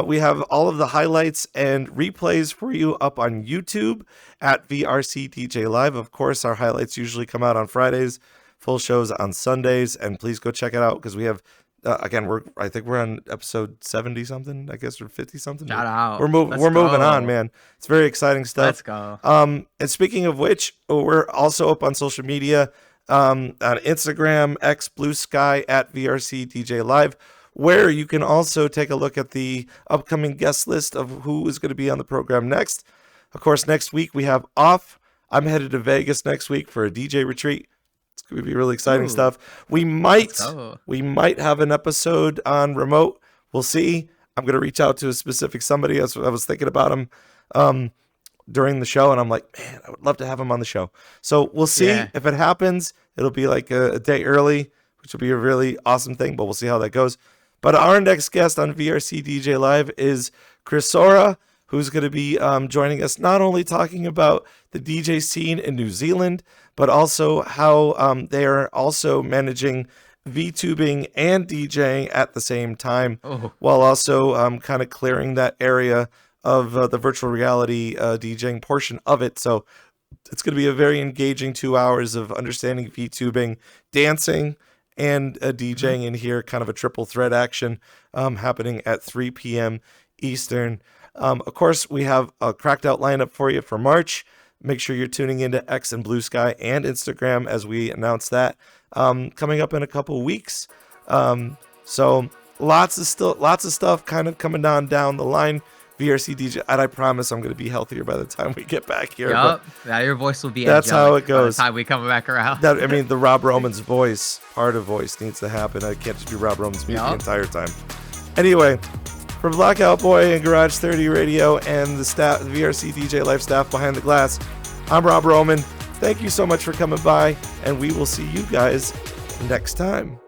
We have all of the highlights and replays for you up on YouTube at VRCDJ Live. Of course, our highlights usually come out on Fridays, full shows on Sundays, and please go check it out because we have, again, I think we're on episode 70 something, I guess, or 50 something. Shout out. We're moving on, man. It's very exciting stuff. Let's go. And speaking of which, we're also up on social media, on Instagram, X, Blue Sky at VRCDJ Live, where you can also take a look at the upcoming guest list of who is going to be on the program next. Of course, next week we have off. I'm headed to Vegas next week for a DJ retreat. It's going to be really exciting stuff. We might have an episode on remote. We'll see. I'm going to reach out to a specific somebody. I was thinking about him during the show, and I'm like, man, I would love to have him on the show. So we'll see if it happens. It'll be like a day early, which will be a really awesome thing, but we'll see how that goes. But our next guest on VRCDJ Live is Chris Sora, who's going to be joining us, not only talking about the DJ scene in New Zealand, but also how they are also managing VTubing and DJing at the same time, while also kind of clearing that area of the virtual reality DJing portion of it. So it's going to be a very engaging 2 hours of understanding VTubing, dancing, and DJing in here, kind of a triple threat action happening at 3 p.m. Eastern. Of course, we have a cracked out lineup for you for March. Make sure you're tuning into X and Blue Sky and Instagram as we announce that coming up in a couple weeks. So lots of stuff kind of coming down the line. VRC DJ, and I promise I'm going to be healthier by the time we get back here. Yup, now your voice will be. That's how it goes. By the time we come back around. The Rob Roman's part of voice needs to happen. I can't just be Rob Roman's music the entire time. Anyway, for BlackoutBoi and Garage30Radio and the staff, the VRCDJ Live staff behind the glass, I'm Rob Roman. Thank you so much for coming by, and we will see you guys next time.